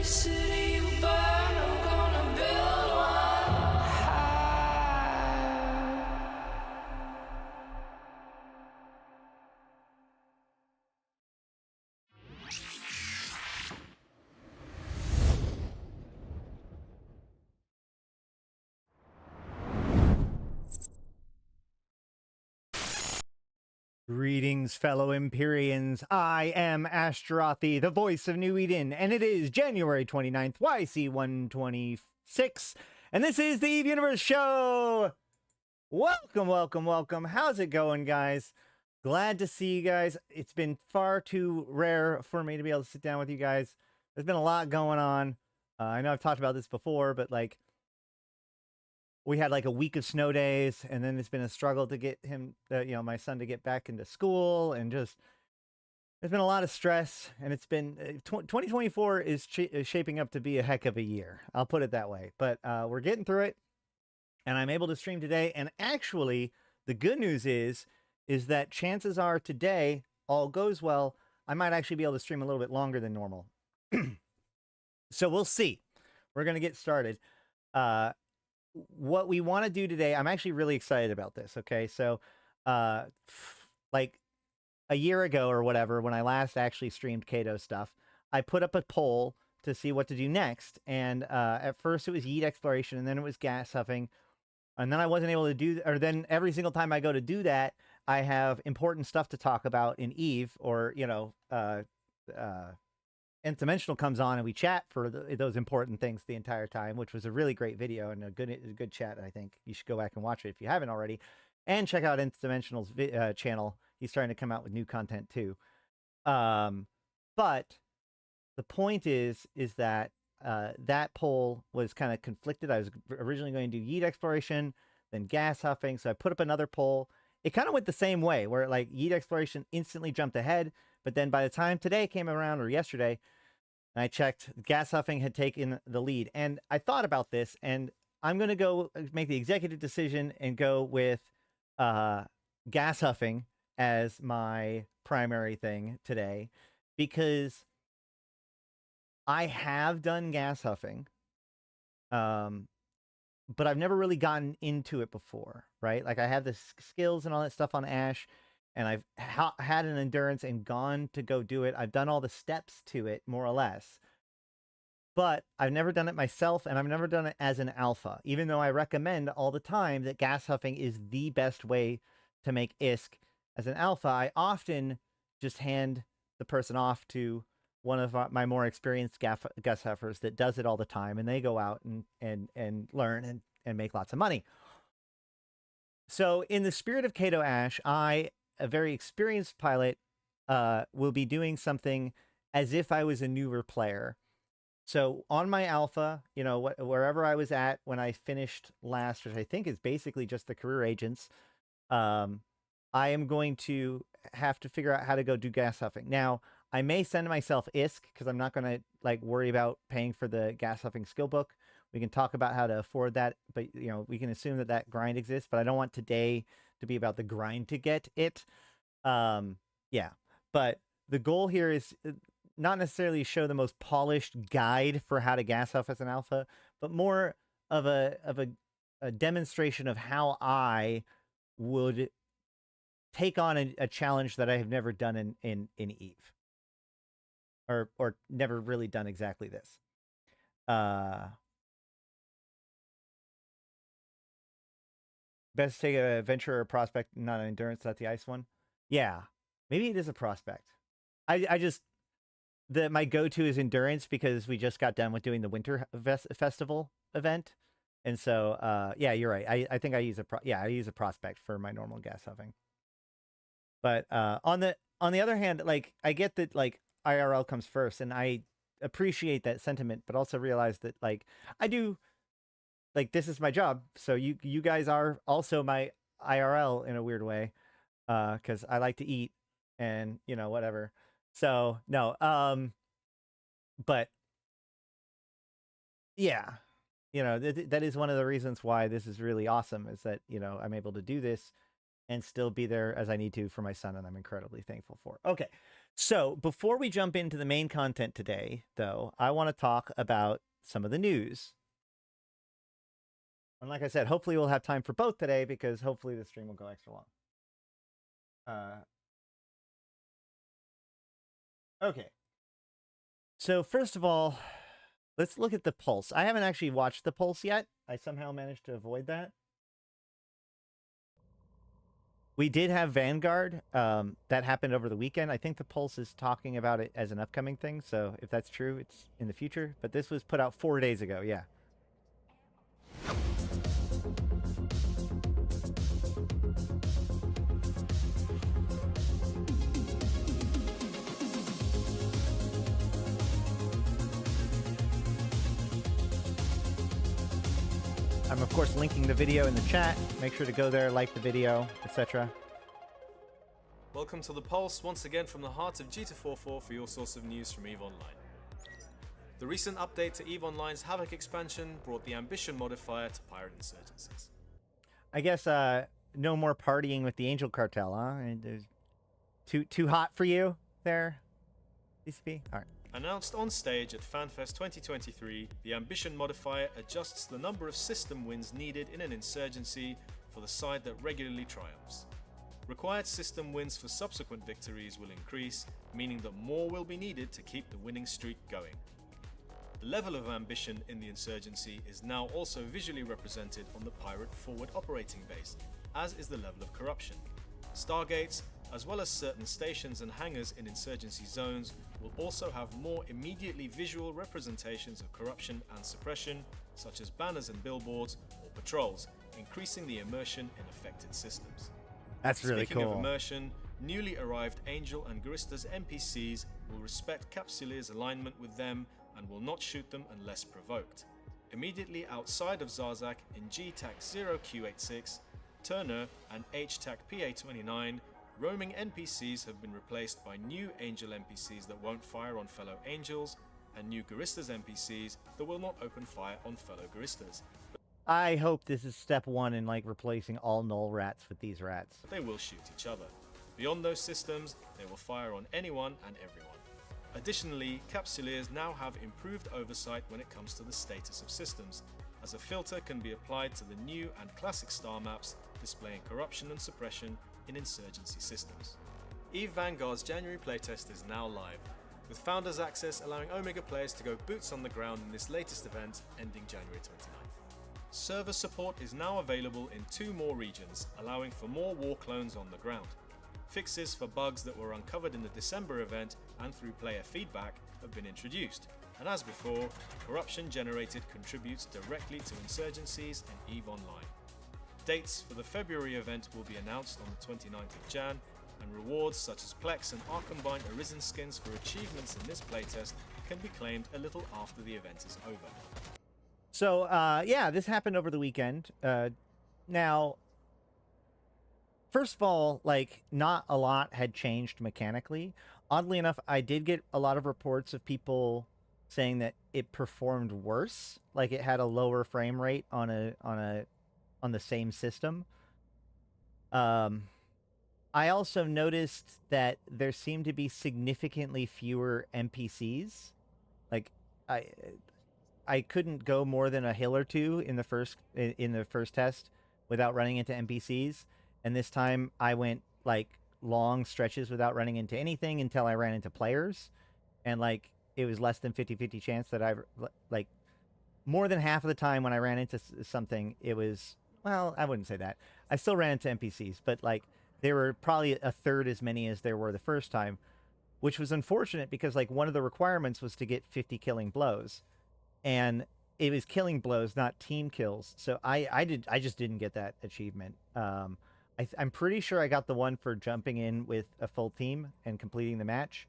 city you burn, I'm gonna build one high. Greetings, fellow Empyreans. I am Ashtarothi, the voice of New Eden, and it is January 29th, YC126, and this is the Eve Universe Show! Welcome, welcome, welcome. How's it going, guys? Glad to see you guys. It's been far too rare for me to be able to sit down with you guys. There's been a lot going on. I know I've talked about this before, but like, we had like a week of snow days, and then it's been a struggle to get him, my son, to get back into school, and just there's been a lot of stress, and it's been 2024 is shaping up to be a heck of a year. I'll put it that way, but we're getting through it, and I'm able to stream today. And actually, the good news is that chances are today, all goes well, I might actually be able to stream a little bit longer than normal. So we'll see. We're gonna get started. What we want to do today, I'm actually really excited about this. Okay, so like a year ago or whatever, when I last actually streamed Kato stuff, I put up a poll to see what to do next, and at first it was yeet exploration, and then it was gas huffing, and then I wasn't able to do, or then every single time I go to do that, I have important stuff to talk about in Eve, or Nth Dimensional comes on and we chat for those important things the entire time, which was a really great video and a good chat. I think you should go back and watch it if you haven't already, and check out Nth Dimensional's channel. He's starting to come out with new content too. But the point is that that poll was kind of conflicted. I was originally going to do yeet exploration, then gas huffing, so I put up another poll. It kind of went the same way, where like yeet exploration instantly jumped ahead. But then by the time today came around, or yesterday, and I checked, gas huffing had taken the lead. And I thought about this, and I'm going to go make the executive decision and go with gas huffing as my primary thing today, because I have done gas huffing, but I've never really gotten into it before, right? Like I have the skills and all that stuff on Ash, and I've had an endurance and gone to go do it. I've done all the steps to it, more or less. But I've never done it myself, and I've never done it as an alpha, even though I recommend all the time that gas huffing is the best way to make ISK as an alpha. I often just hand the person off to one of my more experienced gas huffers that does it all the time, and they go out and learn and make lots of money. So in the spirit of Kato Ash, I, a very experienced pilot, will be doing something as if I was a newer player. So on my alpha, wherever I was at when I finished last, which I think is basically just the career agents, I am going to have to figure out how to go do gas huffing. Now, I may send myself ISK, because I'm not going to like worry about paying for the gas huffing skill book. We can talk about how to afford that, but we can assume that grind exists, but I don't want today to be about the grind to get it. Yeah, but the goal here is not necessarily show the most polished guide for how to gas huff as an alpha, but more of a demonstration of how I would take on a challenge that I have never done in Eve, or never really done exactly this. Best to take a venture or a prospect, not an endurance. That's the ice one. Yeah, maybe it is a prospect. I just, my go-to is endurance, because we just got done with doing the winter festival event, and so yeah, you're right. I think I use I use a prospect for my normal gas huffing. But on the other hand, like I get that like IRL comes first, and I appreciate that sentiment, but also realize that like I do. Like, this is my job, so you guys are also my IRL in a weird way, because I like to eat and whatever. So no, but yeah, that is one of the reasons why this is really awesome, is that I'm able to do this and still be there as I need to for my son, and I'm incredibly thankful for. Okay, So before we jump into the main content today, though, I want to talk about some of the news. And like I said, hopefully we'll have time for both today because hopefully the stream will go extra long. Okay. So first of all, let's look at the pulse. I haven't actually watched the pulse yet. I somehow managed to avoid that. We did have Vanguard. That happened over the weekend. I think the pulse is talking about it as an upcoming thing. So if that's true, it's in the future. But this was put out 4 days ago. Yeah. I'm, of course, linking the video in the chat. Make sure to go there, like the video, etc. Welcome to the Pulse, once again from the heart of G244 for your source of news from EVE Online. The recent update to EVE Online's Havoc expansion brought the ambition modifier to pirate insurgencies. I guess no more partying with the Angel Cartel, huh? And too hot for you there, DCP? All right. Announced on stage at FanFest 2023, the ambition modifier adjusts the number of system wins needed in an insurgency for the side that regularly triumphs. Required system wins for subsequent victories will increase, meaning that more will be needed to keep the winning streak going. The level of ambition in the insurgency is now also visually represented on the pirate forward operating base, as is the level of corruption. Stargates, as well as certain stations and hangars in insurgency zones, will also have more immediately visual representations of corruption and suppression, such as banners and billboards or patrols, increasing the immersion in affected systems. That's really Speaking cool. of immersion, newly arrived Angel and Garista's NPCs will respect Capsuleer's alignment with them and will not shoot them unless provoked. Immediately outside of Zarzak in GTAC 0Q86, Turner and HTAC PA29, roaming NPCs have been replaced by new Angel NPCs that won't fire on fellow Angels, and new Garistas NPCs that will not open fire on fellow Garistas. I hope this is step one in like replacing all null rats with these rats. They will shoot each other. Beyond those systems, they will fire on anyone and everyone. Additionally, Capsuleers now have improved oversight when it comes to the status of systems, as a filter can be applied to the new and classic star maps displaying corruption and suppression in insurgency systems. EVE Vanguard's January playtest is now live, with Founders Access allowing Omega players to go boots on the ground in this latest event ending January 29th. Server support is now available in 2 more regions, allowing for more war clones on the ground. Fixes for bugs that were uncovered in the December event and through player feedback have been introduced, and as before, corruption generated contributes directly to insurgencies and EVE Online. Dates for the February event will be announced on the 29th of Jan, and rewards such as Plex and Arcombine Arisen skins for achievements in this playtest can be claimed a little after the event is over. So, yeah, this happened over the weekend. Now, first of all, like, not a lot had changed mechanically. Oddly enough, I did get a lot of reports of people saying that it performed worse, like it had a lower frame rate on the same system. I also noticed that there seemed to be significantly fewer NPCs. Like, I couldn't go more than a hill or two in the first test without running into NPCs, and this time I went like long stretches without running into anything until I ran into players, and like it was less than 50-50 chance that I like more than half of the time when I ran into something, it was, well, I wouldn't say that. I still ran into NPCs, but like there were probably a third as many as there were the first time, which was unfortunate because like one of the requirements was to get 50 killing blows, and it was killing blows, not team kills. So I just didn't get that achievement. I'm pretty sure I got the one for jumping in with a full team and completing the match.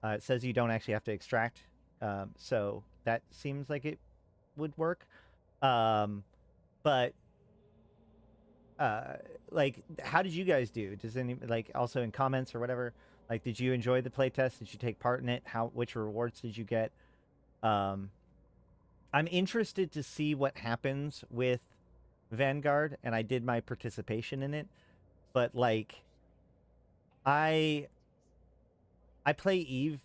It says you don't actually have to extract, so that seems like it would work. But like, how did you guys do? Does any, like, also in comments or whatever, like, did you enjoy the playtest? Did you take part in it? Which rewards did you get? I'm interested to see what happens with Vanguard, and I did my participation in it, but like I I play Eve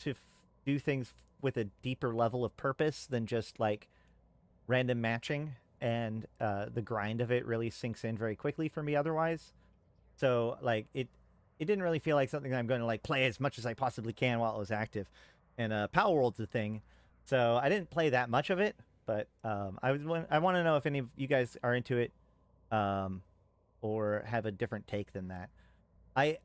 to do things with a deeper level of purpose than just like random matching, and the grind of it really sinks in very quickly for me otherwise. So like it didn't really feel like something that I'm going to like play as much as I possibly can while it was active. And Power World's a thing, so I didn't play that much of it. But I want to know if any of you guys are into it, or have a different take than that. I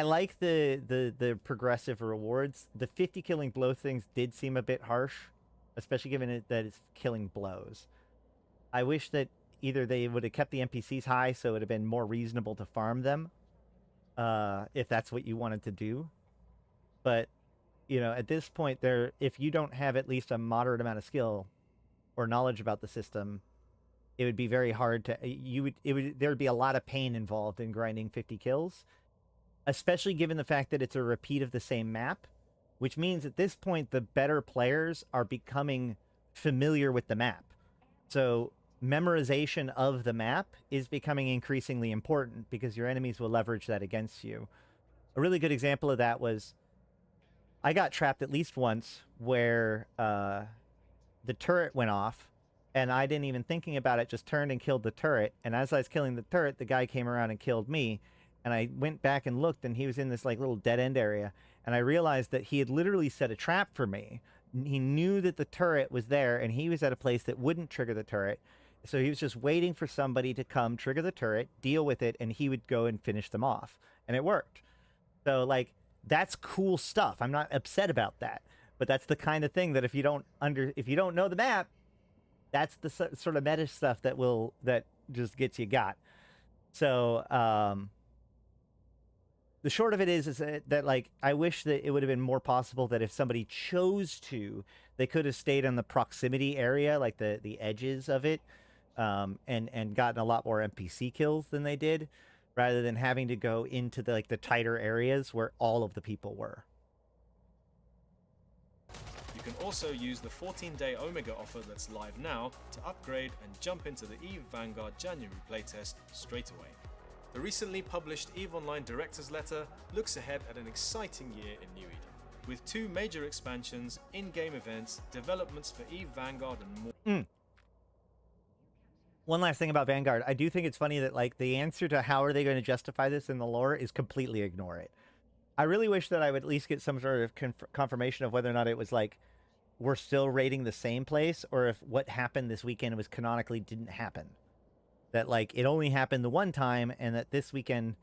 like the progressive rewards. The 50 killing blow things did seem a bit harsh, especially given that it's killing blows. I wish that either they would have kept the NPCs high so it would have been more reasonable to farm them, if that's what you wanted to do. But, you know, at this point, if you don't have at least a moderate amount of skill or knowledge about the system, it would be very hard to... there would be a lot of pain involved in grinding 50 kills, especially given the fact that it's a repeat of the same map, which means at this point, the better players are becoming familiar with the map. So memorization of the map is becoming increasingly important because your enemies will leverage that against you. A really good example of that was I got trapped at least once where the turret went off, and I didn't even thinking about it, just turned and killed the turret. And as I was killing the turret, the guy came around and killed me. And I went back and looked, and he was in this like little dead end area. And I realized that he had literally set a trap for me. He knew that the turret was there, and he was at a place that wouldn't trigger the turret. So he was just waiting for somebody to come trigger the turret, deal with it, and he would go and finish them off. And it worked. So like, that's cool stuff. I'm not upset about that. But that's the kind of thing that if you don't know the map, that's the sort of meta stuff that just gets you got. So the short of it is that like, I wish that it would have been more possible that if somebody chose to, they could have stayed on the proximity area, like the edges of it, and gotten a lot more NPC kills than they did, rather than having to go into the tighter areas where all of the people were. You can also use the 14-day Omega offer that's live now to upgrade and jump into the EVE Vanguard January playtest straight away. The recently published EVE Online Director's Letter looks ahead at an exciting year in New Eden, with 2 major expansions, in-game events, developments for EVE Vanguard and more. One last thing about Vanguard. I do think it's funny that like the answer to how are they going to justify this in the lore is completely ignore it. I really wish that I would at least get some sort of confirmation of whether or not it was like we're still raiding the same place, or if what happened this weekend was canonically didn't happen. That like it only happened the one time, and that this weekend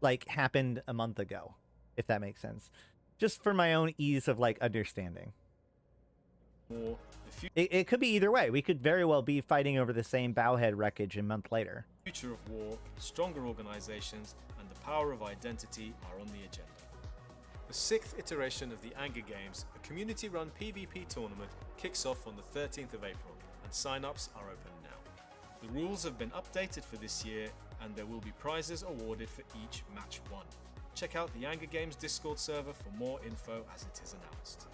like happened a month ago, if that makes sense. Just for my own ease of like understanding. It could be either way. We could very well be fighting over the same Bowhead wreckage a month later. Future of war, stronger organizations, and the power of identity are on the agenda. The 6th iteration of the Anger Games, a community-run PvP tournament, kicks off on the 13th of April, and sign-ups are open now. The rules have been updated for this year, and there will be prizes awarded for each match won. Check out the Anger Games Discord server for more info as it is announced.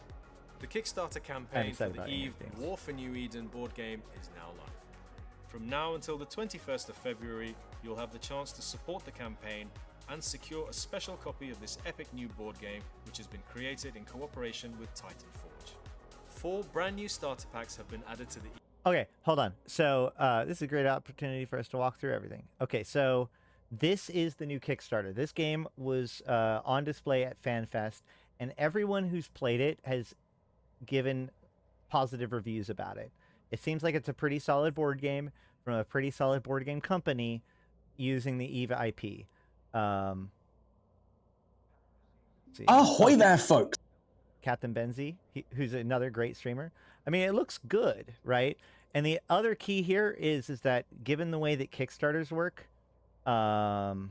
The Kickstarter campaign for the EVE War for New Eden board game is now live. From now until the 21st of February, you'll have the chance to support the campaign and secure a special copy of this epic new board game, which has been created in cooperation with Titanforge. 4 brand new starter packs have been added to the Okay, hold on. So this is a great opportunity for us to walk through everything. Okay, so this is the new Kickstarter. This game was on display at FanFest, and everyone who's played it has given positive reviews about it. It seems like it's a pretty solid board game from a pretty solid board game company using the EVE IP. Ahoy there, folks! Captain Benzie, who's another great streamer. I mean, it looks good, right? And the other key here is that given the way that Kickstarters work, yeah,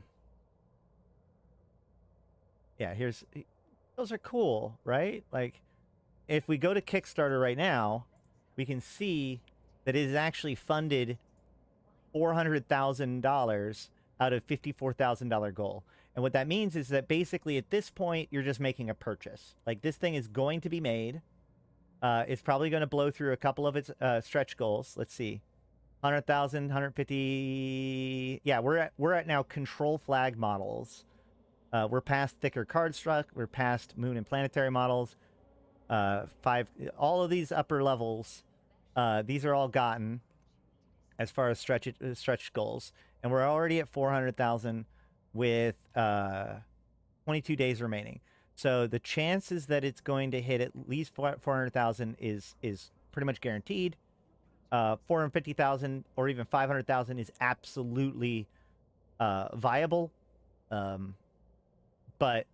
those are cool, right? Like, if we go to Kickstarter right now, we can see that it is actually funded $400,000 out of $54,000 goal. And what that means is that basically at this point, you're just making a purchase. Like, this thing is going to be made. It's probably going to blow through a couple of its stretch goals. Let's see. 100,000, 150. Yeah, we're at now control flag models. We're past thicker card struck. We're past moon and planetary models. All of these upper levels, these are all gotten as far as stretch goals, and we're already at 400,000 with 22 days remaining. So the chances that it's going to hit at least 400,000 is pretty much guaranteed. 450,000 or even 500,000 is absolutely viable. But,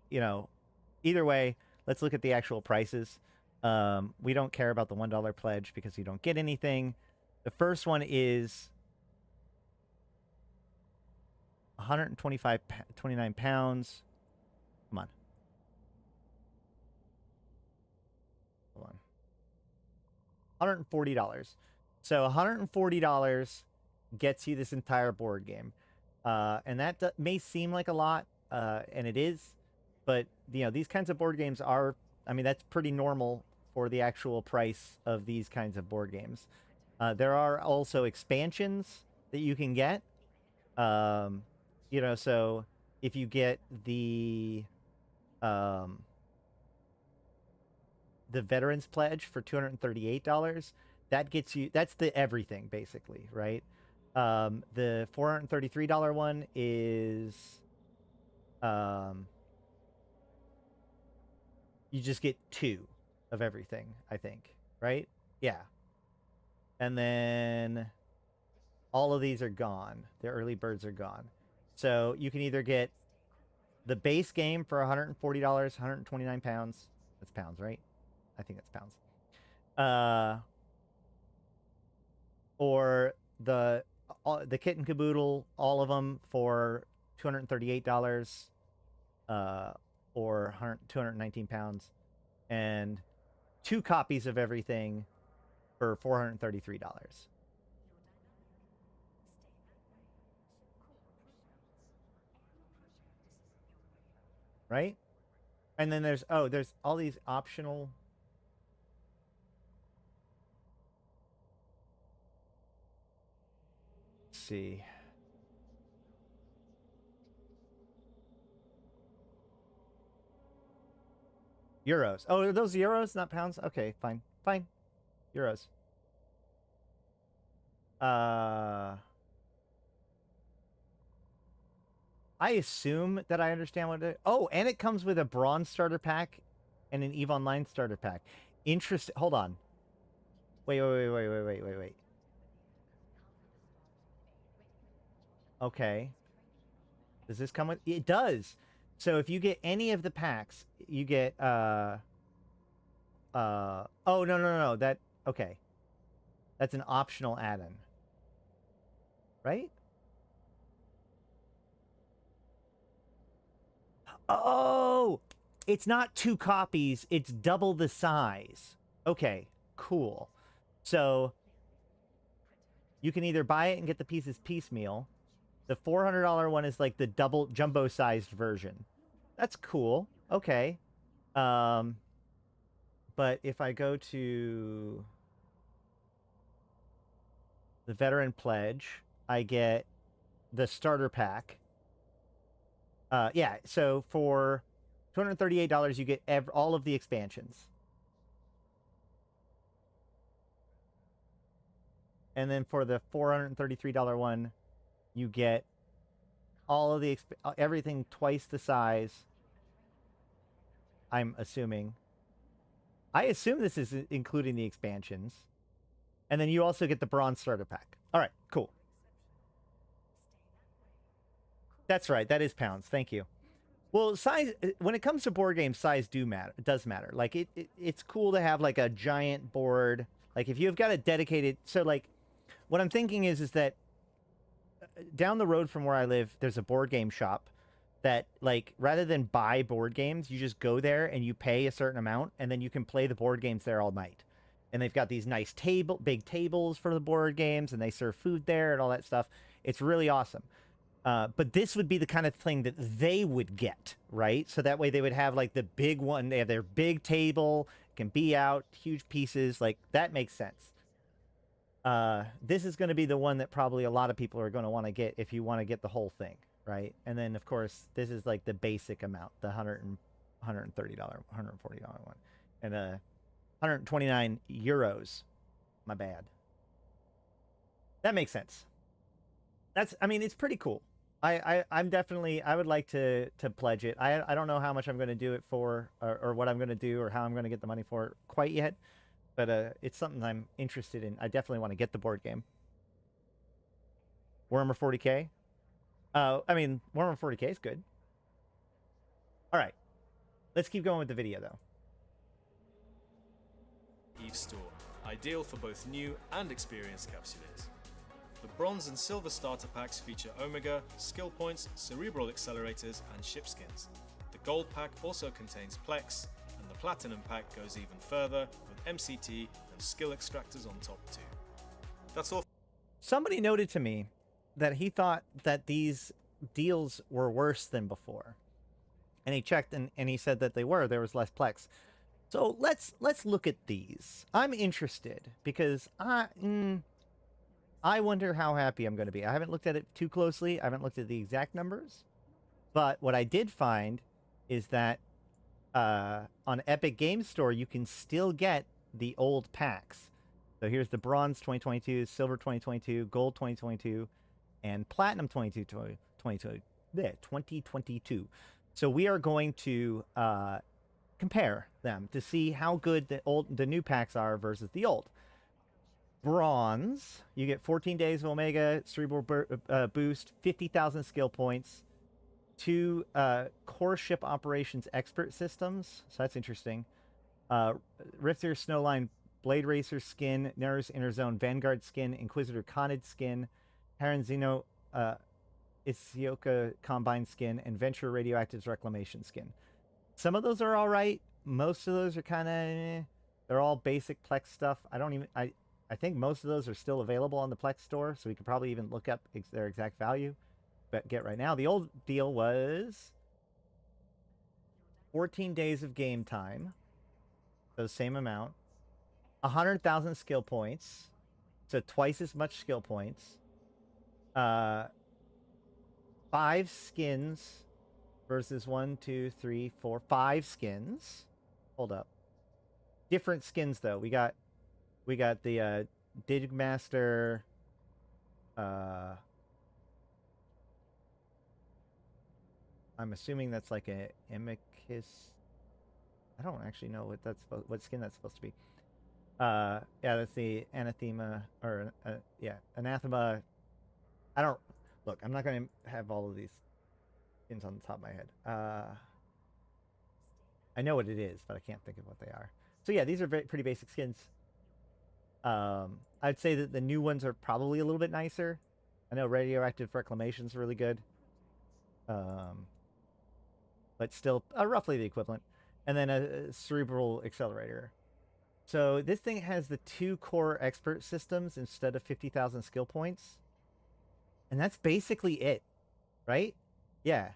you know, either way, let's look at the actual prices. We don't care about the $1 pledge because you don't get anything. The first one is 29 pounds. Come on. Hold on. $140. So $140 gets you this entire board game. And that may seem like a lot, and it is, but, you know, these kinds of board games are, I mean, that's pretty normal for the actual price of these kinds of board games. There are also expansions that you can get. You know, so if you get the Veterans Pledge for $238, that gets you, that's the everything, basically, right? The $433 one is, you just get 2 of everything, I think, right? Yeah. And then all of these are gone. The early birds are gone. So you can either get the base game for $140, 129 pounds. That's pounds, right? I think that's pounds. Or the kit and caboodle, all of them for $238, or 219 pounds, and 2 copies of everything for $433. Right? And then there's all these optional. Let's see. Euros. Oh, are those euros, not pounds? Okay, fine. Fine. Euros. I assume that I understand what it is. Oh, and it comes with a bronze starter pack and an EVE Online starter pack. Interesting. Hold on. Wait. Okay. Does this come with? It does. So if you get any of the packs, you get oh, no. That, okay. That's an optional add-in. Right? Oh, it's not 2 copies. It's double the size. Okay, cool. So you can either buy it and get the pieces piecemeal. The $400 one is like the double jumbo-sized version. That's cool. Okay. But if I go to the Veteran Pledge, I get the starter pack. Yeah, so for $238, you get all of the expansions. And then for the $433 one, you get all of the everything twice the size. I'm assuming. I assume this is including the expansions. And then you also get the bronze starter pack. All right, cool. That's right. That is pounds. Thank you. Well, size, when it comes to board games, size does matter. Like it's cool to have like a giant board. Like if you've got a dedicated, so like what I'm thinking is that down the road from where I live, there's a board game shop that, like, rather than buy board games, you just go there and you pay a certain amount and then you can play the board games there all night. And they've got these nice big tables for the board games, and they serve food there and all that stuff. It's really awesome. But this would be the kind of thing that they would get, right? So that way they would have like the big one. They have their big table, can be out, huge pieces. Like that makes sense. This is going to be the one that probably a lot of people are going to want to get if you want to get the whole thing, right? And then of course this is like the basic amount, the $130, $140 one, and 129 euros. My bad. That makes sense. That's, I mean, it's pretty cool. I'm definitely, I would like to pledge it. I don't know how much I'm going to do it for, or what I'm going to do, or how I'm going to get the money for it quite yet, but it's something I'm interested in. I definitely want to get the board game. Warhammer 40k. I mean, Warhammer 40k is good. All right, let's keep going with the video though. Eve store, ideal for both new and experienced capsuleers. The bronze and silver starter packs feature Omega, skill points, cerebral accelerators, and ship skins. The gold pack also contains Plex, and the platinum pack goes even further with MCT and skill extractors on top too. That's all. Somebody noted to me that he thought that these deals were worse than before, and he checked and he said that they were. There was less Plex. So let's look at these. I'm interested because I wonder how happy I'm going to be. I haven't looked at it too closely. I haven't looked at the exact numbers. But what I did find is that on Epic Games Store, you can still get the old packs. So here's the Bronze 2022, Silver 2022, Gold 2022, and Platinum 2022. So we are going to compare them to see how good the new packs are versus the old. Bronze, you get 14 days of Omega, Cerebral Boost, 50,000 skill points, 2 core ship operations expert systems, so that's interesting. Rifter Snowline Blade Racer skin, Narrows Inner Zone Vanguard skin, Inquisitor Conid skin, Haranzino Isioka Combine skin, and Venture Radioactives Reclamation skin. Some of those are all right. Most of those are kind of, they're all basic Plex stuff. I think most of those are still available on the Plex store, so we could probably even look up their exact value. But get right now, the old deal was 14 days of game time, so the same amount, 100,000 skill points, so twice as much skill points, 5 skins versus 1, 2, 3, 4, 5 skins. Hold up. Different skins though. We got the Digmaster. I'm assuming that's like a Amicus. I don't actually know what skin that's supposed to be. Yeah, that's the Anathema, or yeah, Anathema. I don't look. I'm not going to have all of these skins on the top of my head. I know what it is, but I can't think of what they are. So yeah, these are pretty basic skins. I'd say that the new ones are probably a little bit nicer. I know Radioactive Reclamation's really good. But still roughly the equivalent. And then a Cerebral Accelerator. So this thing has the 2 core expert systems instead of 50,000 skill points. And that's basically it, right? Yeah.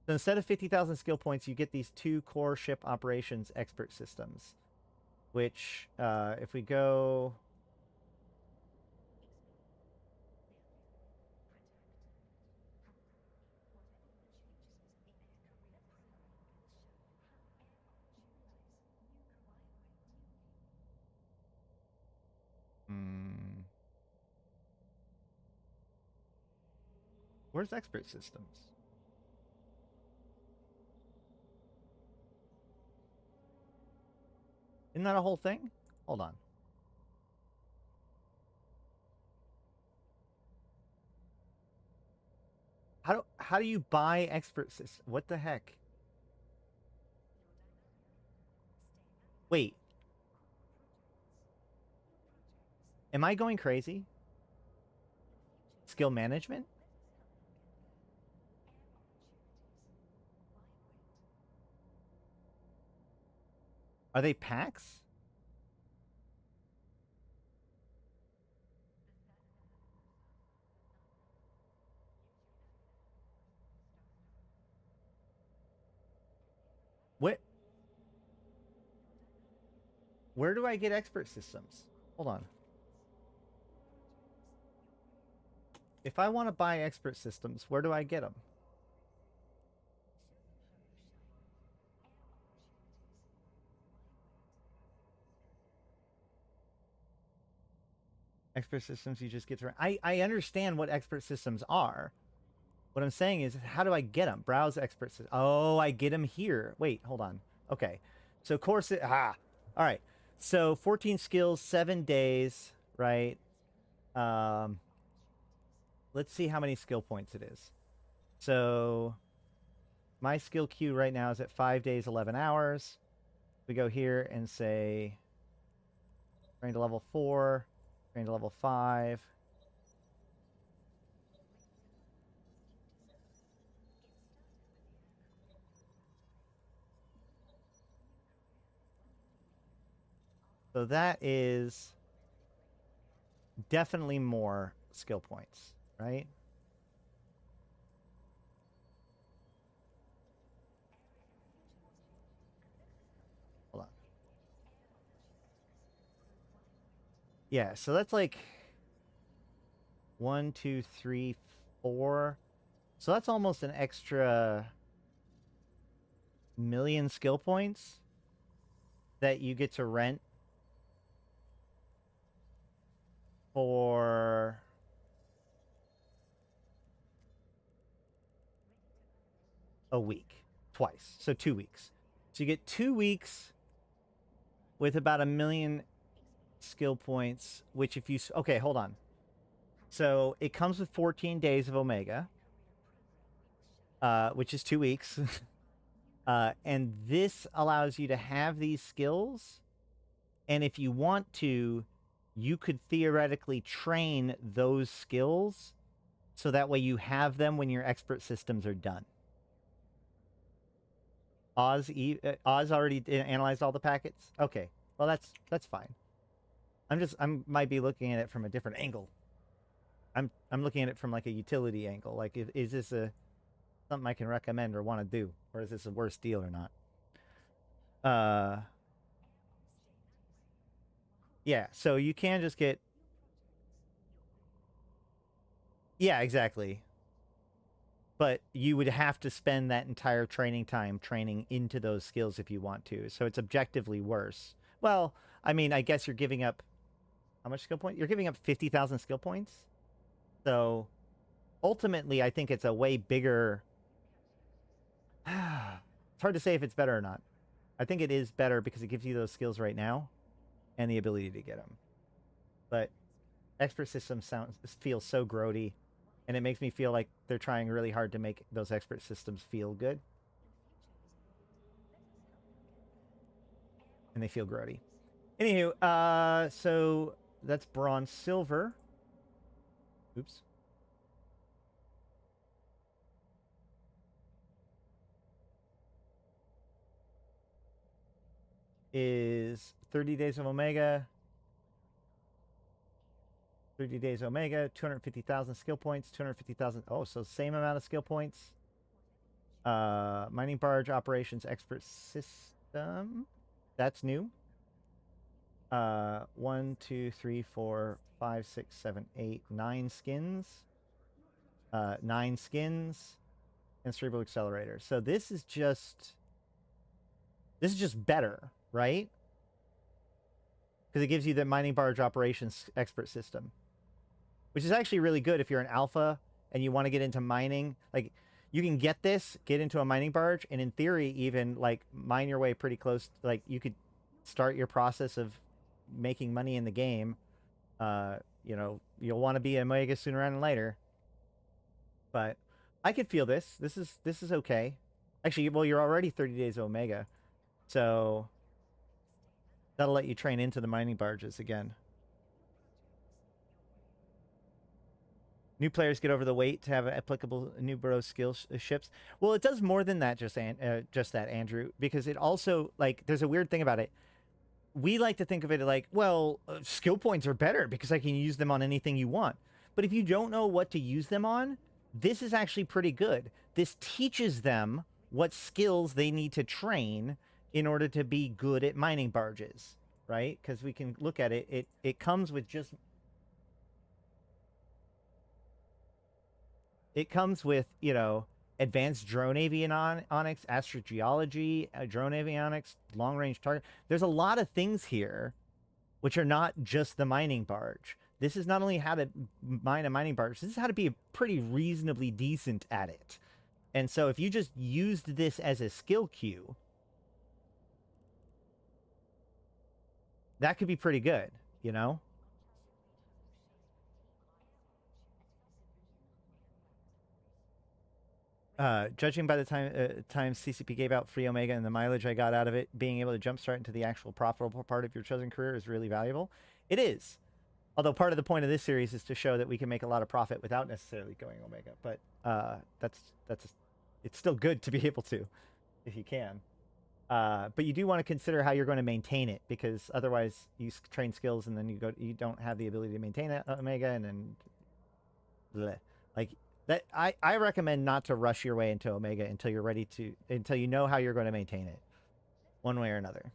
So instead of 50,000 skill points, you get these 2 core ship operations expert systems. Which, if we go... Where's expert systems? Isn't that a whole thing? Hold on. How do you buy expert system? What the heck? Wait. Am I going crazy? Skill management? Are they packs? Where do I get expert systems? Hold on. If I want to buy expert systems, where do I get them? Expert systems you just get to... I understand what expert systems are. What I'm saying is, how do I get them? Browse expert system. Oh, I get them here. Wait, hold on. Okay. So course... All right. So 14 skills, 7 days, right? Let's see how many skill points it is. So my skill queue right now is at 5 days, 11 hours. We go here and say train to level 4, train to level 5. So that is definitely more skill points, right? Hold on. Yeah, so that's like 1, 2, 3, 4. So that's almost an extra million skill points that you get to rent for a week, twice. So 2 weeks. So you get 2 weeks with about 1 million skill points, which if you... Okay, hold on. So it comes with 14 days of Omega, which is 2 weeks. And this allows you to have these skills. And if you want to, you could theoretically train those skills so that way you have them when your expert systems are done. Oz already analyzed all the packets? Okay. Well, that's fine. I might be looking at it from a different angle. I'm looking at it from like a utility angle. Like, is this something I can recommend or want to do? Or is this a worse deal or not? Yeah, so you can just get... Yeah, exactly. But you would have to spend that entire training time training into those skills if you want to. So it's objectively worse. Well, I mean, I guess you're giving up... How much skill point? You're giving up 50,000 skill points? So ultimately, I think it's a way bigger... It's hard to say if it's better or not. I think it is better because it gives you those skills right now and the ability to get them. But expert system feels so grody, and it makes me feel like they're trying really hard to make those expert systems feel good. And they feel grody. Anywho, so that's bronze, silver. Oops. Is 30 days of Omega. 30 days Omega, 250,000 skill points, 250,000. Oh, so same amount of skill points. Mining barge operations expert system. That's new. 1, 2, 3, 4, 5, 6, 7, 8, 9 skins. 9 skins and cerebral accelerator. So this is just better, right? Because it gives you the mining barge operations expert system, which is actually really good if you're an alpha and you want to get into mining. Like, you can get into a mining barge, and in theory, even like mine your way pretty close. Like, you could start your process of making money in the game. You know, you'll want to be Omega sooner rather than later. But I could feel this. This is okay. Actually, well, you're already 30 days Omega, so that'll let you train into the mining barges again. New players get over the weight to have applicable new bro skill ships. Well, it does more than that, just that, Andrew, because it also, like, there's a weird thing about it. We like to think of it like, well, skill points are better because I can use them on anything you want. But if you don't know what to use them on, this is actually pretty good. This teaches them what skills they need to train in order to be good at mining barges, right? Because we can look at it. It comes with just... It comes with, you know, advanced drone avionics, astrogeology, drone avionics, long-range target. There's a lot of things here which are not just the mining barge. This is not only how to mine a mining barge, this is how to be pretty reasonably decent at it. And so if you just used this as a skill queue, that could be pretty good, you know? Judging by the time CCP gave out free Omega and the mileage I got out of it, being able to jumpstart into the actual profitable part of your chosen career is really valuable. It is. Although part of the point of this series is to show that we can make a lot of profit without necessarily going Omega. But it's still good to be able to, if you can. But you do want to consider how you're going to maintain it, because otherwise you train skills and then you don't have the ability to maintain Omega, and then bleh. Like that. I recommend not to rush your way into Omega until you're ready to, until you know how you're going to maintain it, one way or another.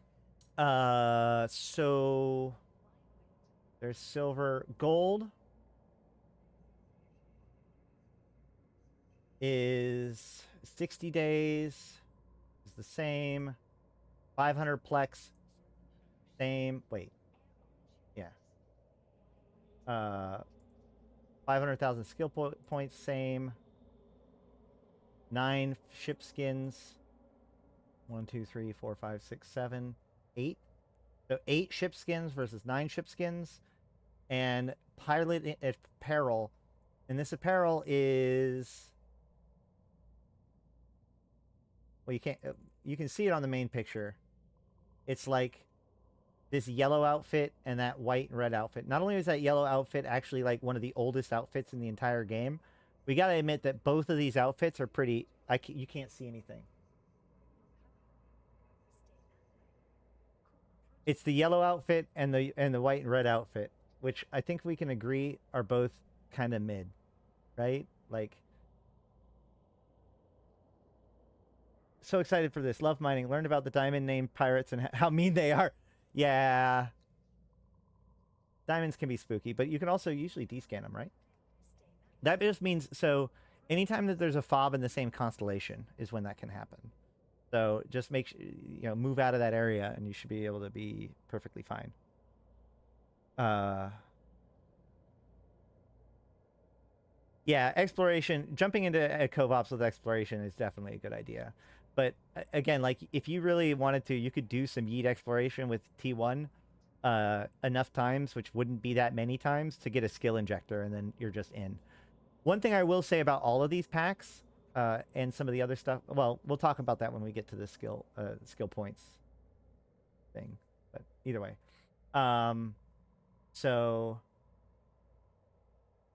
So there's silver. Gold is 60 days, is the same. 500 plex, same. Wait, yeah. 500,000 skill points, same. 9 ship skins. 1, 2, 3, 4, 5, 6, 7, 8. So 8 ship skins versus 9 ship skins. And pilot apparel. And this apparel is... Well, you can see it on the main picture. It's like this yellow outfit and that white and red outfit. Not only is that yellow outfit actually like one of the oldest outfits in the entire game, we got to admit that both of these outfits are pretty... you can't see anything. It's the yellow outfit and the white and red outfit, which I think we can agree are both kind of mid, right? Like, so excited for this. Love mining. Learned about the diamond named pirates and how mean they are. Yeah. Diamonds can be spooky, but you can also usually descan them, right? That just means, so anytime that there's a fob in the same constellation is when that can happen. So just make sure, move out of that area and you should be able to be perfectly fine. Yeah, exploration, jumping into co-ops with exploration is definitely a good idea. But again, like if you really wanted to, you could do some yeet exploration with T1 enough times, which wouldn't be that many times, to get a skill injector, and then you're just in. One thing I will say about all of these packs and some of the other stuff, well, we'll talk about that when we get to the skill points thing. But either way, so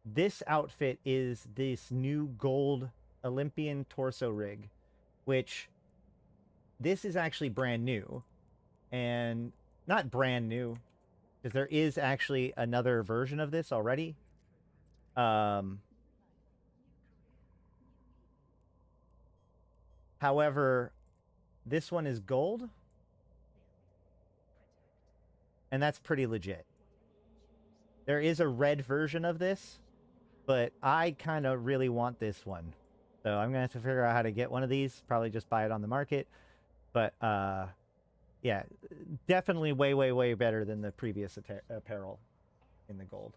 this outfit is this new gold Olympian torso rig, which this is actually brand new, and not brand new because there is actually another version of this already. However, this one is gold, and that's pretty legit. There is a red version of this, but I kind of really want this one. So I'm going to have to figure out how to get one of these. Probably just buy it on the market. But, yeah, definitely way, way, way better than the previous apparel in the gold.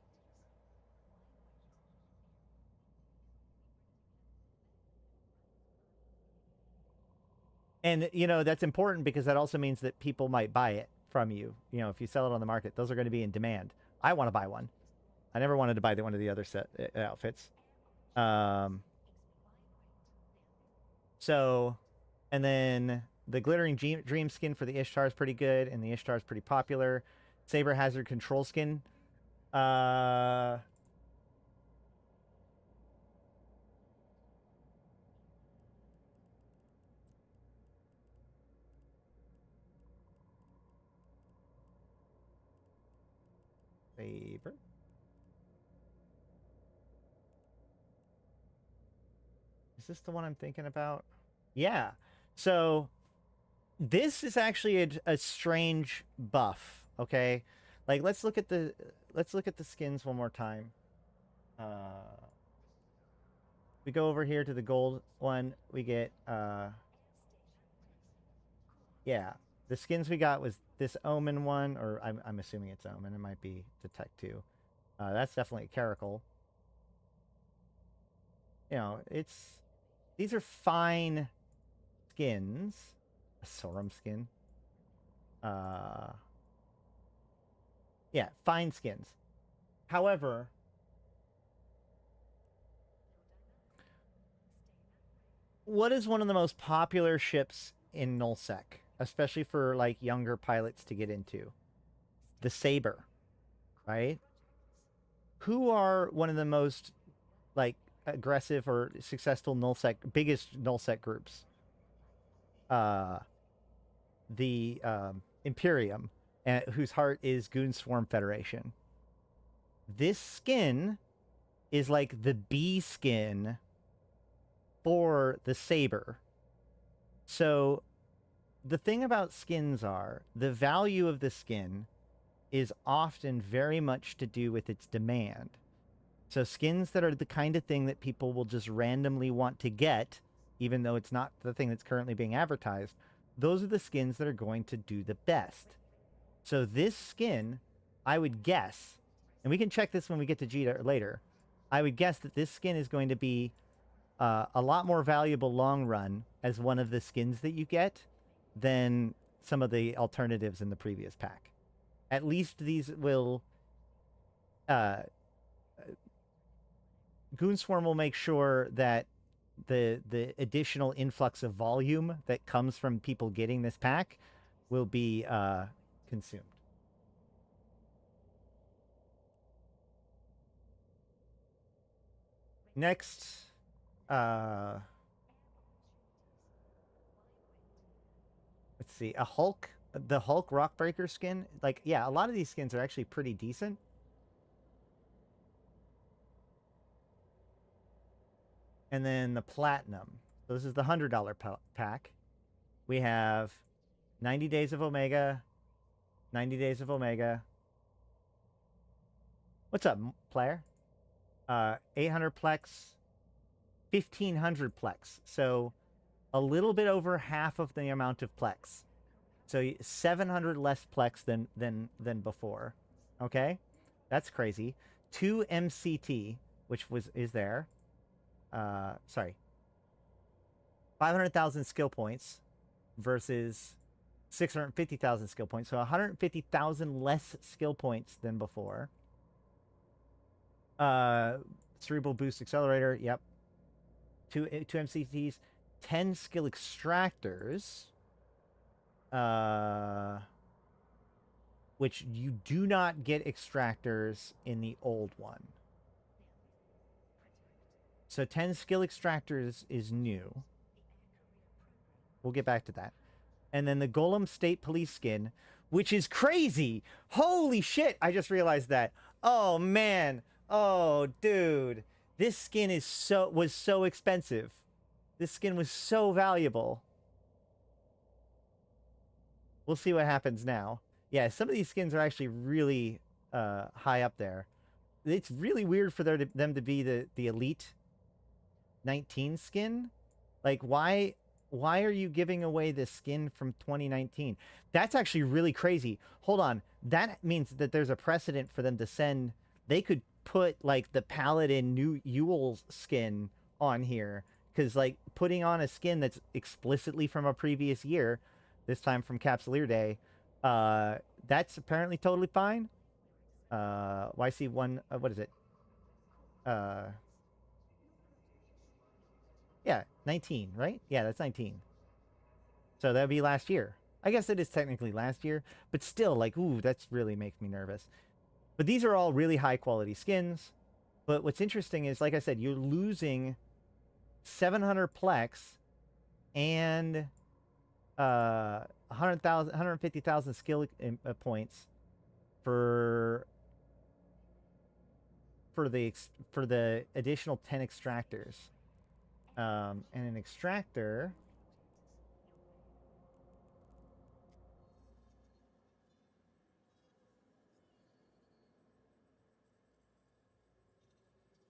And, that's important because that also means that people might buy it from you. If you sell it on the market, those are going to be in demand. I want to buy one. I never wanted to buy one of the other set outfits. So, and then the glittering dream skin for the Ishtar is pretty good, and the Ishtar is pretty popular. Saber hazard control skin. Saber. Is this the one I'm thinking about? Yeah. So this is actually a strange buff. Okay, like let's look at the skins one more time. We go over here to the gold one. We get yeah, the skins we got was this Omen one, or I'm assuming it's Omen. It might be Detect 2. That's definitely a caracal. You know, these are fine skins. A Sorum skin. Yeah, fine skins. However, what is one of the most popular ships in nullsec, especially for like younger pilots to get into? The Saber, right? Who are one of the most like aggressive or successful biggest nullsec groups? The Imperium, whose heart is Goon Swarm Federation. This skin is like the B skin for the Saber. So the thing about skins are, the value of the skin is often very much to do with its demand. So skins that are the kind of thing that people will just randomly want to get, even though it's not the thing that's currently being advertised, those are the skins that are going to do the best. So this skin, I would guess, and we can check this when we get to Jita later, I would guess that this skin is going to be a lot more valuable long run as one of the skins that you get than some of the alternatives in the previous pack. At least these will... Goonswarm will make sure that the additional influx of volume that comes from people getting this pack will be consumed. Next, let's see, the Hulk Rockbreaker skin. Like, yeah, a lot of these skins are actually pretty decent. And then the Platinum. So this is the $100 pack. We have 90 Days of Omega, 90 Days of Omega. What's up, player? 800 Plex, 1500 Plex. So a little bit over half of the amount of Plex. So 700 less Plex than before. Okay? That's crazy. 2 MCT, which is there. Sorry. 500,000 skill points versus 650,000 skill points. So 150,000 less skill points than before. Cerebral Boost Accelerator. Yep. 2 MCTs. 10 skill extractors. Which you do not get extractors in the old one. So 10 skill extractors is new. We'll get back to that. And then the Golem State Police skin, which is crazy. Holy shit, I just realized that. Oh, man. Oh, dude. This skin was so expensive. This skin was so valuable. We'll see what happens now. Yeah, some of these skins are actually really high up there. It's really weird for them to be the Elite 19 skin. Like, why are you giving away this skin from 2019? That's actually really crazy. Hold on. That means that there's a precedent for them to send... They could put, like, the Paladin new Yule's skin on here. Because, like, putting on a skin that's explicitly from a previous year, this time from Capsuleer Day, that's apparently totally fine. YC1... what is it? Yeah, 19, right? Yeah, that's 19. So that would be last year. I guess it is technically last year, but still, like, ooh, that's really makes me nervous. But these are all really high quality skins. But what's interesting is, like I said, you're losing 700 Plex and 150,000 skill points for the additional 10 extractors. And an extractor...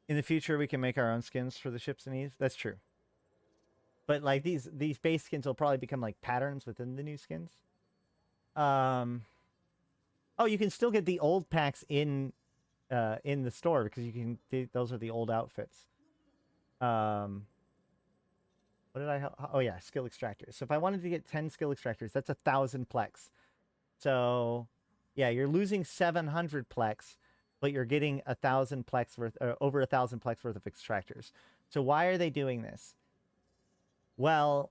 In the future, we can make our own skins for the ships and Eve. That's true. But, like, these base skins will probably become, like, patterns within the new skins. Oh, you can still get the old packs in in the store because you can. Those are the old outfits. What did I? Oh yeah, skill extractors. So if I wanted to get 10 skill extractors, that's 1,000 plex. So yeah, you're losing 700 plex, but you're getting 1,000 plex worth, over 1,000 plex worth of extractors. So why are they doing this? Well,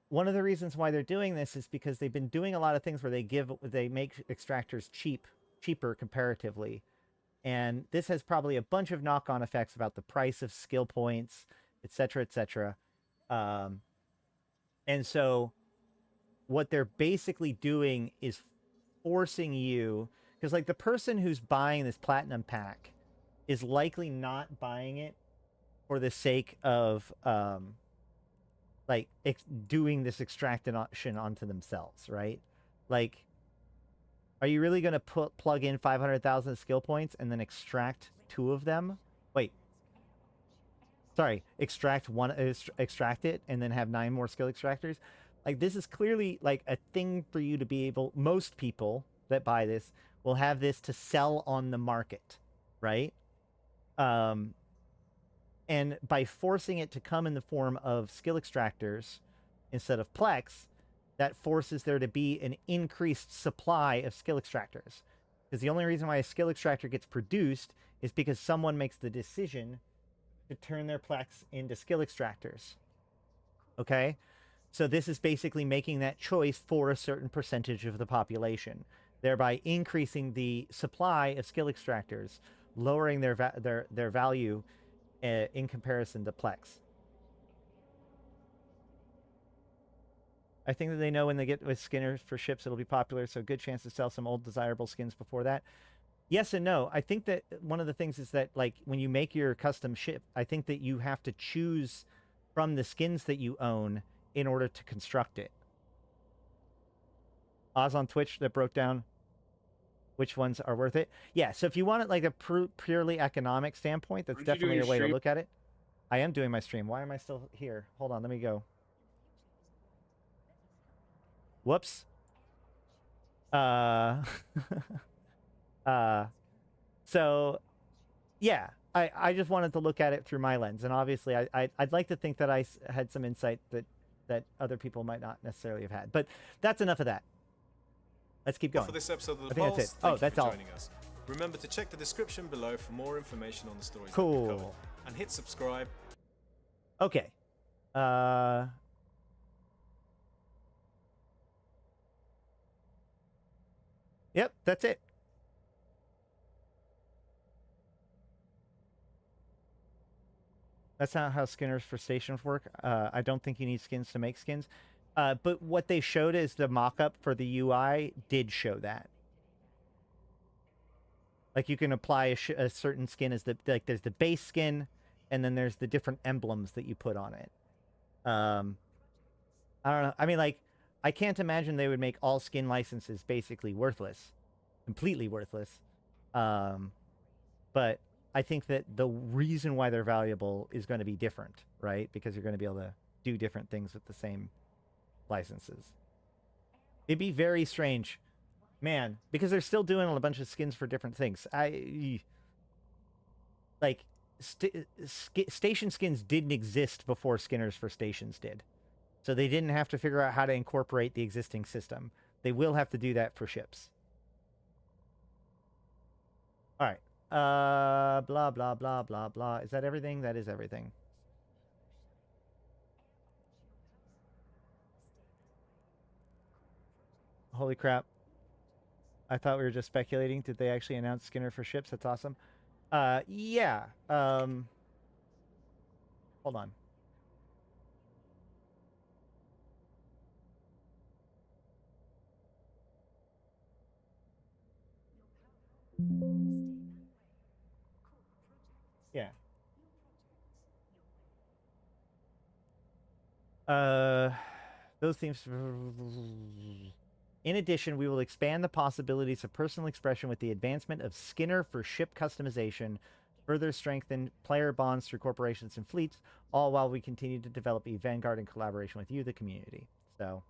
one of the reasons why they're doing this is because they've been doing a lot of things where they make extractors cheaper comparatively. And this has probably a bunch of knock-on effects about the price of skill points, etc., etc. And so what they're basically doing is forcing you, because like the person who's buying this platinum pack is likely not buying it for the sake of like doing this extraction onto themselves, right? Like, are you really going to plug in 500,000 skill points and then extract 2 of them? Wait. Sorry, extract it and then have 9 more skill extractors? Like, this is clearly like a thing for you to be able, most people that buy this will have this to sell on the market, right? And by forcing it to come in the form of skill extractors instead of plex, that forces there to be an increased supply of skill extractors. Because the only reason why a skill extractor gets produced is because someone makes the decision to turn their plex into skill extractors. Okay? So this is basically making that choice for a certain percentage of the population, thereby increasing the supply of skill extractors, lowering their value in comparison to plex. I think that they know when they get with skinners for ships, it'll be popular, so good chance to sell some old desirable skins before that. Yes and no. I think that one of the things is that, like, when you make your custom ship, I think that you have to choose from the skins that you own in order to construct it. Oz on Twitch that broke down which ones are worth it. Yeah, so if you want it like a purely economic standpoint, that's definitely a way to look at it. I am doing my stream. Why am I still here? Hold on, let me go. Whoops. So yeah, I just wanted to look at it through my lens, and obviously I'd like to think that I had some insight that other people might not necessarily have had. But that's enough of that. Let's keep going. For this episode of the I think polls, that's it. thank Oh, you that's for all. joining us. Remember to check the description below for more information on the stories that Cool. we covered. And hit subscribe. Okay. Yep, that's it. That's not how skinners for stations work. I don't think you need skins to make skins. But what they showed is the mock-up for the UI did show that. Like, you can apply a certain skin as like there's the base skin, and then there's the different emblems that you put on it. I don't know. I mean, like, I can't imagine they would make all skin licenses basically worthless, completely worthless. But I think that the reason why they're valuable is going to be different, right? Because you're going to be able to do different things with the same licenses. It'd be very strange, man, because they're still doing a bunch of skins for different things. Station skins didn't exist before skinners for stations did, so they didn't have to figure out how to incorporate the existing system. They will have to do that for ships. All right. Blah blah blah blah blah. Is that everything? That is everything. Holy crap. I thought we were just speculating. Did they actually announce Skinner for ships? That's awesome. Yeah. Hold on. Yeah. Those themes. In addition, we will expand the possibilities of personal expression with the advancement of Skinner for ship customization, further strengthen player bonds through corporations and fleets, all while we continue to develop a Vanguard in collaboration with you, the community. So,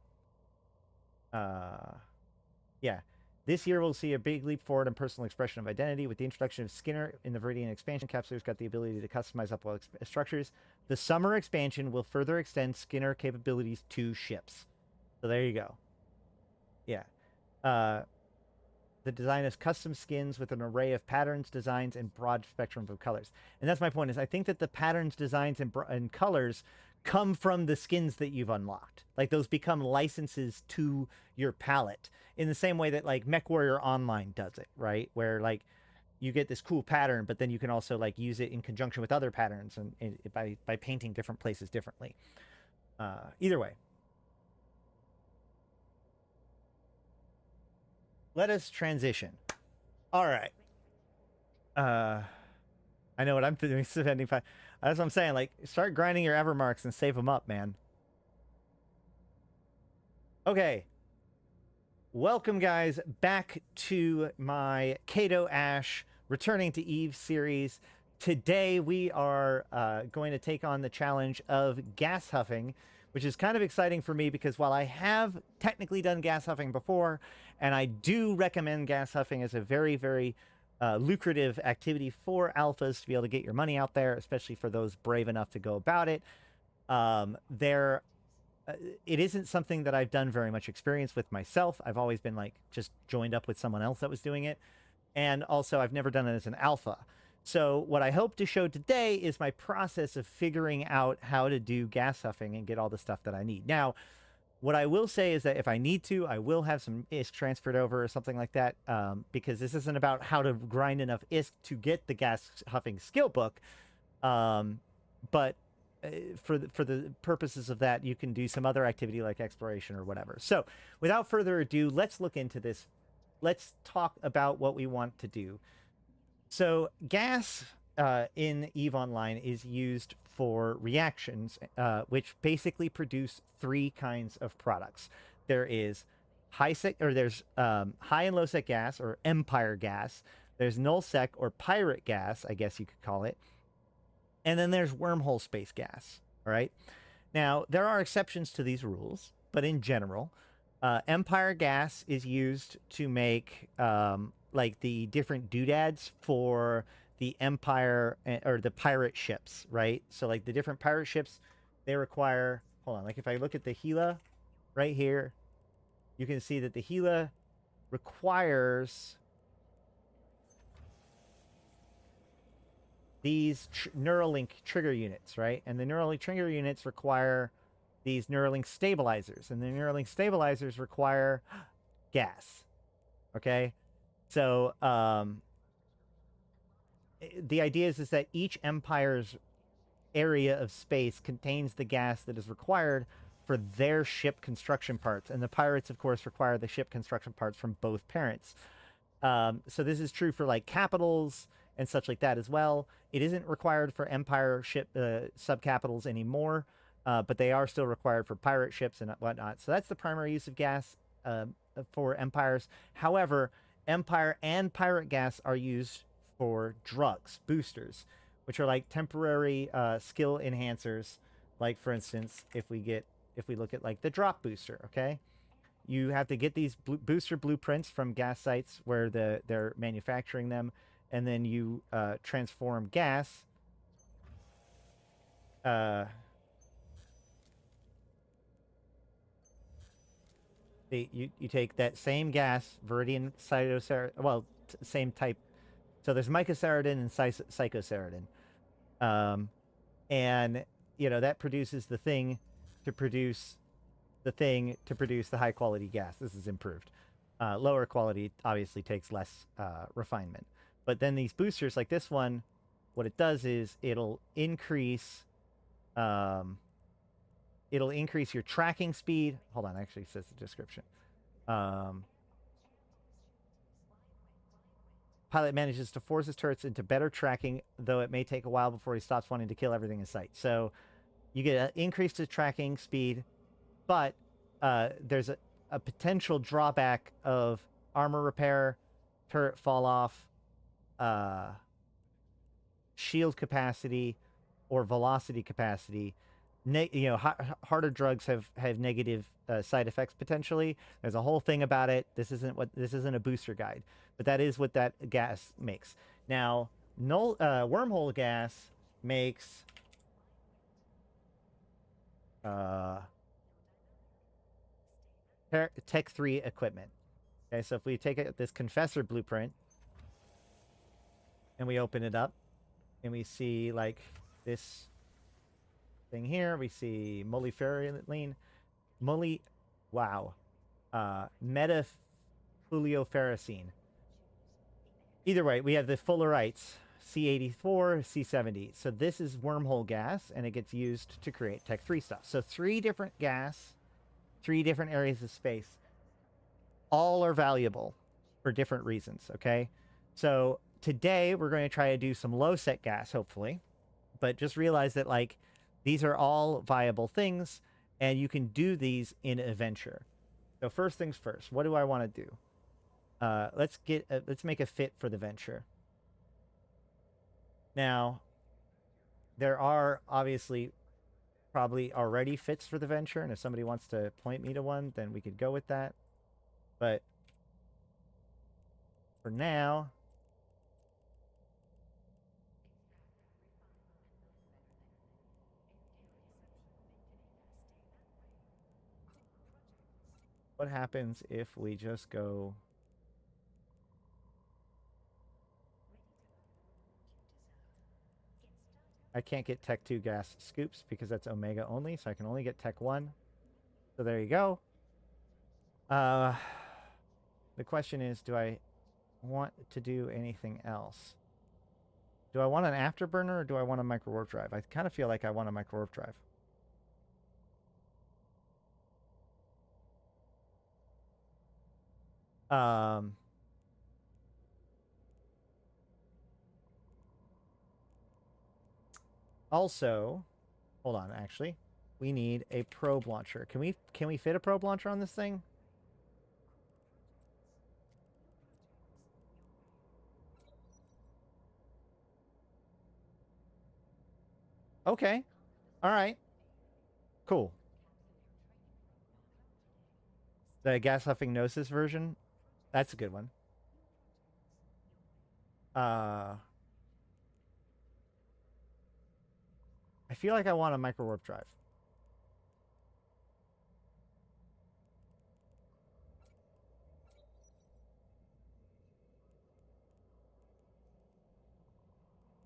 yeah. This year, we'll see a big leap forward in personal expression of identity. With the introduction of Skinner in the Viridian expansion, Capsuleer's got the ability to customize upwell structures. The summer expansion will further extend Skinner capabilities to ships. So there you go. Yeah. The design is custom skins with an array of patterns, designs, and broad spectrum of colors. And that's my point, is I think that the patterns, designs, and colors come from the skins that you've unlocked. Like, those become licenses to your palette in the same way that, like, MechWarrior Online does it, right? Where, like, you get this cool pattern, but then you can also, like, use it in conjunction with other patterns and by painting different places differently. Either way. Let us transition. All right. I know what I'm doing. Spending 5. That's what I'm saying. Like, start grinding your Evermarks and save them up, man. Okay. Welcome, guys, back to my Kato Ash Returning to Eve series. Today we are going to take on the challenge of gas huffing, which is kind of exciting for me because while I have technically done gas huffing before, and I do recommend gas huffing as a very, very lucrative activity for alphas to be able to get your money out there, especially for those brave enough to go about it, it isn't something that I've done very much experience with myself. I've always been like just joined up with someone else that was doing it. And also I've never done it as an alpha. So what I hope to show today is my process of figuring out how to do gas huffing and get all the stuff that I need. Now, what I will say is that if I need to, I will have some ISK transferred over or something like that, because this isn't about how to grind enough ISK to get the gas huffing skill book. But for the purposes of that, you can do some other activity like exploration or whatever. So without further ado, let's look into this. Let's talk about what we want to do. So gas in EVE Online is used for reactions, which basically produce 3 kinds of products. There is high and low sec gas, or empire gas. There's null sec or pirate gas, I guess you could call it. And then there's wormhole space gas. All right. Now, there are exceptions to these rules, but in general, empire gas is used to make like the different doodads for the empire or the pirate ships, right? So like the different pirate ships, they require, hold on, like if I look at the Gila right here, you can see that the Gila requires these Neuralink trigger units, right? And the Neuralink trigger units require these Neuralink stabilizers, and the Neuralink stabilizers require gas. Okay, so the idea is that each empire's area of space contains the gas that is required for their ship construction parts, and the pirates, of course, require the ship construction parts from both parents. So this is true for like capitals and such like that as well. It isn't required for empire ship subcapitals anymore, but they are still required for pirate ships and whatnot. So that's the primary use of gas for empires. However, empire and pirate gas are used for drugs, boosters, which are like temporary skill enhancers. Like, for instance, if we look at like the drop booster, okay? You have to get these booster blueprints from gas sites where they're manufacturing them, and then you transform gas. You take that same gas, Viridian Cytoceradin, well, same type. So there's Mycoceradin and Psychoceradin. And, you know, that produces the thing to produce the high quality gas. This is improved. Lower quality obviously takes less refinement. But then these boosters like this one, what it does is it'll increase your tracking speed. Hold on, actually it says the description. Pilot manages to force his turrets into better tracking, though it may take a while before he stops wanting to kill everything in sight. So you get an increase to tracking speed, but there's a potential drawback of armor repair, turret fall off, shield capacity, or velocity capacity harder drugs have negative side effects potentially. There's a whole thing about it. This isn't a booster guide, but that is what that gas makes. Now, wormhole gas makes Tech 3 equipment. Okay, so if we take this Confessor blueprint and we open it up and we see like this thing here, we see molybdenum, metafluoroferricene. Either way, we have the fullerites, C84, C70. So this is wormhole gas, and it gets used to create Tech 3 stuff. So 3 different gas, 3 different areas of space. All are valuable for different reasons, okay? So today, we're going to try to do some low-set gas, hopefully. But just realize that, like, these are all viable things, and you can do these in a venture. So first things first, what do I want to do? Let's make a fit for the venture. Now, there are obviously probably already fits for the venture, and if somebody wants to point me to one, then we could go with that. But for now, what happens if we just go... I can't get Tech 2 gas scoops because that's Omega only, so I can only get Tech 1. So there you go. The question is, do I want to do anything else? Do I want an afterburner or do I want a micro warp drive? I kind of feel like I want a micro warp drive. Also, hold on, actually. We need a probe launcher. Can we fit a probe launcher on this thing? Okay. All right. Cool. The gas huffing Gnosis version? That's a good one. I feel like I want a micro warp drive.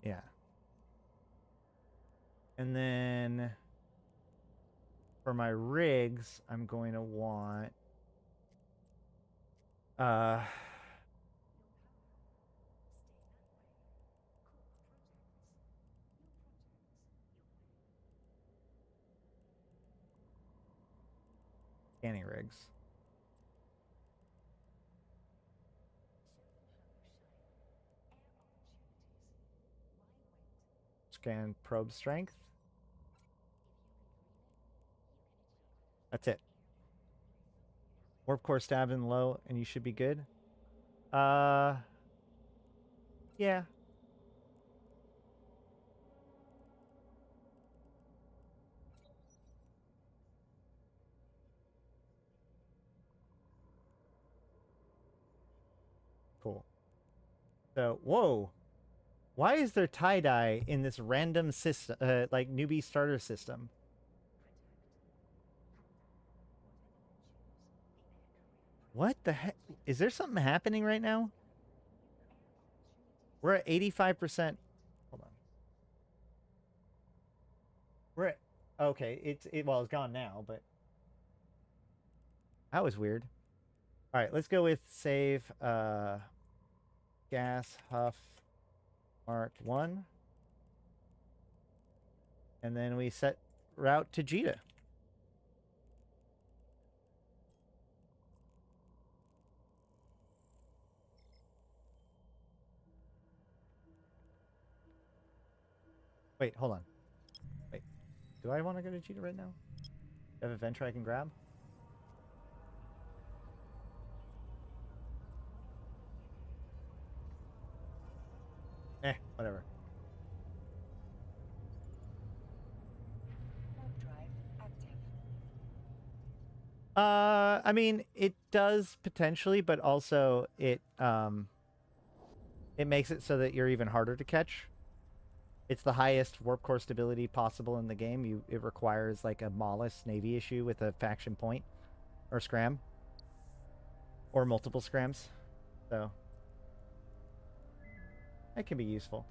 Yeah. And then for my rigs, I'm going to want scanning rigs. Scan probe strength. That's it. Warp core stab in low, and you should be good. Yeah. Cool. So, whoa. Why is there tie-dye in this random system, like newbie starter system? What the heck? Is there something happening right now? We're at 85%. Hold on. We're at... Okay, well, it's gone now, but... That was weird. All right, let's go with save gas huff Mark 1. And then we set route to Jita. Wait, hold on. Wait, do I want to go to Jita right now? Do I have a venture I can grab? Whatever. I mean, it does potentially, but also it makes it so that you're even harder to catch. It's the highest warp core stability possible in the game. It requires like a Mollis Navy issue with a faction point or scram or multiple scrams. So that can be useful.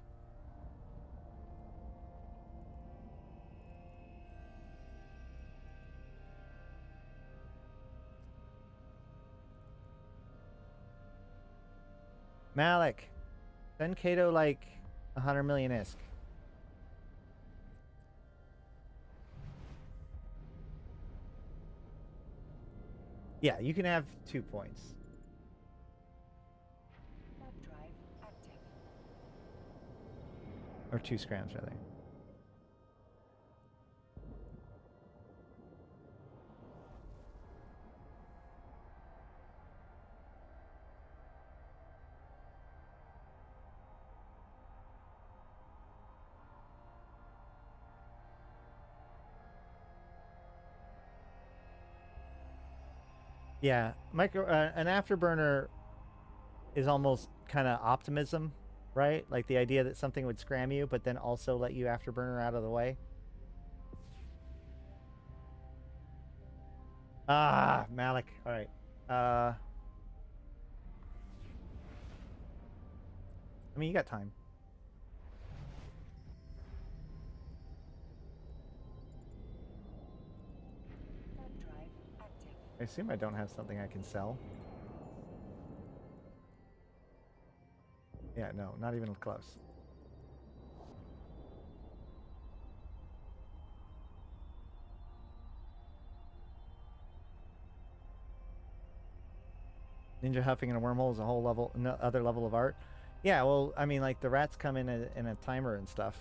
Malik, send Kato like 100 million ISK. Yeah, you can have 2 points. Warp drive active. Or 2 scrams, rather. Yeah, an afterburner is almost kind of optimism, right? Like the idea that something would scram you, but then also let you afterburner out of the way. Ah, Malik. All right. I mean, you got time. Warp drive active. I assume I don't have something I can sell. Yeah, no, not even close. Ninja huffing in a wormhole is a whole level, other level of art. Yeah, well, I mean, like the rats come in a timer and stuff.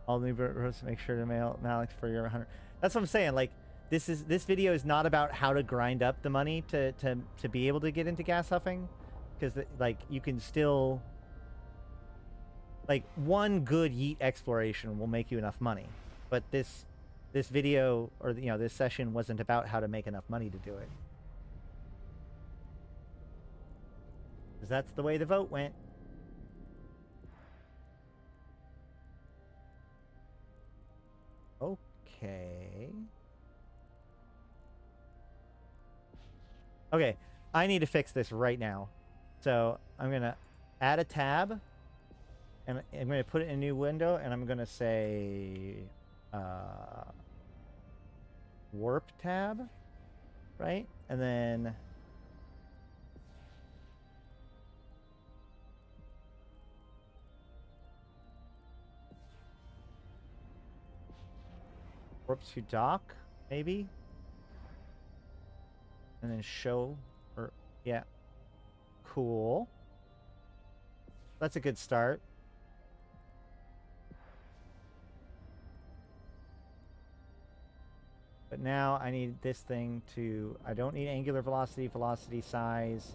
All new roads, make sure to mail Malik for your 100. That's what I'm saying. Like this video is not about how to grind up the money to be able to get into gas huffing, because like you can still, like, one good yeet exploration will make you enough money, but this video, or this session wasn't about how to make enough money to do it, because that's the way the vote went. Okay. Okay, I need to fix this right now. So I'm going to add a tab, and I'm going to put it in a new window, and I'm going to say warp tab, right? And then warp to dock, maybe? And then show, or, yeah. Cool. That's a good start. But now I need this thing to, I don't need angular velocity, velocity size.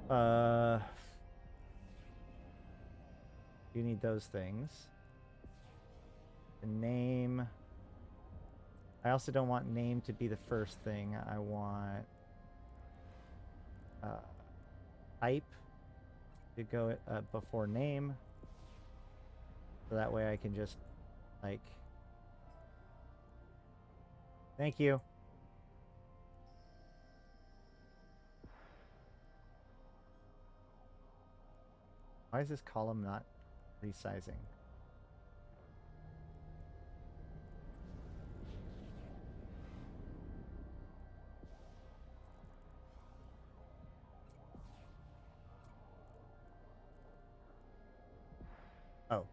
You need those things. The name. I also don't want name to be the first thing. I want type to go before name. So that way I can just, like, thank you. Why is this column not resizing? Oh.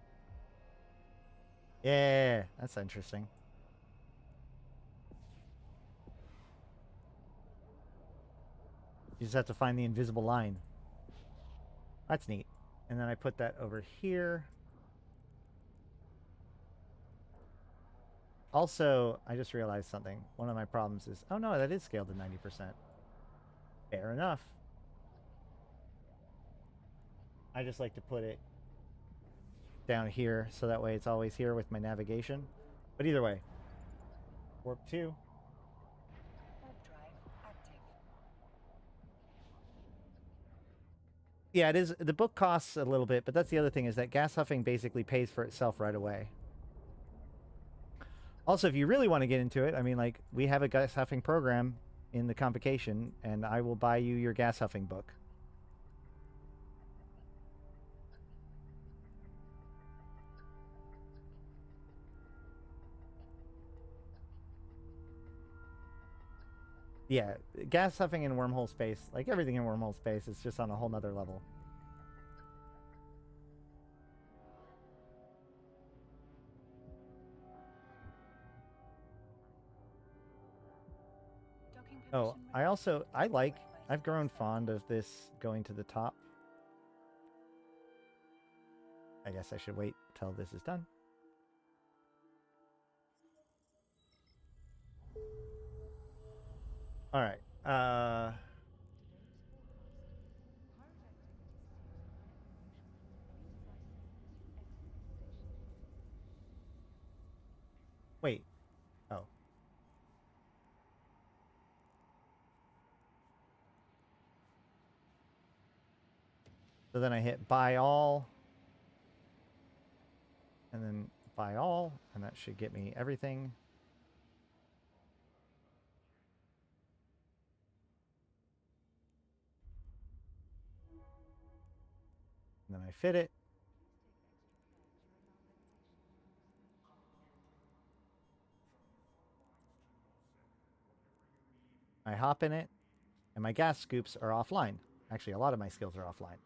Yeah, that's interesting. You just have to find the invisible line. That's neat. And then I put that over here. Also, I just realized something. One of my problems is, oh no, that is scaled to 90%. Fair enough. I just like to put it down here so that way it's always here with my navigation. But either way. Warp 2. Warp drive active. Yeah, it is. The book costs a little bit, but that's the other thing, is that gas huffing basically pays for itself right away. Also, if you really want to get into it, I mean, like, we have a gas huffing program in the convocation, and I will buy you your gas huffing book. Yeah, gas huffing in wormhole space, like everything in wormhole space, is just on a whole nother level. Docking Oh, permission I also, requested. I've grown fond of this going to the top. I guess I should wait till this is done. All right. Wait. Oh. So then I hit buy all. And then buy all. And that should get me everything. And then I fit it. I hop in it. And my gas scoops are offline. Actually, a lot of my skills are offline.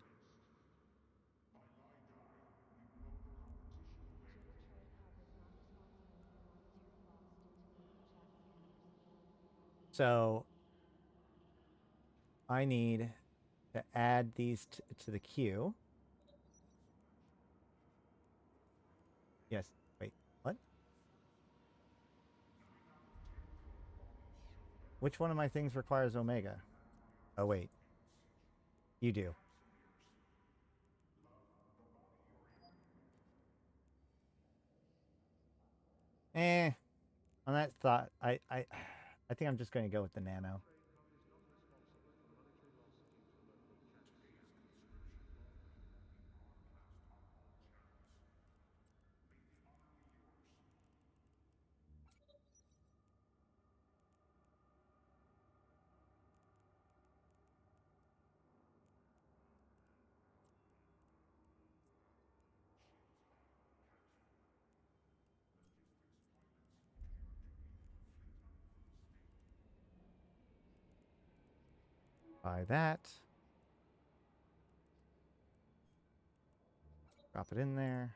So I need to add these to the queue. Yes. Wait. What? Which one of my things requires Omega? Oh, wait. You do. On that thought, I think I'm just going to go with the nano. Buy that. Drop it in there.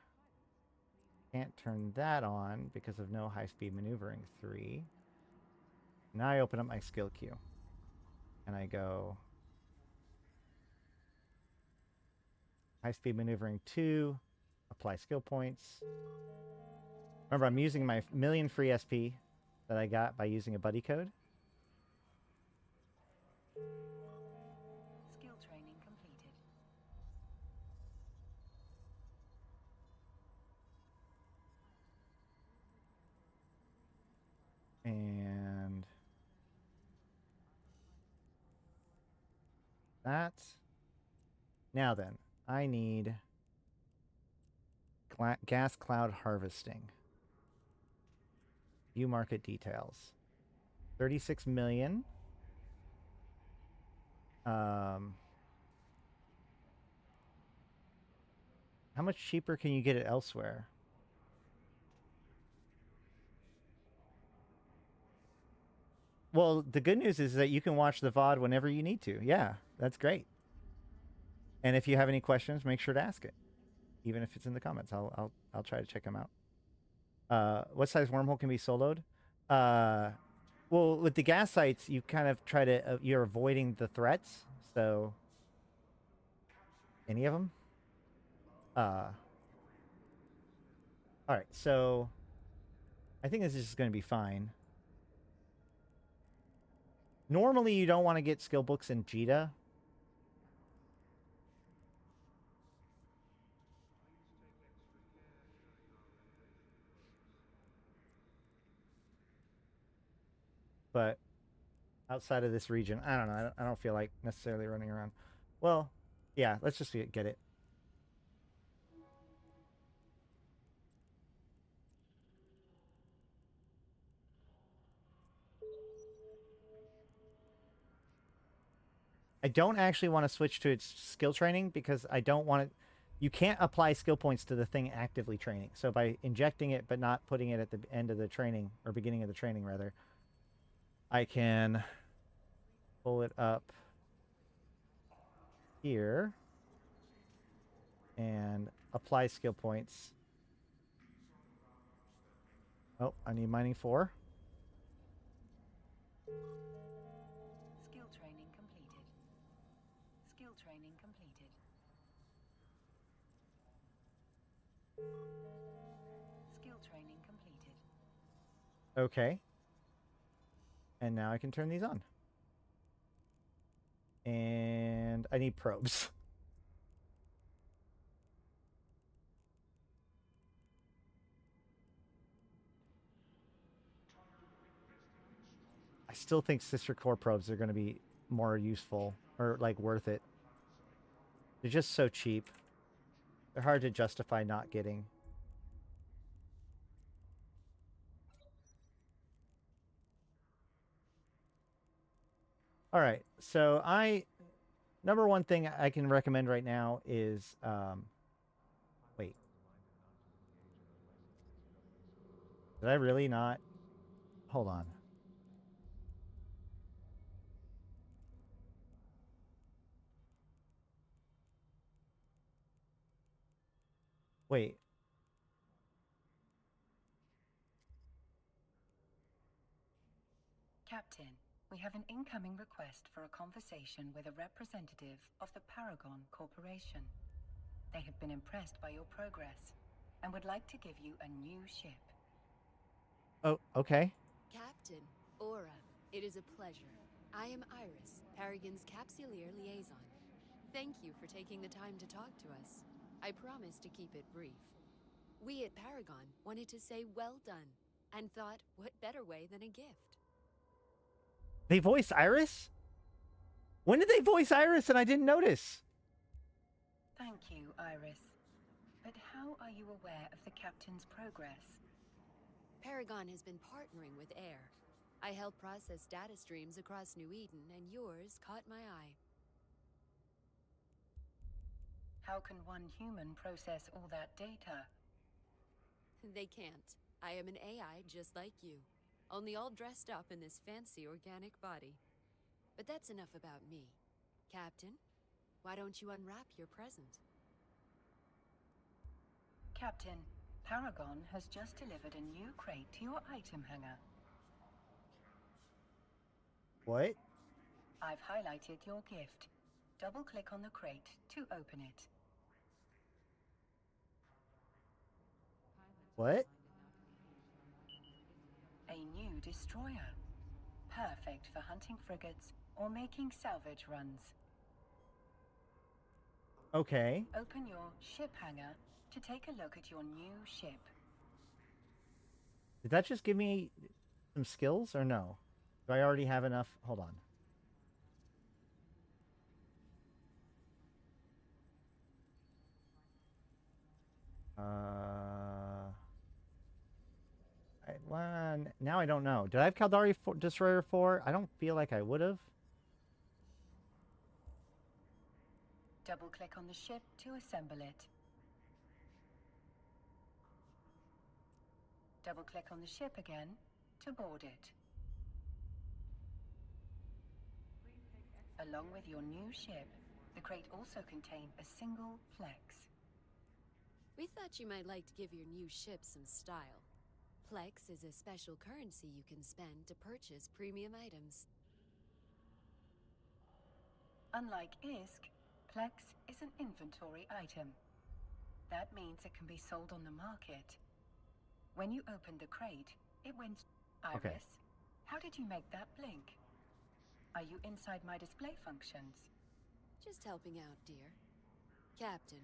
Can't turn that on because of no high-speed maneuvering 3. Now I open up my skill queue. And I go high-speed maneuvering 2. Apply skill points. Remember, I'm using my million free SP that I got by using a buddy code. Skill training completed. And that. Now then, I need gas cloud harvesting. View market details. 36 million. How much cheaper can you get it elsewhere? Well, the good news is that you can watch the VOD whenever you need to. Yeah, that's great. And if you have any questions, make sure to ask it, even if it's in the comments. I'll try to check them out. What size wormhole can be soloed? Well, with the gas sites, you kind of try to you're avoiding the threats. So any of them. All right, so I think this is just going to be fine. Normally, you don't want to get skill books in Jita. But outside of this region, I don't know. I don't feel like necessarily running around. Well, yeah, let's just get it. I don't actually want to switch to its skill training because I don't want it. You can't apply skill points to the thing actively training. So by injecting it but not putting it at the end of the training, or beginning of the training rather, I can pull it up here and apply skill points. Oh, I need mining 4. Skill training completed. Skill training completed. Skill training completed. Okay. And now I can turn these on. And I need probes. I still think sister core probes are going to be more useful, or like worth it. They're just so cheap. They're hard to justify not getting. All right, so number one thing I can recommend right now is, wait. Did I really not? Hold on. Wait. Captain, we have an incoming request for a conversation with a representative of the Paragon Corporation. They have been impressed by your progress and would like to give you a new ship. Oh, okay. Captain, Aura, it is a pleasure. I am Iris, Paragon's Capsuleer Liaison. Thank you for taking the time to talk to us. I promise to keep it brief. We at Paragon wanted to say well done, and thought what better way than a gift. They voiced Iris? When did they voice Iris and I didn't notice? Thank you, Iris. But how are you aware of the Captain's progress? Paragon has been partnering with AIR. I help process data streams across New Eden, and yours caught my eye. How can one human process all that data? They can't. I am an AI just like you, only all dressed up in this fancy organic body. But that's enough about me. Captain, why don't you unwrap your present? Captain, Paragon has just delivered a new crate to your item hanger. What? I've highlighted your gift. Double-click on the crate to open it. What? A new destroyer. Perfect for hunting frigates or making salvage runs. Okay. Open your ship hanger to take a look at your new ship. Did that just give me some skills or no? Do I already have enough? Hold on. Well, now I don't know. Did I have Caldari Destroyer 4? I don't feel like I would have. Double-click on the ship to assemble it. Double-click on the ship again to board it. Along with your new ship, the crate also contained a single Plex. We thought you might like to give your new ship some style. Plex is a special currency you can spend to purchase premium items. Unlike ISK, Plex is an inventory item. That means it can be sold on the market. When you opened the crate, it went... Iris, Okay. how did you make that blink? Are you inside my display functions? Just helping out, dear. Captain,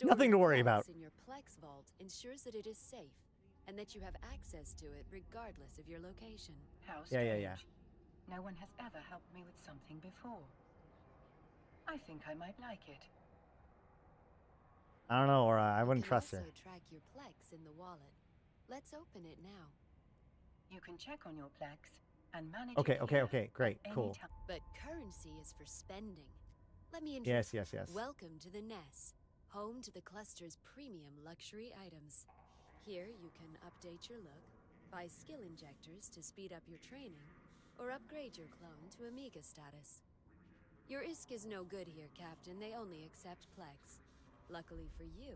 Nothing to worry Plex about. in your Plex vault ensures that it is safe, and that you have access to it regardless of your location. How Yeah, strange. yeah, yeah. No one has ever helped me with something before. I think I might like it. I don't know, or I You wouldn't can trust her. also track your Plex in the wallet. Let's open it now. You can check on your Plex and manage Okay, it okay, here okay, great, at any cool. time. But currency is for spending. Let me Yes, introduce. yes, yes. Welcome to the NES, home to the cluster's premium luxury items. Here you can update your look, buy skill injectors to speed up your training, or upgrade your clone to Amiga status. Your ISK is no good here, Captain. They only accept Plex. Luckily for you,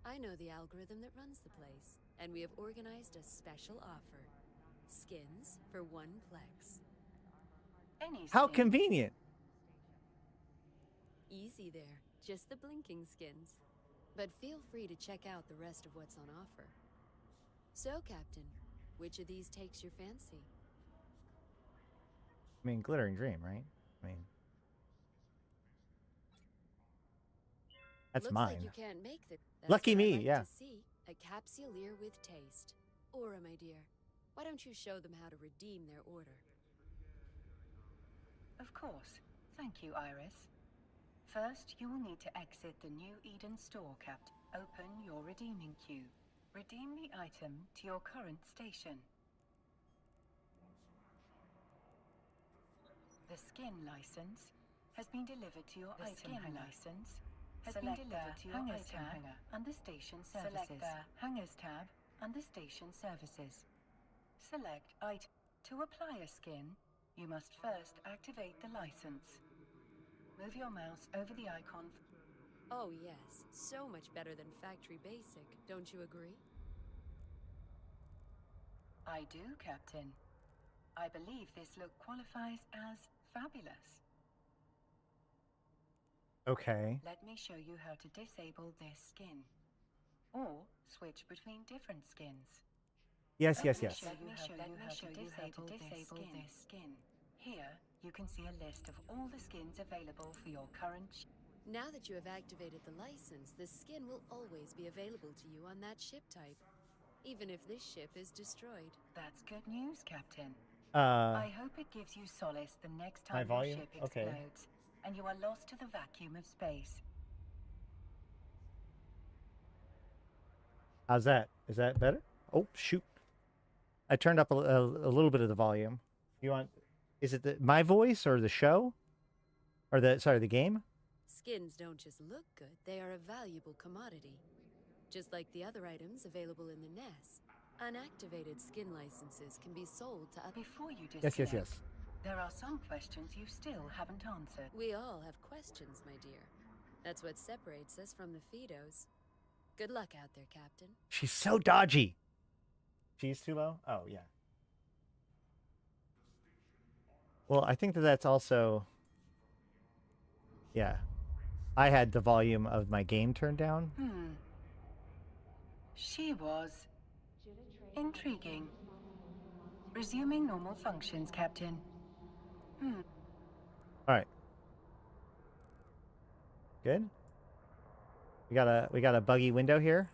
I know the algorithm that runs the place, and we have organized a special offer. Skins for 1 Plex. Any How skin. convenient. Easy there, just the blinking skins. But feel free to check out the rest of what's on offer. So, Captain, which of these takes your fancy? I mean, Glittering Dream, right? I mean, that's Looks mine. like you can't make the. That's Lucky what I me, like yeah. To see a capsuleer with taste. Aura, my dear, why don't you show them how to redeem their order? Of course. Thank you, Iris. First, you will need to exit the New Eden store, Captain. Open your redeeming queue. Redeem the item to your current station. The skin license has been delivered to your item hanger. License has been delivered to your hangers tab hanger under station services. Select the hangers tab under station services. Select item. To apply a skin, you must first activate the license. Move your mouse over the icon. Oh yes, so much better than factory basic, don't you agree? I do, Captain. I believe this look qualifies as fabulous. Okay. Let me show you how to disable this skin. Or switch between different skins. Yes, yes, yes. Let me show you how to disable this skin. Here, you can see a list of all the skins available for your current Now that you have activated the license, the skin will always be available to you on that ship type, even if this ship is destroyed. That's good news, Captain. Uh, I hope it gives you solace the next my time your volume? ship Okay. explodes and you are lost to the vacuum of space. how's that? Is that better? Oh, shoot. I turned up a little bit of the volume. You want, is it my voice or the show? Or the game? Skins don't just look good, they are a valuable commodity. Just like the other items available in the NES, unactivated skin licenses can be sold to other. Before you Yes, disconnect, yes, yes. there are some questions you still haven't answered. We all have questions, my dear. That's what separates us from the Fidos. Good luck out there, Captain. She's so dodgy. She's too low? Oh, yeah. Well, I think that's also... Yeah. I had the volume of my game turned down. She was intriguing. Resuming normal functions, Captain. All right. Good. We got a buggy window here.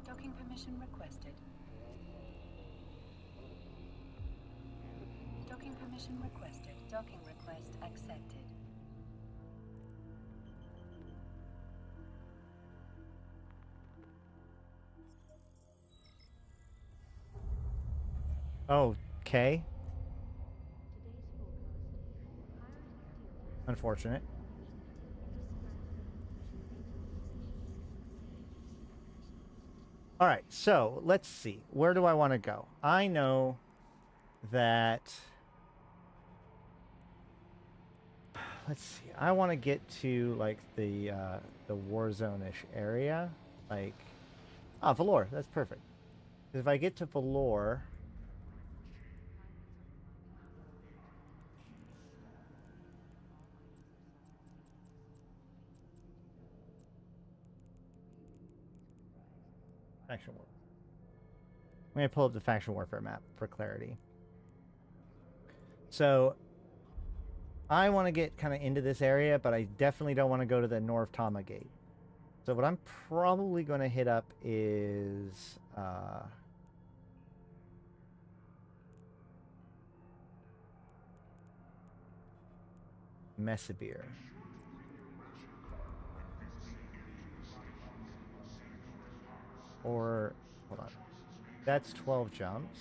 Docking permission requested. Docking permission requested. Docking request accepted. Okay. Unfortunate. All right, so let's see. Where do I want to go? I know that... Let's see. I want to get to like the war zone-ish area, like Valor. That's perfect. 'Cause if I get to Valor, faction war. I'm gonna pull up the faction warfare map for clarity. So I want to get kind of into this area, but I definitely don't want to go to the North Tama Gate. So what I'm probably going to hit up is Messabir. Or, hold on. That's 12 jumps.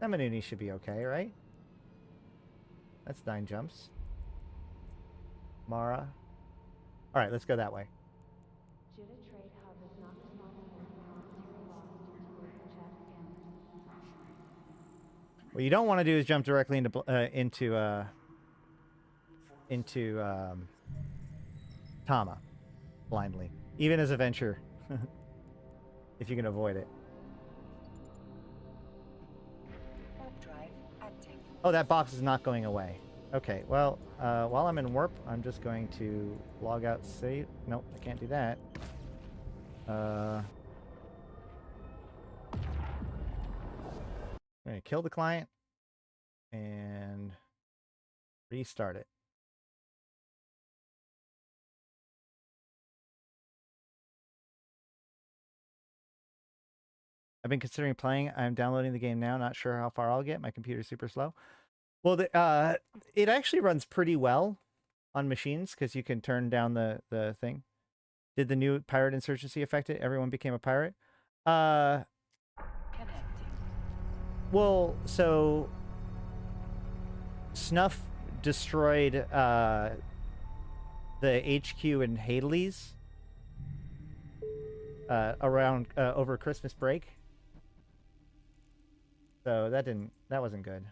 Seminuni should be okay, right? That's 9 jumps. Mara. All right, let's go that way. What you don't want to do is jump directly into Tama blindly, even as a venture, if you can avoid it. Oh, that box is not going away. Okay, well, while I'm in warp, I'm just going to log out save. Nope, I can't do that. I'm going to kill the client and restart it. I've been considering playing. I'm downloading the game now. Not sure how far I'll get. My computer's super slow. Well, it actually runs pretty well on machines because you can turn down the thing. Did the new pirate insurgency affect it? Everyone became a pirate? Well, so Snuff destroyed the HQ in Hades around over Christmas break. So that wasn't good.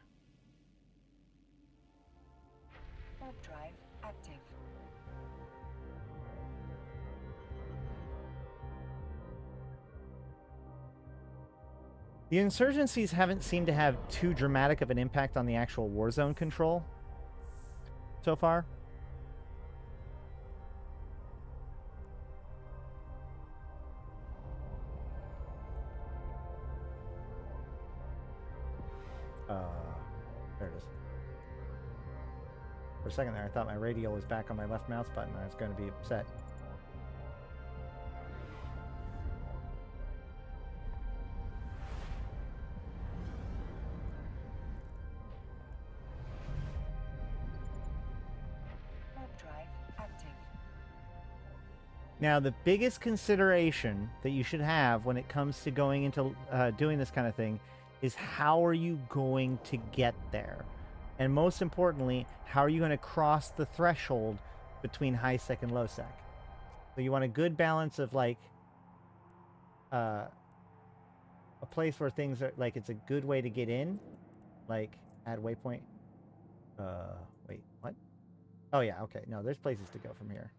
Warp drive active. The insurgencies haven't seemed to have too dramatic of an impact on the actual Warzone control so far. There it is. For a second there, I thought my radial was back on my left mouse button. I was going to be upset. Now, the biggest consideration that you should have when it comes to going into doing this kind of thing is how are you going to get there? And most importantly, how are you going to cross the threshold between high sec and low sec? So you want a good balance of like a place where things are like it's a good way to get in, like add waypoint. Wait, what? Oh yeah, okay. No, there's places to go from here.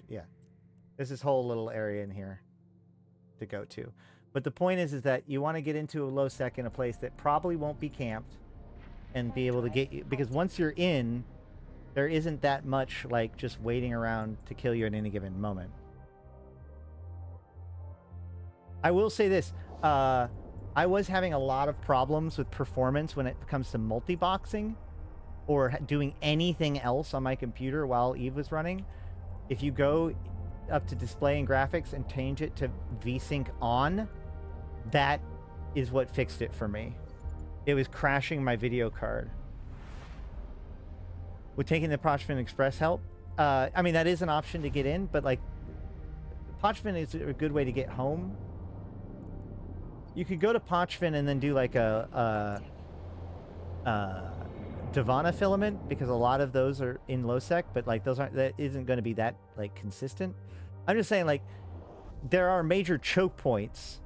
Yeah, there's this whole little area in here to go to. But the point is that you want to get into a low sec in a place that probably won't be camped and be able to get you, because once you're in, there isn't that much like just waiting around to kill you at any given moment. I will say this, I was having a lot of problems with performance when it comes to multi-boxing or doing anything else on my computer while Eve was running. If you go up to display and graphics and change it to VSync on, that is what fixed it for me. It was crashing my video card. Would taking the Pochfin Express help? I mean, that is an option to get in, but like, Pochfin is a good way to get home. You could go to Pochfin and then do like a Divana filament, because a lot of those are in low sec, but like those aren't, that isn't going to be that like consistent. I'm just saying, like, there are major choke points,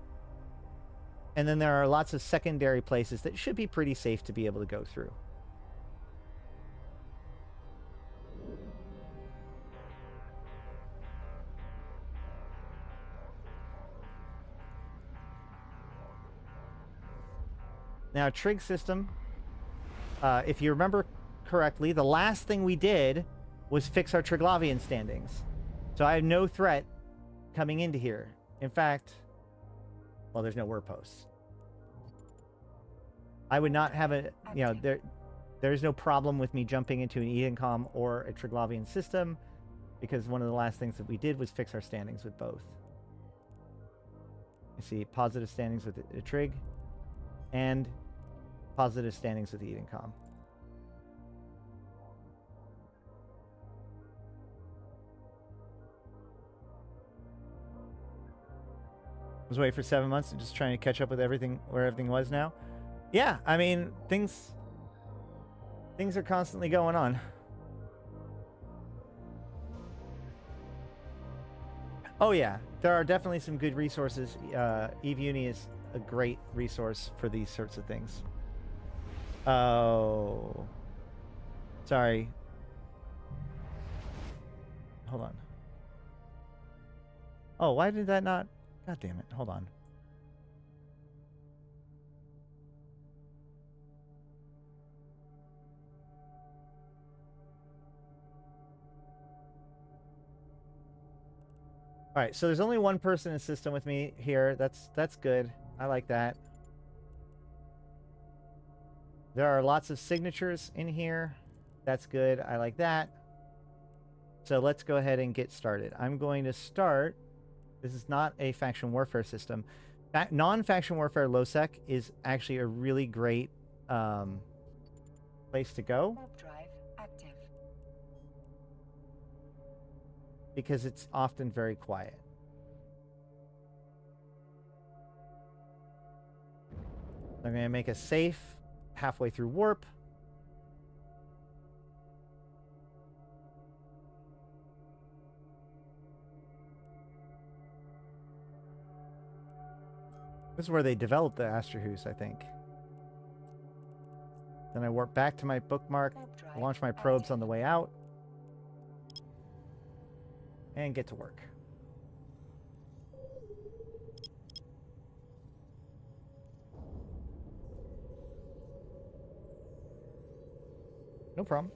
and then there are lots of secondary places that should be pretty safe to be able to go through. Now, trig system, if you remember correctly, the last thing we did was fix our Triglavian standings. So I have no threat coming into here. In fact, well, there's no word posts. I would not have a, you know, there's no problem with me jumping into an Edencom or a Triglavian system, because one of the last things that we did was fix our standings with both. You see positive standings with a Trig and positive standings with the Edencom. I was waiting for 7 months and just trying to catch up with everything, where everything was now. Yeah, I mean, things are constantly going on. Oh yeah, there are definitely some good resources. Eve Uni is a great resource for these sorts of things. Oh, sorry. Hold on. Oh, why did that not? God damn it. Hold on. All right, so there's only one person in system with me here. That's good. I like that. There are lots of signatures in here. That's good. I like that. So let's go ahead and get started. I'm going to start. This is not a faction warfare system. Non-faction warfare LoSec is actually a really great place to go. Warp drive active. Because it's often very quiet. I'm going to make a safe halfway through warp. This is where they developed the Astrahus, I think. Then I warp back to my bookmark, launch my probes on the way out, and get to work. No problem.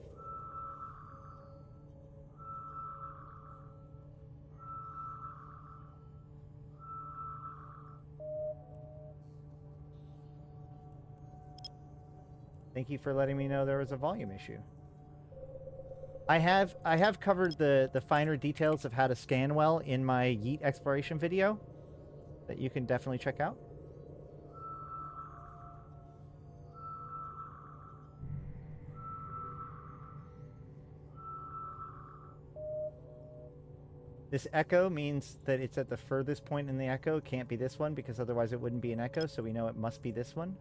Thank you for letting me know there was a volume issue. I have covered the finer details of how to scan well in my Yeet exploration video that you can definitely check out. This echo means that it's at the furthest point in the echo. It can't be this one because otherwise it wouldn't be an echo, so we know it must be this one.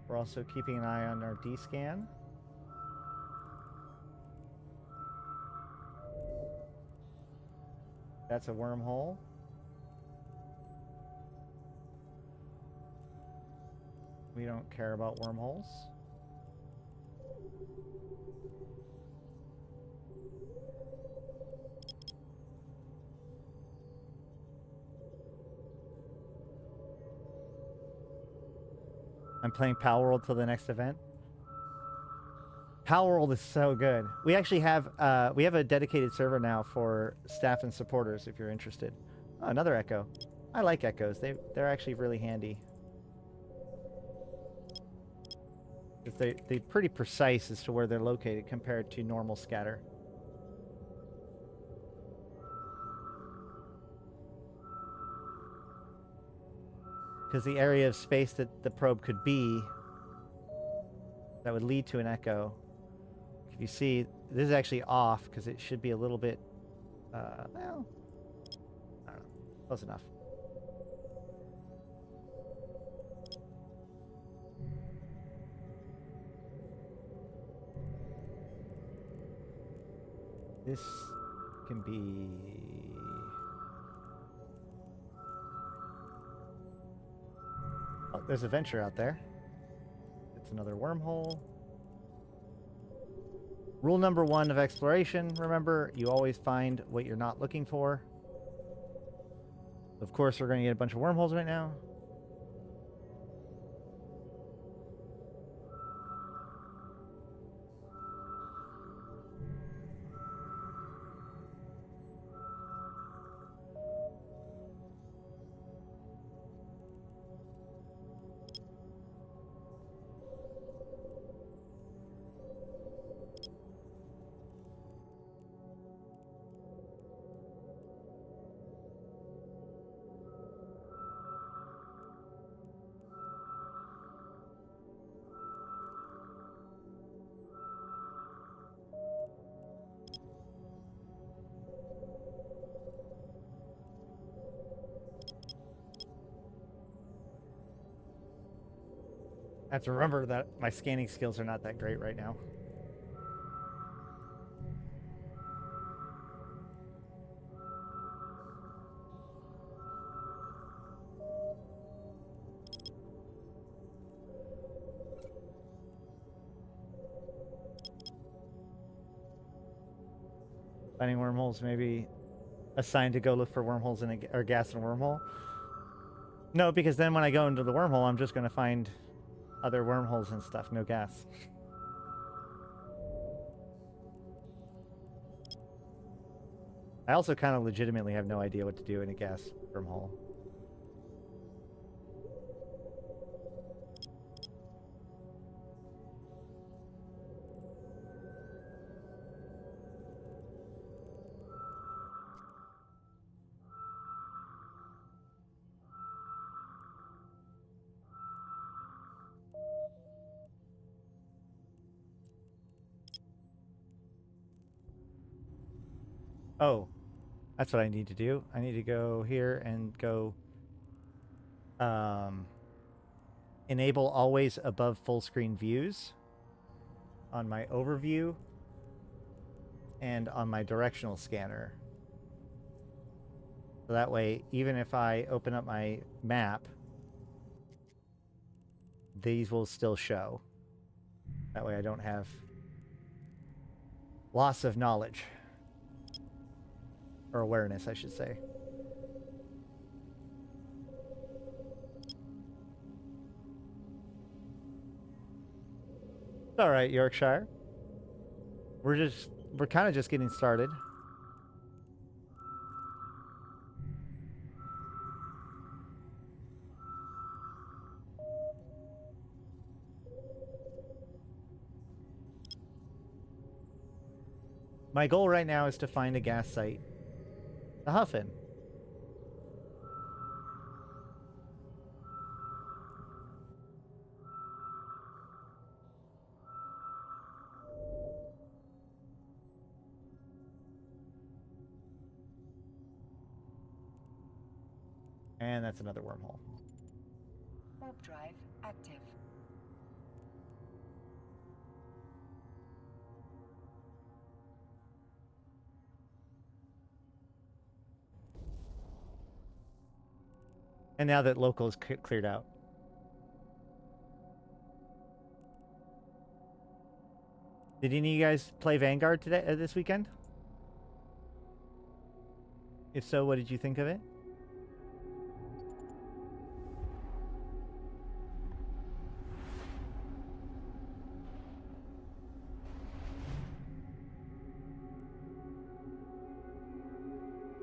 We're also keeping an eye on our D-scan. That's a wormhole. We don't care about wormholes. I'm playing Power World till the next event. Power World is so good. We actually have a dedicated server now for staff and supporters if you're interested. Oh, another echo. I like echoes. They're actually really handy. They're pretty precise as to where they're located compared to normal scatter. Because the area of space that the probe could be, that would lead to an echo. If you see, this is actually off because it should be a little bit, well, I don't know, close enough. This can be... Oh, there's a venture out there. It's another wormhole. Rule number 1 of exploration, remember, you always find what you're not looking for. Of course, we're going to get a bunch of wormholes right now. I have to remember that my scanning skills are not that great right now. Finding wormholes, maybe assigned to go look for wormholes in or gas in a wormhole. No, because then when I go into the wormhole, I'm just going to find other wormholes and stuff, no gas. I also kind of legitimately have no idea what to do in a gas wormhole. Oh, that's what I need to do. I need to go here and go enable always above full screen views on my overview and on my directional scanner. So that way, even if I open up my map, these will still show. That way I don't have loss of knowledge. Or awareness, I should say. It's all right, Yorkshire. We're kind of just getting started. My goal right now is to find a gas site. The Huffin. And that's another wormhole. Warp drive active. And now that local is cleared out. Did any of you guys play Vanguard today, this weekend? If so, what did you think of it?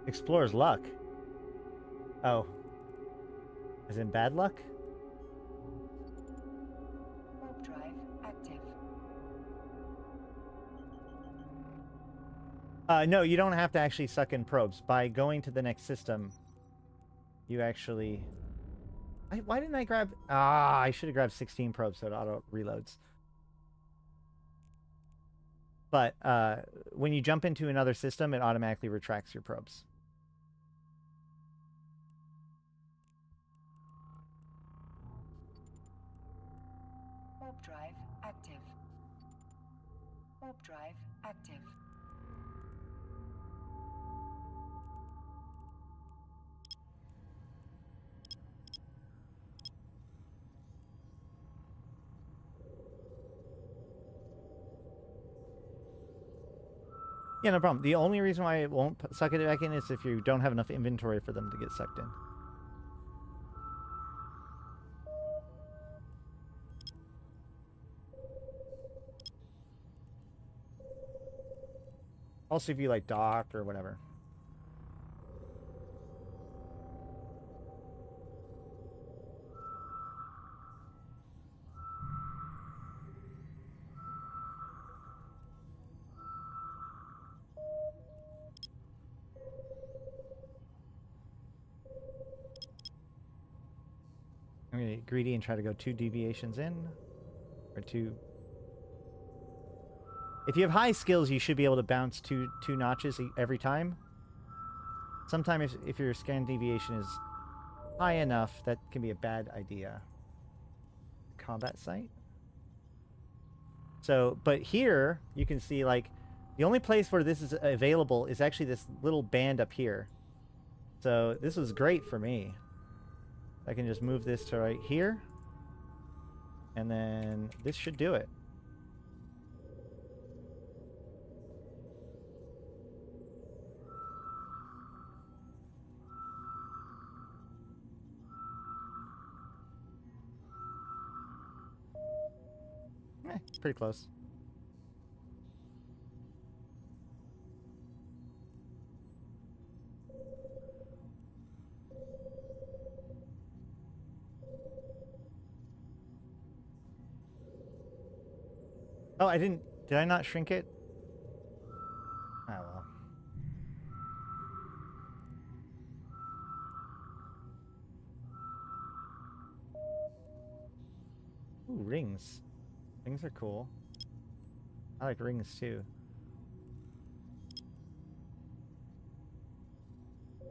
Explorer's luck. Oh. As in bad luck? Warp drive active. No, you don't have to actually suck in probes. By going to the next system, you actually... why didn't I grab... I should have grabbed 16 probes so it auto-reloads. But when you jump into another system, it automatically retracts your probes. Warp drive active. Warp drive active. Yeah, no problem. The only reason why it won't suck it back in is if you don't have enough inventory for them to get sucked in. Also, if you like dock or whatever. I'm gonna get greedy and try to go 2 deviations in, or 2. If you have high skills, you should be able to bounce two notches every time. Sometimes if your scan deviation is high enough, that can be a bad idea. Combat site. So, but here you can see like the only place where this is available is actually this little band up here. So this was great for me. I can just move this to right here, and then this should do it. Pretty close. Oh, I didn't... Did I not shrink it? Oh, well. Ooh, rings. Rings are cool. I like rings too.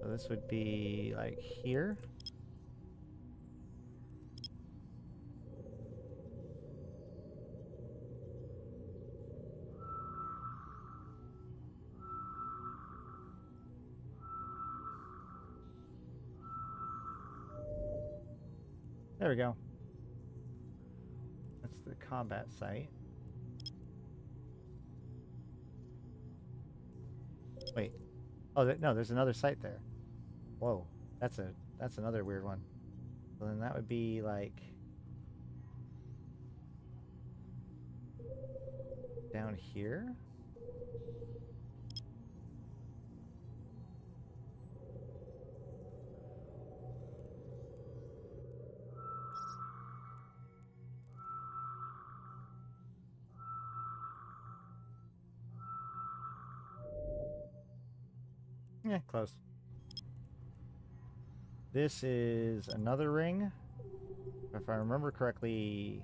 So this would be like here. There we go. That's the combat site. Wait. Oh, no, there's another site there. Whoa. That's another weird one. So then that would be like down here. Yeah, close. This is another ring. If I remember correctly,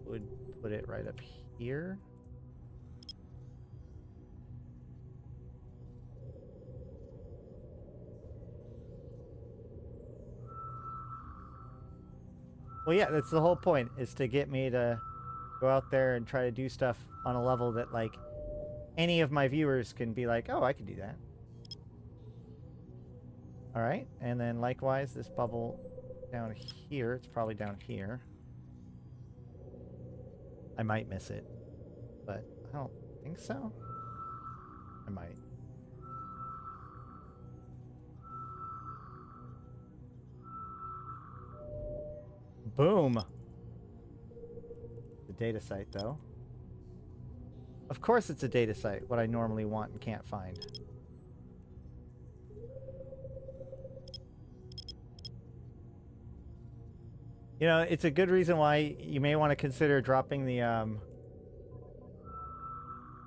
would put it right up here. Well, yeah, that's the whole point, is to get me to go out there and try to do stuff on a level that, like, any of my viewers can be like, oh, I can do that. All right, and then likewise, this bubble down here, it's probably down here. I might miss it, but I don't think so. I might. Boom. The data site, though. Of course it's a data site, what I normally want and can't find. You know, it's a good reason why you may want to consider dropping the,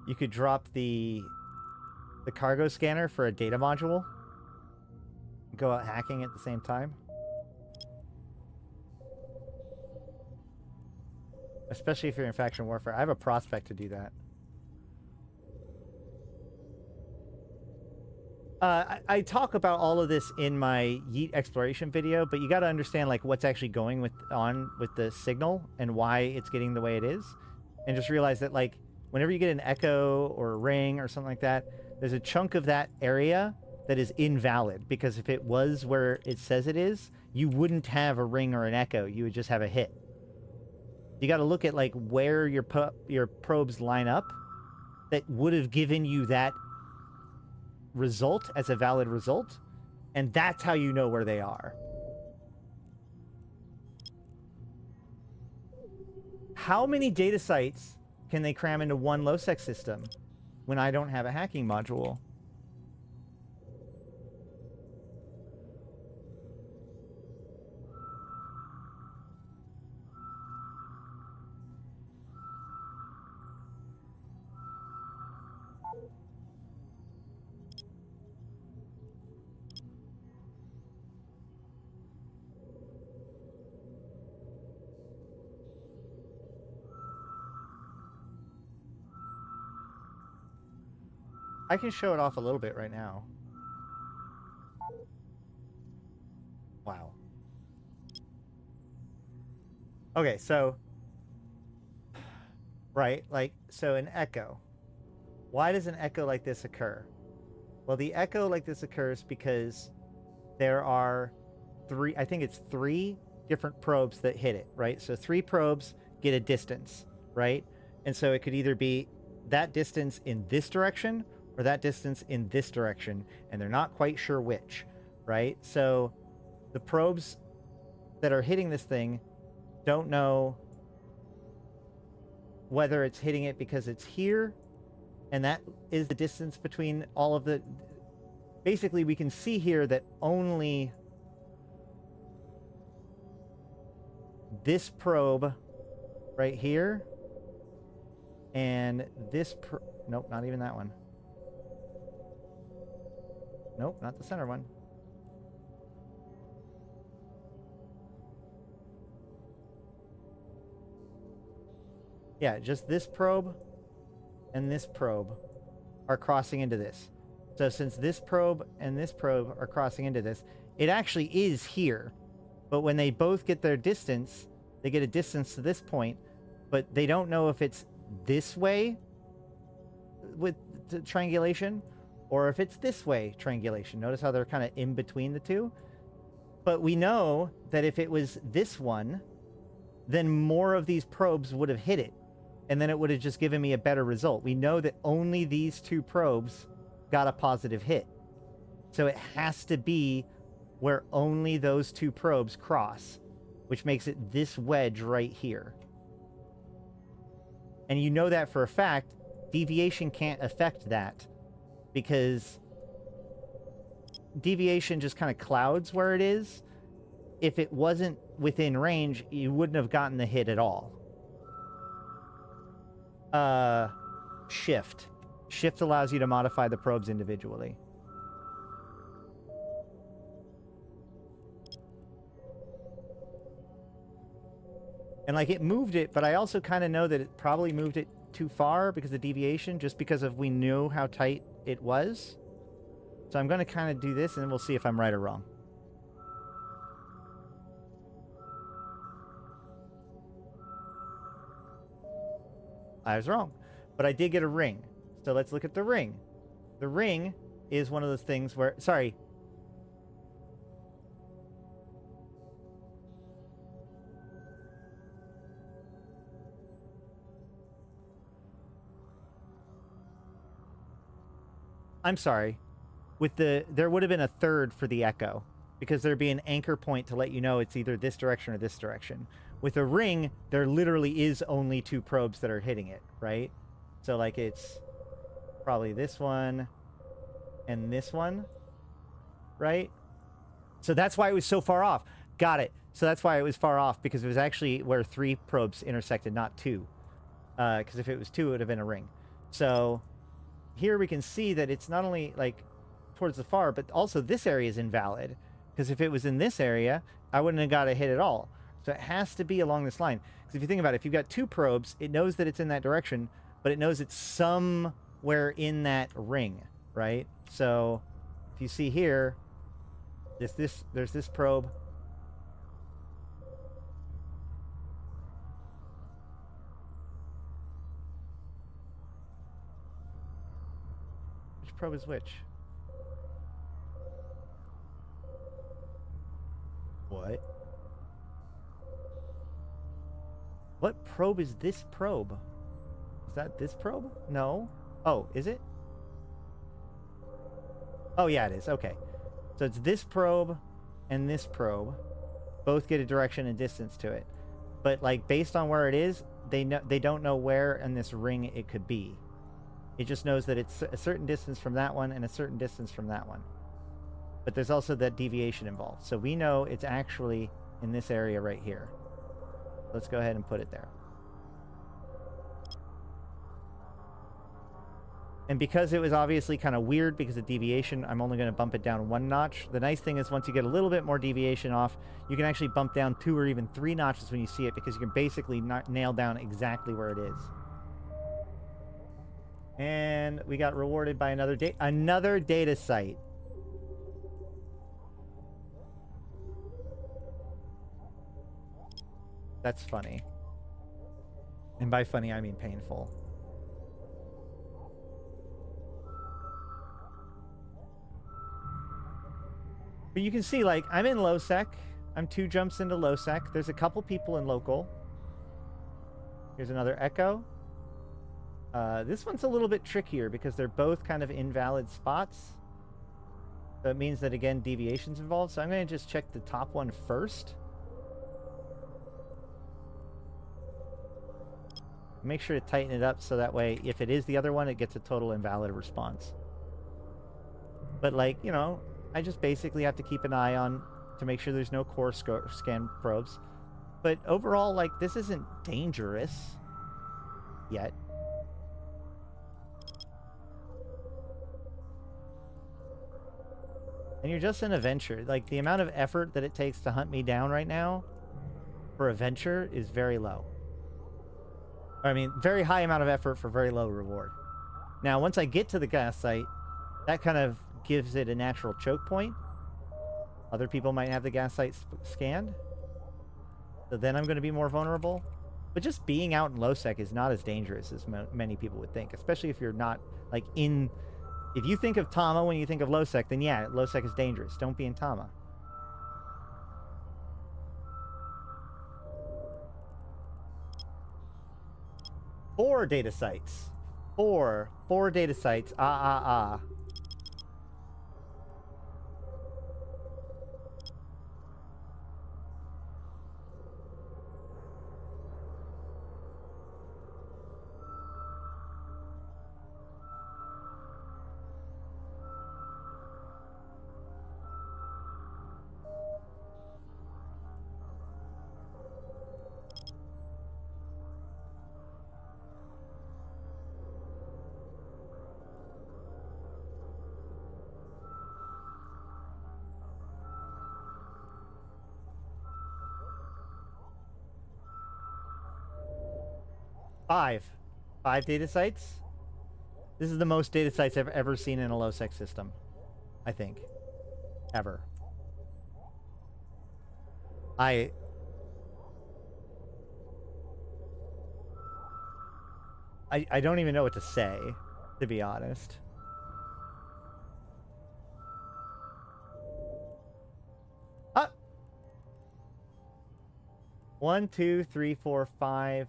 you could drop the cargo scanner for a data module. Go out hacking at the same time. Especially if you're in faction warfare. I have a prospect to do that. I talk about all of this in my Yeet exploration video, but you got to understand like what's actually going on with the signal and why it's getting the way it is, and just realize that like whenever you get an echo or a ring or something like that, there's a chunk of that area that is invalid, because if it was where it says it is, you wouldn't have a ring or an echo, you would just have a hit. You got to look at like where your probes line up that would have given you that result as a valid result, and that's how you know where they are. How many data sites can they cram into one low-sec system when I don't have a hacking module? I can show it off a little bit right now. Wow. Okay, so... Right, like, so an echo. Why does an echo like this occur? Well, the echo like this occurs because there are I think it's three different probes that hit it, right? So 3 probes get a distance, right? And so it could either be that distance in this direction or that distance in this direction, and they're not quite sure which, right? So the probes that are hitting this thing don't know whether it's hitting it because it's here, and that is the distance between all of the... Basically, we can see here that only this probe right here and this... Nope, not even that one. Nope, not the center one. Yeah, just this probe and this probe are crossing into this. So since this probe and this probe are crossing into this, it actually is here. But when they both get their distance, they get a distance to this point, but they don't know if it's this way with the triangulation or if it's this way triangulation. Notice how they're kind of in between the two. But we know that if it was this one, then more of these probes would have hit it. And then it would have just given me a better result. We know that only these 2 probes got a positive hit. So it has to be where only those 2 probes cross, which makes it this wedge right here. And you know that for a fact. Deviation can't affect that because deviation just kind of clouds where it is. If it wasn't within range, you wouldn't have gotten the hit at all. Shift. Shift allows you to modify the probes individually. And like it moved it, but I also kind of know that it probably moved it too far because of deviation, just because of we knew how tight it was. So I'm going to kind of do this and then we'll see if I'm right or wrong. I was wrong, but I did get a ring. So let's look at the ring. The ring is one of those things where, sorry. I'm sorry. With there would have been a third for the echo because there'd be an anchor point to let you know it's either this direction or this direction. With a ring, there literally is only 2 probes that are hitting it, right? So like it's probably this one and this one, right? So that's why it was so far off. Got it. So that's why it was far off, because it was actually where 3 probes intersected, not 2. Because if it was 2, it would have been a ring. So here we can see that it's not only like towards the far, but also this area is invalid. Because if it was in this area, I wouldn't have got a hit at all. So it has to be along this line. Because if you think about it, if you've got 2 probes, it knows that it's in that direction, but it knows it's somewhere in that ring, right? So if you see here, there's this probe. Which probe is which? What? What probe is this probe? Is that this probe? No. Oh, is it? Oh, yeah, it is. Okay. So it's this probe and this probe. Both get a direction and distance to it. But, like, based on where it is, they don't know where in this ring it could be. It just knows that it's a certain distance from that one and a certain distance from that one. But there's also that deviation involved. So we know it's actually in this area right here. Let's go ahead and put it there. And because it was obviously kind of weird because of deviation, I'm only going to bump it down 1 notch. The nice thing is once you get a little bit more deviation off, you can actually bump down 2 or even 3 notches when you see it because you can basically nail down exactly where it is. And we got rewarded by another data site. That's funny. And by funny, I mean painful. But you can see, like, I'm in low sec. I'm 2 jumps into low sec. There's a couple people in local. Here's another echo. This one's a little bit trickier because they're both kind of invalid spots. So it means that, again, deviation's involved. So I'm going to just check the top one first. Make sure to tighten it up so that way, if it is the other one, it gets a total invalid response. But, like, you know, I just basically have to keep an eye on to make sure there's no core scan probes. But overall, like, this isn't dangerous yet. And you're just in a venture. Like, the amount of effort that it takes to hunt me down right now for a venture is very low. I mean, very high amount of effort for very low reward. Now, once I get to the gas site, that kind of gives it a natural choke point. Other people might have the gas site scanned. So then I'm going to be more vulnerable. But just being out in low sec is not as dangerous as many people would think. Especially if you're not, like, in... If you think of Tama when you think of low sec, then yeah, low sec is dangerous. Don't be in Tama. Four data sites. Four data sites. Ah. 5 data sites. This is the most data sites I've ever seen in a low sec system, I think, ever. I don't even know what to say, to be honest. Ah! 1, 2, 3, 4, 5.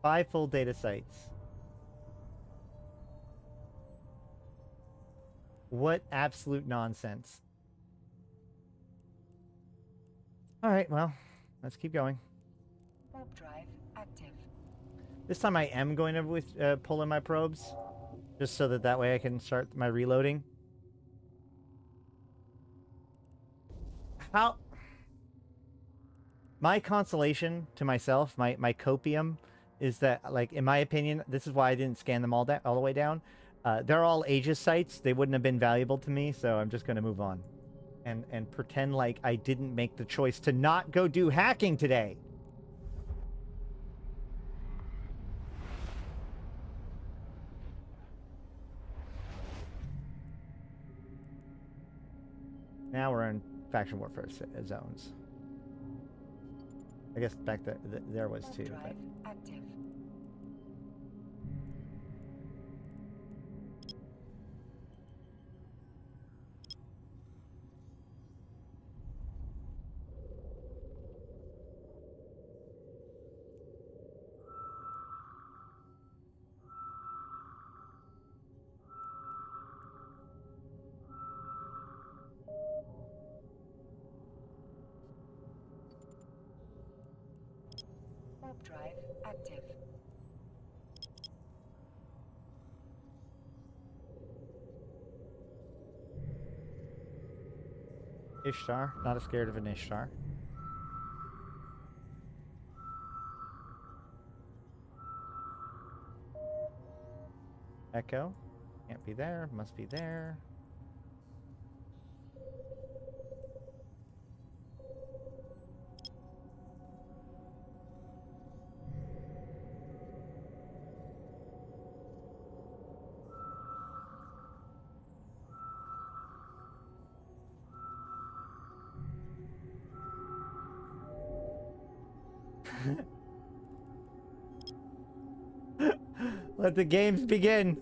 5 full data sites. What absolute nonsense. Alright, well, let's keep going. Warp drive active. This time I am going to pull in my probes, just so that way I can start my reloading. How... My consolation to myself, my copium, is that, like, in my opinion, this is why I didn't scan them all the way down. They're all Aegis sites. They wouldn't have been valuable to me, so I'm just going to move on. And pretend like I didn't make the choice to not go do hacking today. Now we're in faction warfare zones. I guess back there was too. Drive active. Warp drive active. Ishtar. Not as scared of an Ishtar. Echo. Can't be there. Must be there. Let the games begin.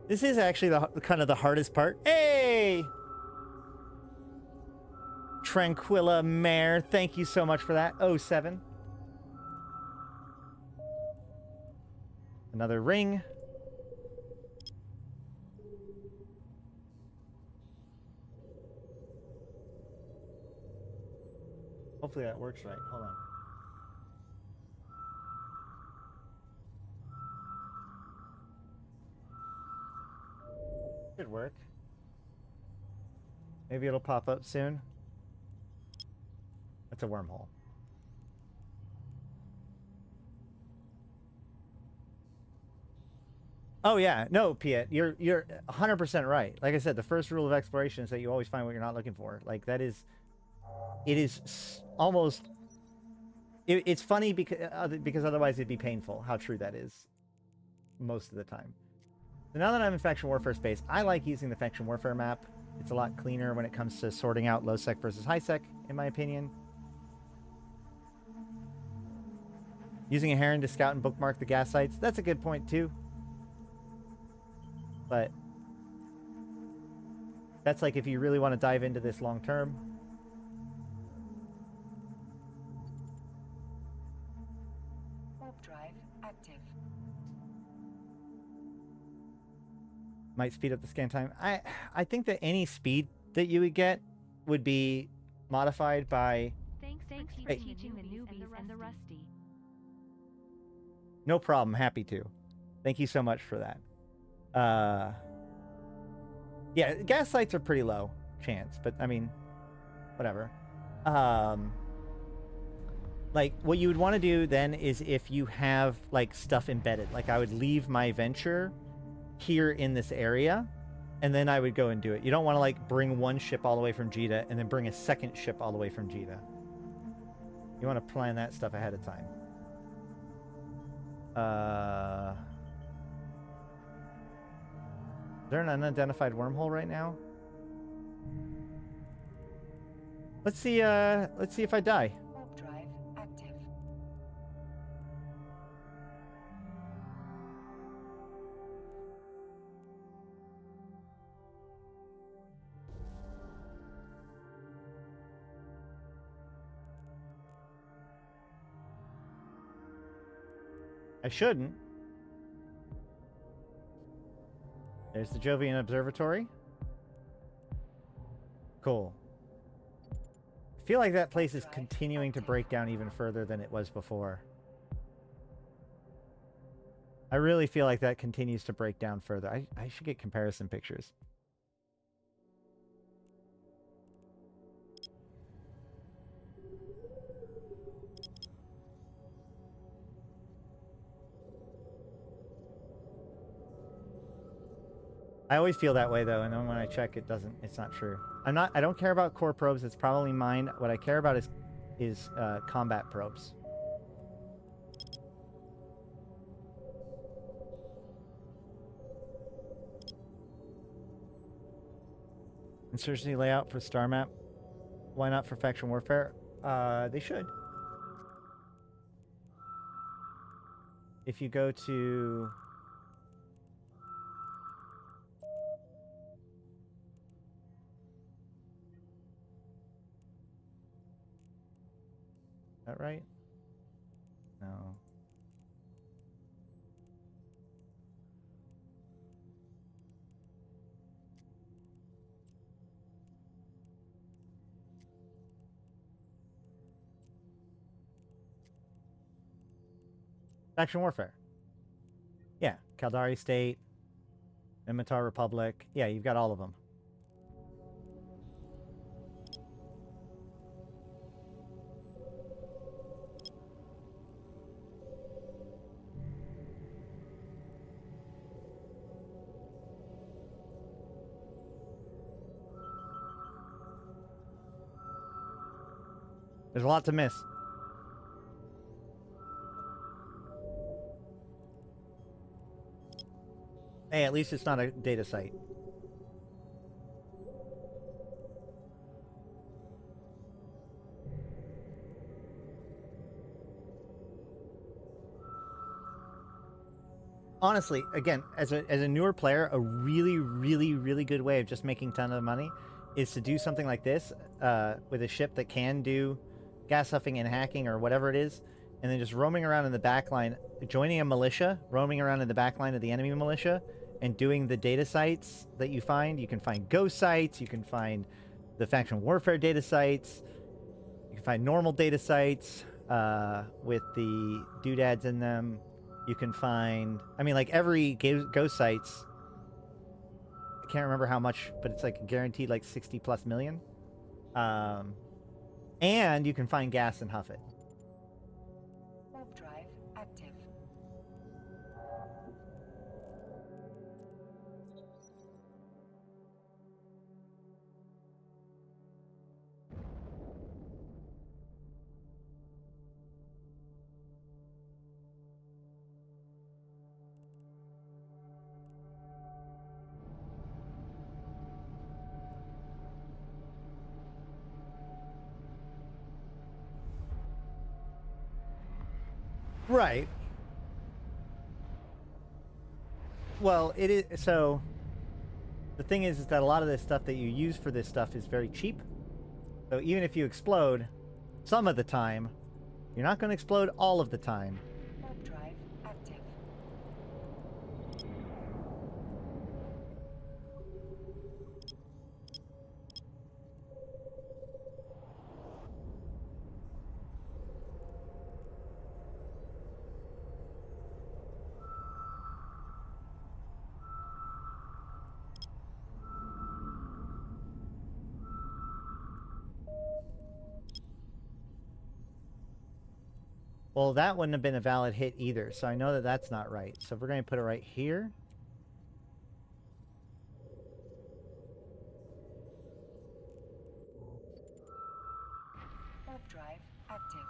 This is actually the kind of the hardest part. Hey! Tranquilla Mare, thank you so much for that. 07. Another ring. Hopefully that works right. Hold on. Should work. Maybe it'll pop up soon. That's a wormhole. Oh yeah, no, Piet, you're 100% right. Like I said, the first rule of exploration is that you always find what you're not looking for. Like that is, it is almost. It's funny because otherwise it'd be painful. How true that is, most of the time. So now that I'm in Faction Warfare space, I like using the Faction Warfare map. It's a lot cleaner when it comes to sorting out low sec versus high sec, in my opinion. Using a Heron to scout and bookmark the gas sites, that's a good point too. But that's like if you really want to dive into this long term. Warp drive active. Might speed up the scan time. I think that any speed that you would get would be modified by. Thanks for Hey. teaching the newbies and the rusty. No problem. Happy to. Thank you so much for that. Yeah, gas sites are pretty low chance, but I mean, whatever. Like what you would want to do then is if you have like stuff embedded, like I would leave my venture here in this area and then I would go and do it. You don't want to like bring one ship all the way from Jita and then bring a second ship all the way from Jita. You want to plan that stuff ahead of time. Is there an unidentified wormhole right now? Let's see if I die. Warp drive active. I shouldn't. There's the Jovian Observatory. Cool. I feel like that place is continuing to break down even further than it was before. I really feel like that continues to break down further. I should get comparison pictures. I always feel that way though, and then when I check it's not true. I don't care about core probes, it's probably mine. What I care about is combat probes. Insurgency layout for star map. Why not for faction warfare? They should. If you go to that right? No. Faction warfare. Yeah, Caldari State, Minmatar Republic. Yeah, you've got all of them. There's a lot to miss. Hey, at least it's not a data site. Honestly, again, as a newer player, a really good way of just making a ton of money is to do something like this with a ship that can do gas huffing and hacking or whatever it is, and then just roaming around in the backline, joining a militia, roaming around in the backline of the enemy militia, and doing the data sites that you find. You can find ghost sites, you can find the faction warfare data sites, you can find normal data sites with the doodads in them. You can find, I mean, like every ghost sites, I can't remember how much, but it's like guaranteed like 60+ million. And you can find gas and huff it. Warp drive active. Right. Well, it is, so the thing is that a lot of this stuff that you use for this stuff is very cheap. So even if you explode some of the time, you're not going to explode all of the time. Warp drive active. Well, that wouldn't have been a valid hit either, so I know that that's not right. So we're going to put it right here. Warp drive active.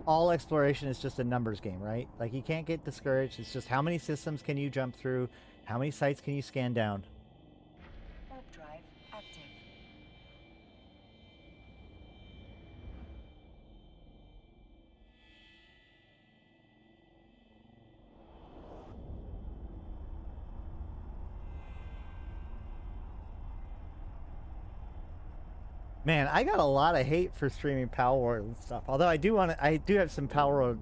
All exploration is just a numbers game, right? Like, you can't get discouraged. It's just how many systems can you jump through? How many sites can you scan down? Warp drive active. Man, I got a lot of hate for streaming Power World and stuff. Although I do have some Power World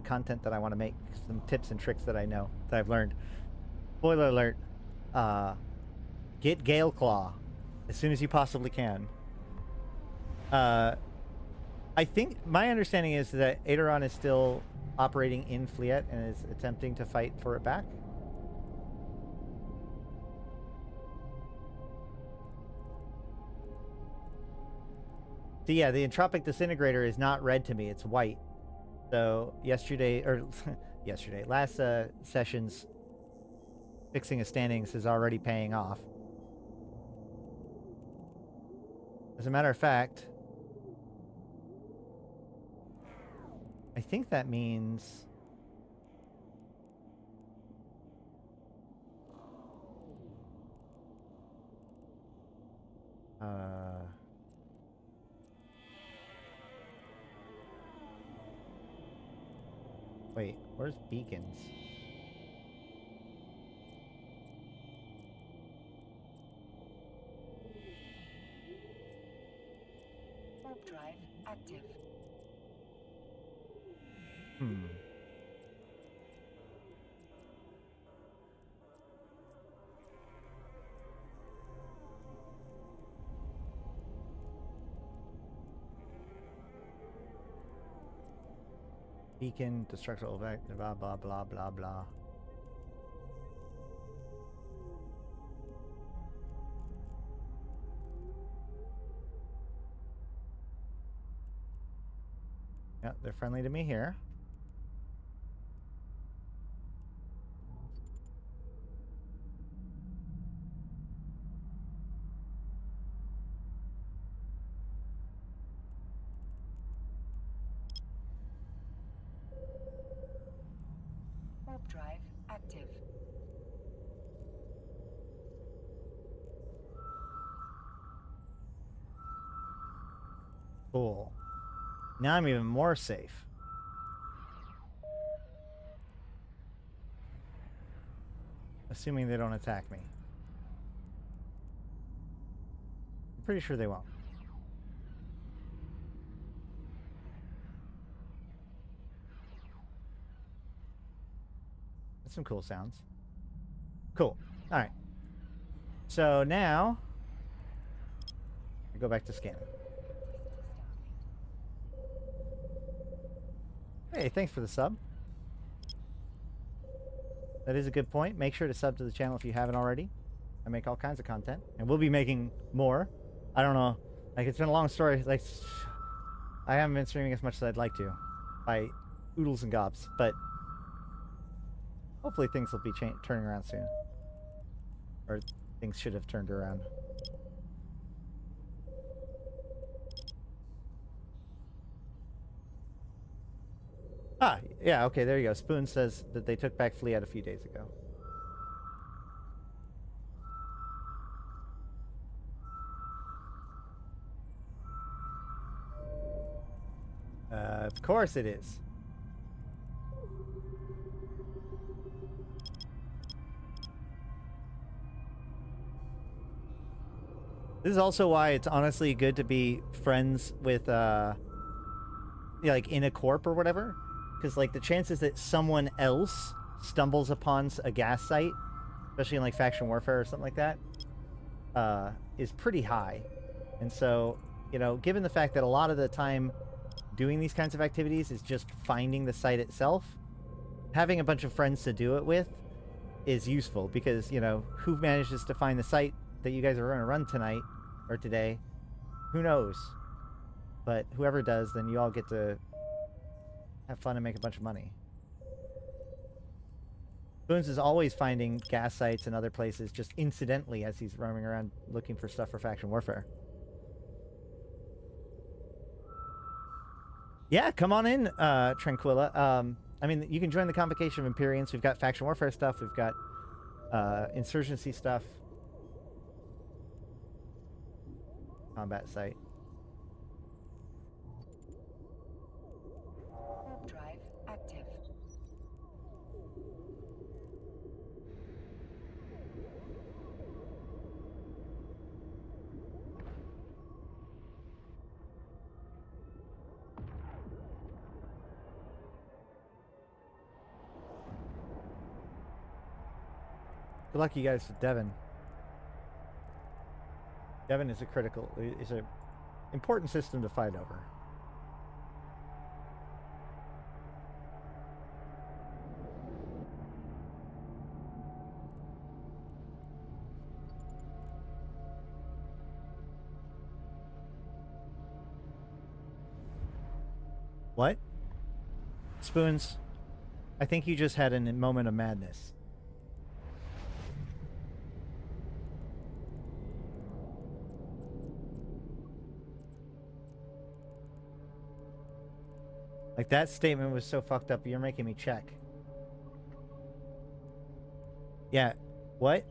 content that I want to make, some tips and tricks that I know, that I've learned. Spoiler alert, get Gale Claw as soon as you possibly can. I think my understanding is that Aderon is still operating in Fleet and is attempting to fight for it back. So yeah, the Entropic Disintegrator is not red to me, it's white. So last session's fixing of standings is already paying off. As a matter of fact, I think that means wait, where's beacons? Warp drive active. Beacon, destructible effect, blah, blah, blah, blah, blah. Yeah, they're friendly to me here. Warp drive active. Cool. Now I'm even more safe. Assuming they don't attack me. I'm pretty sure they won't. That's some cool sounds. Cool. All right. So now I go back to scanning. Hey, thanks for the sub. That is a good point. Make sure to sub to the channel if you haven't already. I make all kinds of content, and we'll be making more. I don't know. Like, it's been a long story. Like, I haven't been streaming as much as I'd like to, by oodles and gobs. But hopefully things will be turning around soon, or things should have turned around. Ah, yeah, okay, there you go. Spoon says that they took back Fleet a few days ago. Of course it is. This is also why it's honestly good to be friends with, yeah, like in a corp or whatever. Because, like, the chances that someone else stumbles upon a gas site, especially in, like, faction warfare or something like that, is pretty high. And so, you know, given the fact that a lot of the time doing these kinds of activities is just finding the site itself, having a bunch of friends to do it with is useful. Because, you know, who manages to find the site that you guys are going to run tonight or today, who knows? But whoever does, then you all get to have fun and make a bunch of money. Spoons is always finding gas sites and other places just incidentally as he's roaming around looking for stuff for faction warfare. Yeah, come on in, Tranquilla. I mean, you can join the Convocation of Empyreans. We've got faction warfare stuff. We've got insurgency stuff. Combat site. Drive active. Good luck, you guys, with Devon. Devon is is a important system to fight over. What? Spoons, I think you just had a moment of madness. Like, that statement was so fucked up, you're making me check. Yeah, what?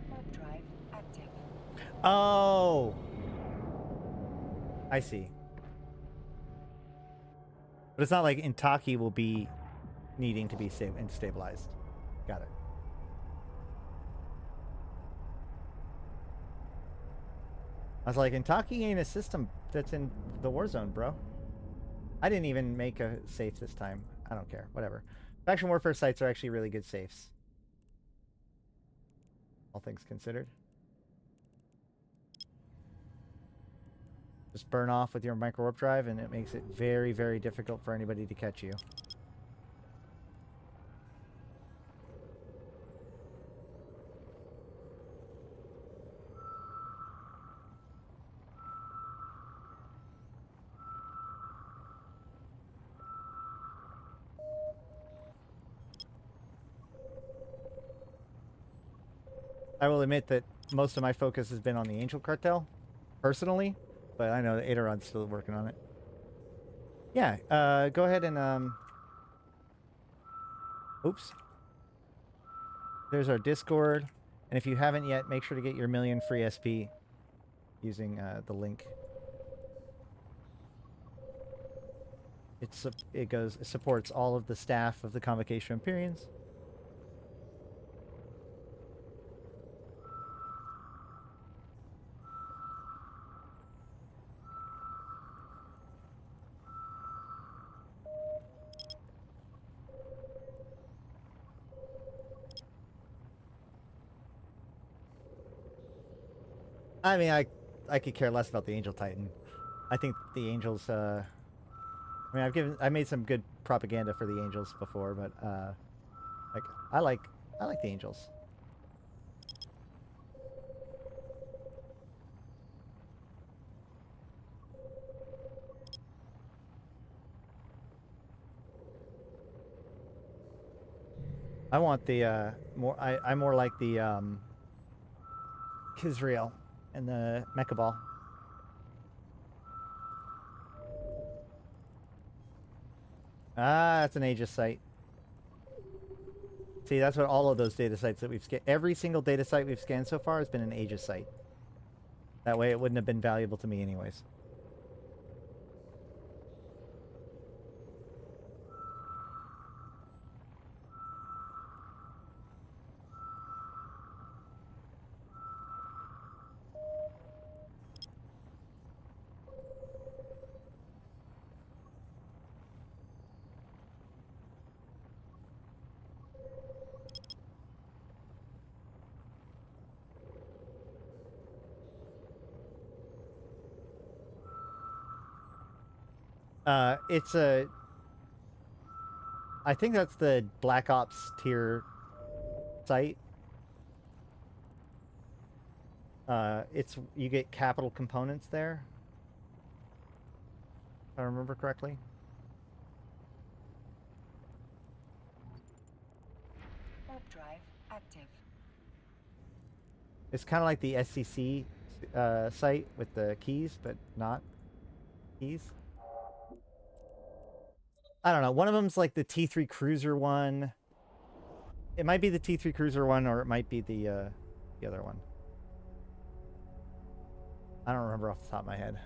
Warp drive active. Oh! I see. But it's not like Intaki will be needing to be stabilized. Got it. I was like, Intaki ain't a system that's in the war zone, bro. I didn't even make a safe this time. I don't care. Whatever. Faction warfare sites are actually really good safes. All things considered. Just burn off with your micro warp drive and it makes it very, very difficult for anybody to catch you. I will admit that most of my focus has been on the Angel Cartel, personally, but I know that Adaron's still working on it. Yeah, go ahead and, oops. There's our Discord, and if you haven't yet, make sure to get your million free SP using the link. It supports all of the staff of the Convocation of Empyreans. I mean, I could care less about the Angel Titan. I think the Angels, I mean, I made some good propaganda for the Angels before, but, like, I like the Angels. I want the, I more like the, Quzxpon and the Mecha Ball. Ah, that's an Aegis site. See, that's what all of those data sites that we've scanned. Every single data site we've scanned so far has been an Aegis site. That way it wouldn't have been valuable to me anyways. It's a... I think that's the Black Ops tier site. You get capital components there. If I remember correctly. Warp drive active. It's kind of like the SCC site with the keys, but not keys. I don't know. One of them's like the T3 Cruiser one. It might be the T3 Cruiser one, or it might be the other one. I don't remember off the top of my head.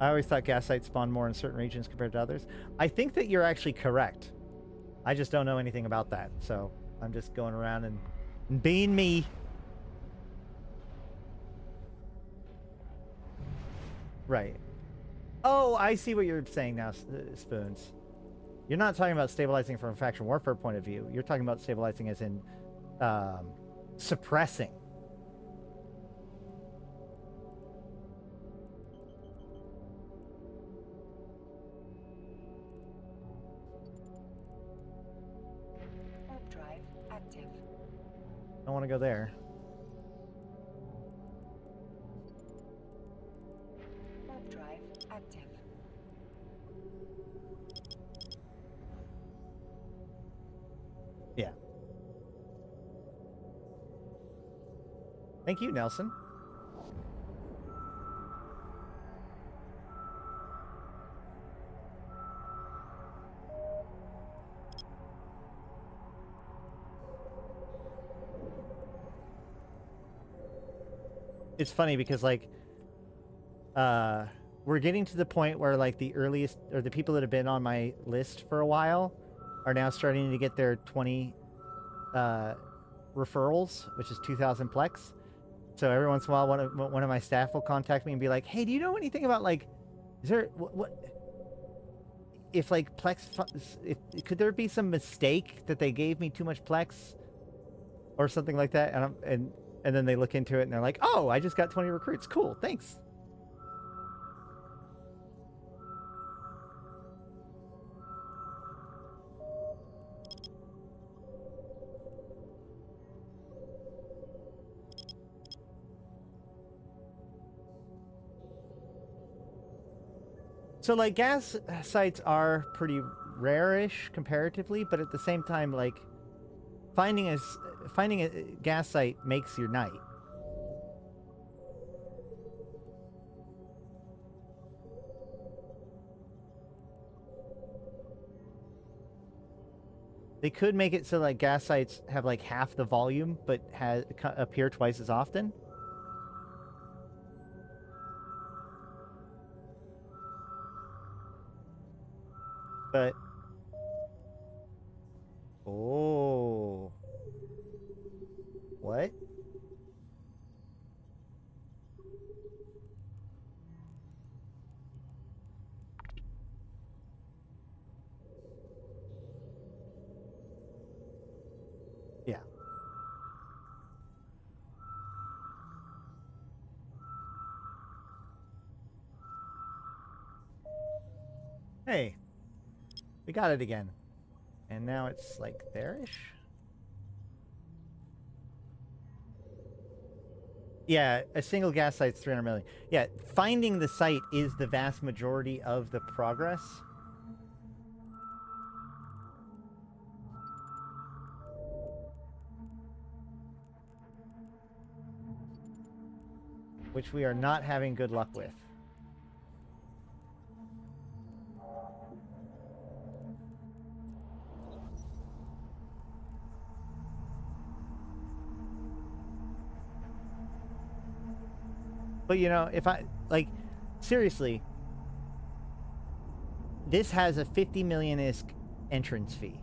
I always thought gas sites spawn more in certain regions compared to others. I think that you're actually correct. I just don't know anything about that, so I'm just going around and being me. Right. Oh, I see what you're saying now, Spoons. You're not talking about stabilizing from a faction warfare point of view. You're talking about stabilizing as in suppressing. Warp drive active. I don't want to go there. Warp drive active. Yeah. Thank you, Nelson. It's funny because, like, we're getting to the point where, like, the earliest, or the people that have been on my list for a while are now starting to get their 20 referrals, which is 2,000 plex. So every once in a while, one of my staff will contact me and be like, "Hey, do you know anything about, like, is there what if like Plex, if could there be some mistake that they gave me too much Plex or something like that, and then they look into it and they're like, oh, I just got 20 recruits. Cool, thanks. So, like, gas sites are pretty rare-ish comparatively, but at the same time, like, finding a gas site makes your night. They could make it so, like, gas sites have, like, half the volume, but appear twice as often. But oh, what? Yeah. Hey. We got it again. And now it's like there-ish? Yeah, a single gas site's 300 million. Yeah, finding the site is the vast majority of the progress. Which we are not having good luck with. But, you know, if I, like, seriously, this has a 50 million ISK entrance fee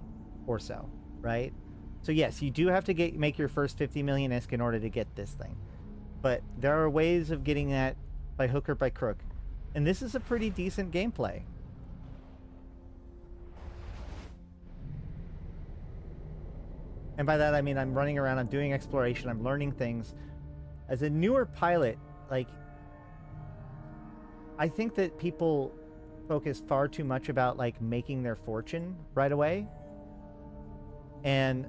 or so, right? So, yes, you do have to make your first 50 million ISK in order to get this thing. But there are ways of getting that by hook or by crook. And this is a pretty decent gameplay. And by that, I mean I'm running around, I'm doing exploration, I'm learning things. As a newer pilot, like, I think that people focus far too much about, like, making their fortune right away. And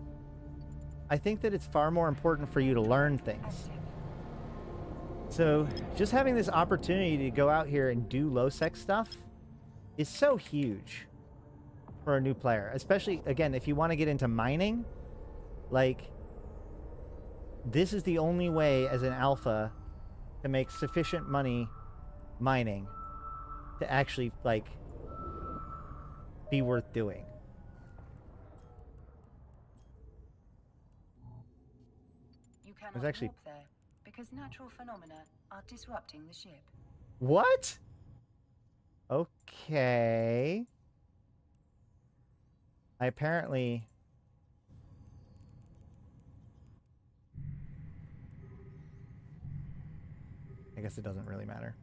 I think that it's far more important for you to learn things. So just having this opportunity to go out here and do low-sec stuff is so huge for a new player. Especially, again, if you want to get into mining, like, this is the only way as an alpha to make sufficient money mining to actually, like, be worth doing. You cannot There's actually warp there because natural phenomena are disrupting the ship. What? Okay. I apparently... I guess it doesn't really matter.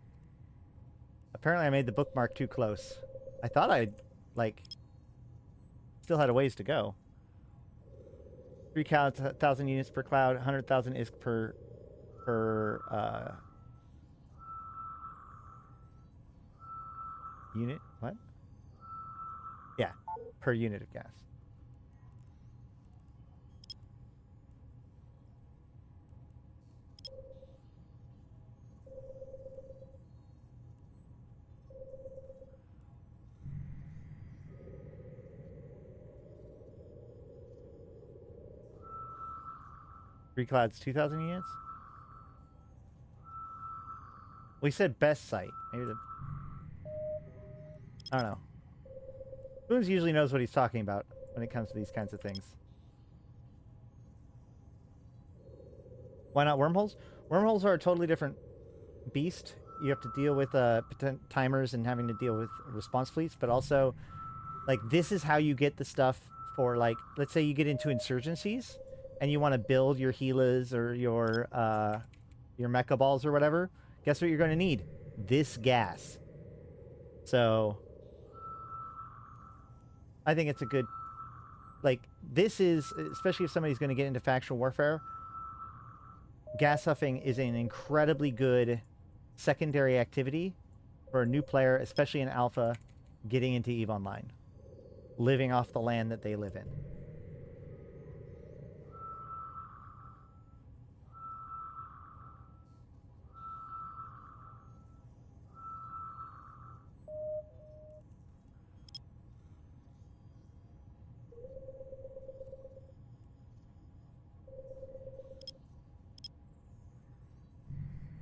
Apparently I made the bookmark too close. I thought I, like, still had a ways to go. 3,000 units per cloud, 100,000 ISK per unit. What? Yeah, per unit of gas. Three clouds, 2,000 units? We said best site. Maybe the... I don't know. SpoonS usually knows what he's talking about when it comes to these kinds of things. Why not wormholes? Wormholes are a totally different beast. You have to deal with timers and having to deal with response fleets, but also, like, this is how you get the stuff for, like, let's say you get into insurgencies and you want to build your Gilas or your mecha balls or whatever. Guess what you're going to need? This gas. So I think it's a good, like, this is, especially if somebody's going to get into factional warfare, gas huffing is an incredibly good secondary activity for a new player, especially in alpha, getting into EVE Online, living off the land that they live in.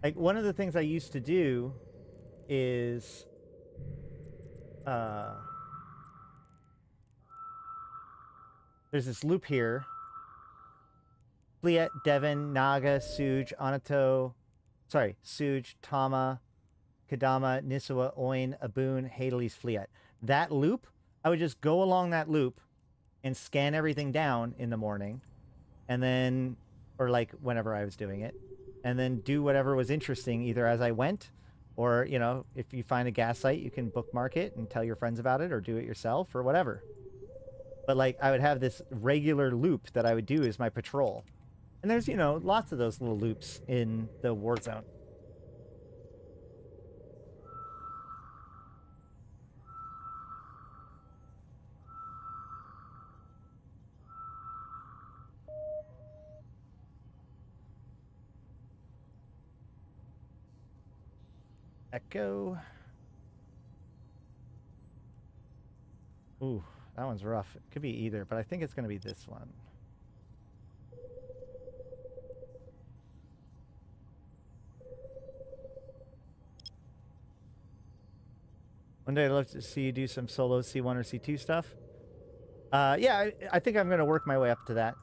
Like, one of the things I used to do is there's this loop here. Fliet, Devon, Naga, Suj, Anato, Suj, Tama, Kadama, Nisua, Oin, Aboon, Hadley's Fliet. That loop, I would just go along that loop and scan everything down in the morning, and then, or like whenever I was doing it, and then do whatever was interesting either as I went, or, you know, if you find a gas site, you can bookmark it and tell your friends about it, or do it yourself, or whatever. But, like, I would have this regular loop that I would do as my patrol. And there's, you know, lots of those little loops in the war zone. Echo. Ooh, that one's rough. It could be either, but I think it's going to be this one. One day I'd love to see you do some solo C1 or C2 stuff. Yeah, I think I'm going to work my way up to that.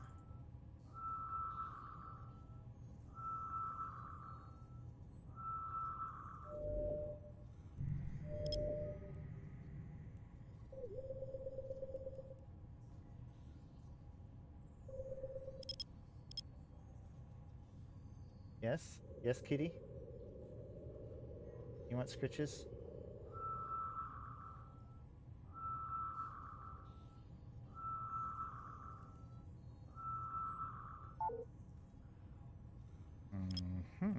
Yes? Yes, kitty? You want scritches? Mm-hmm.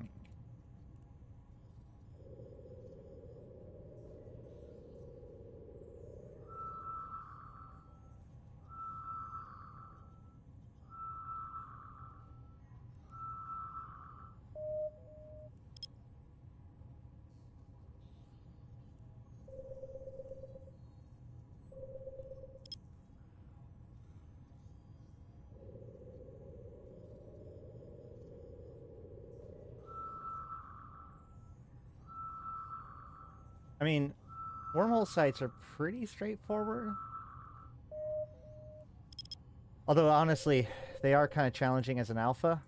I mean, wormhole sites are pretty straightforward. Although, honestly, they are kind of challenging as an alpha.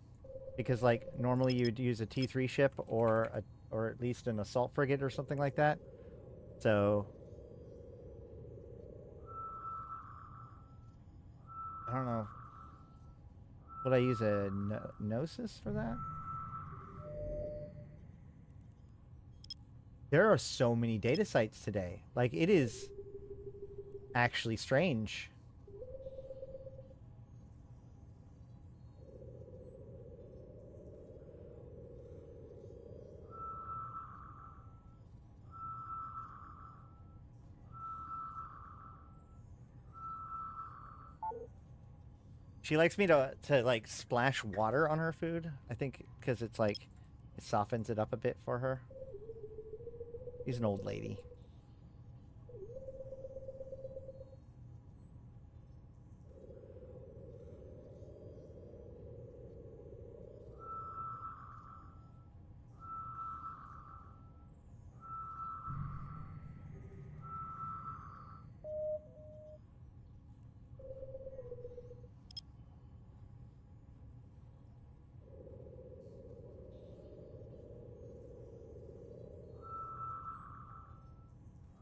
Because, like, normally you'd use a T3 ship or at least an assault frigate or something like that. So, I don't know. Would I use a Gnosis for that? There are so many data sites today. Like, it is actually strange. She likes me to like splash water on her food. I think because it's like it softens it up a bit for her. She's an old lady.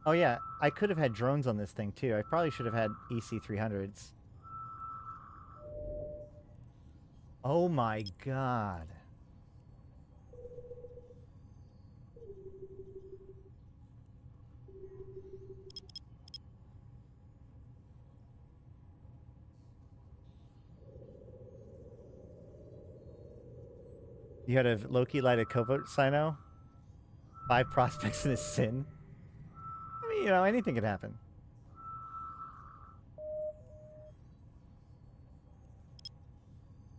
Oh yeah, I could have had drones on this thing too. I probably should have had EC300s. Oh my god. You had a low-key light a covert Sino. 5 prospects in a sin. I mean, you know, anything could happen.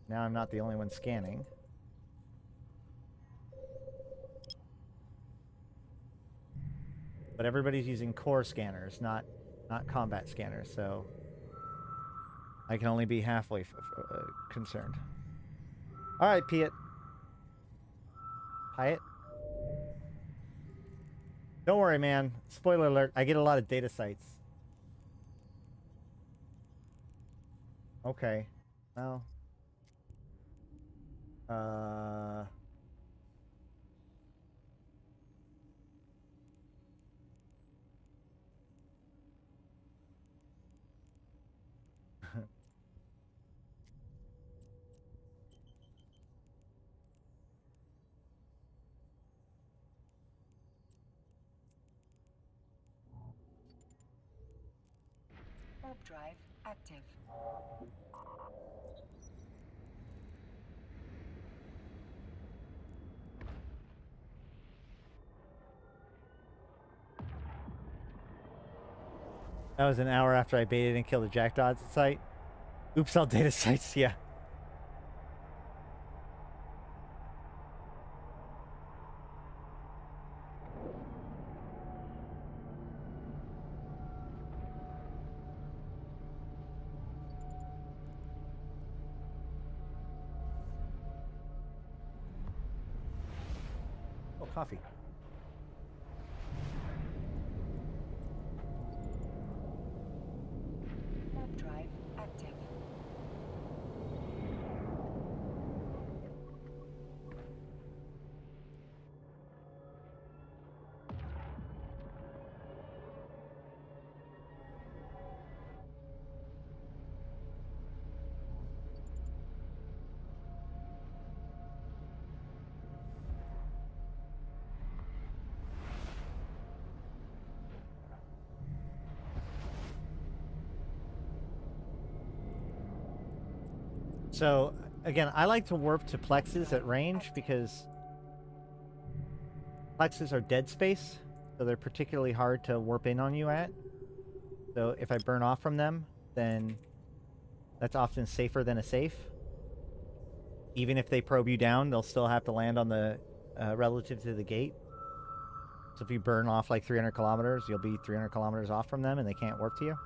Now I'm not the only one scanning. But everybody's using core scanners, not combat scanners, so I can only be halfway concerned. All right, Piet. Piet? Don't worry, man. Spoiler alert, I get a lot of data sites. Okay. Well. Warp drive active. That was an hour after I baited and killed a jackdaw site. Oops, all data sites, yeah. Oh, coffee. Warp drive active. So, again, I like to warp to plexes at range because plexes are dead space, so they're particularly hard to warp in on you at. So if I burn off from them, then that's often safer than a safe. Even if they probe you down, they'll still have to land on the relative to the gate. So if you burn off like 300 kilometers, you'll be 300 kilometers off from them and they can't warp to you.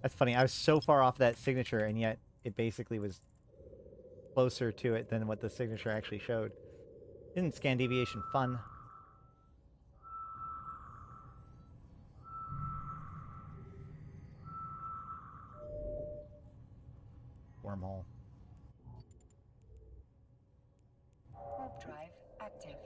That's funny. I was so far off that signature, and yet it basically was closer to it than what the signature actually showed. Isn't scan deviation fun? Wormhole. Warp drive active.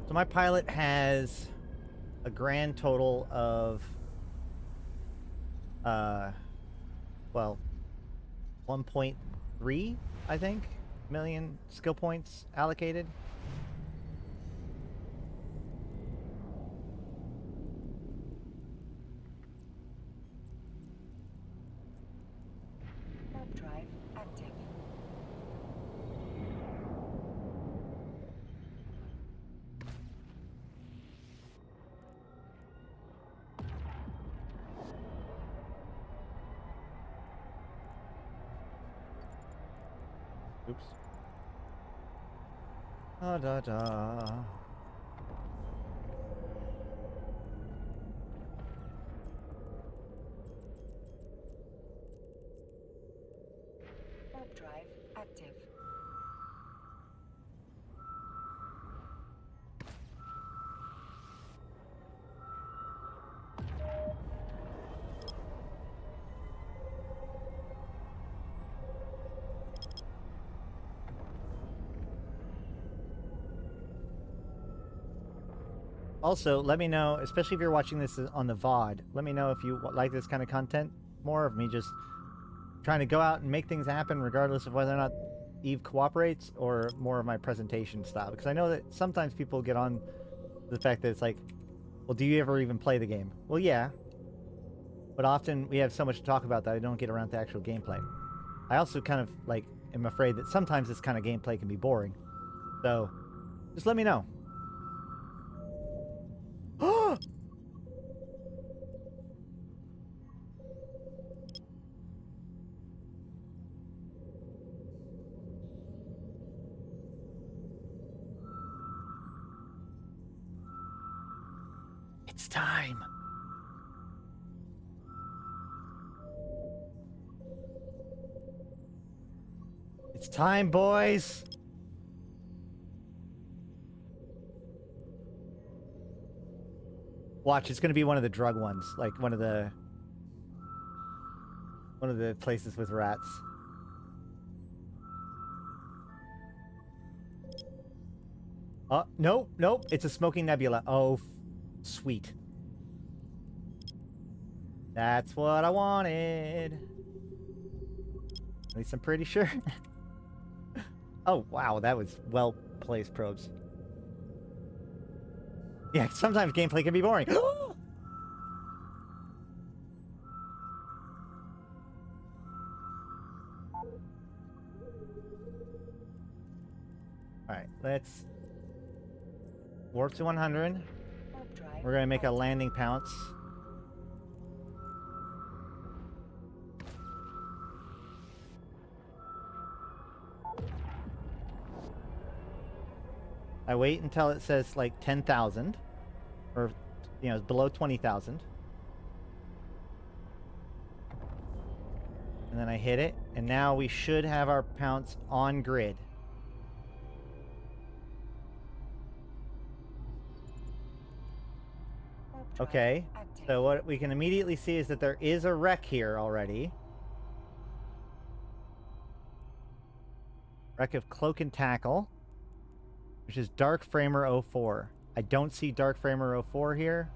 So my pilot has a grand total of, well, 1.3, I think, million skill points allocated. Warp drive active. Oops. Da da da. Warp drive active. Also, let me know, especially if you're watching this on the VOD, let me know if you like this kind of content more of me just trying to go out and make things happen regardless of whether or not Eve cooperates, or more of my presentation style. Because I know that sometimes people get on the fact that it's like, well, do you ever even play the game? Well, yeah. But often we have so much to talk about that I don't get around to actual gameplay. I also kind of, like, am afraid that sometimes this kind of gameplay can be boring. So, just let me know. It's time. It's time, boys. Watch, it's going to be one of the drug ones, like one of the places with rats. Oh, nope, nope, it's a smoking nebula. Oh, sweet. That's what I wanted. At least I'm pretty sure. Oh, wow, that was well-placed probes. Yeah, sometimes gameplay can be boring. Alright, let's warp to 100. We're going to make a landing pounce. I wait until it says like 10,000, or, you know, below 20,000. And then I hit it, and now we should have our pounce on grid. Okay, so what we can immediately see is that there is a wreck here already. Wreck of Cloak and Tackle, which is Dark Framer 04. I don't see Dark Framer 04 here.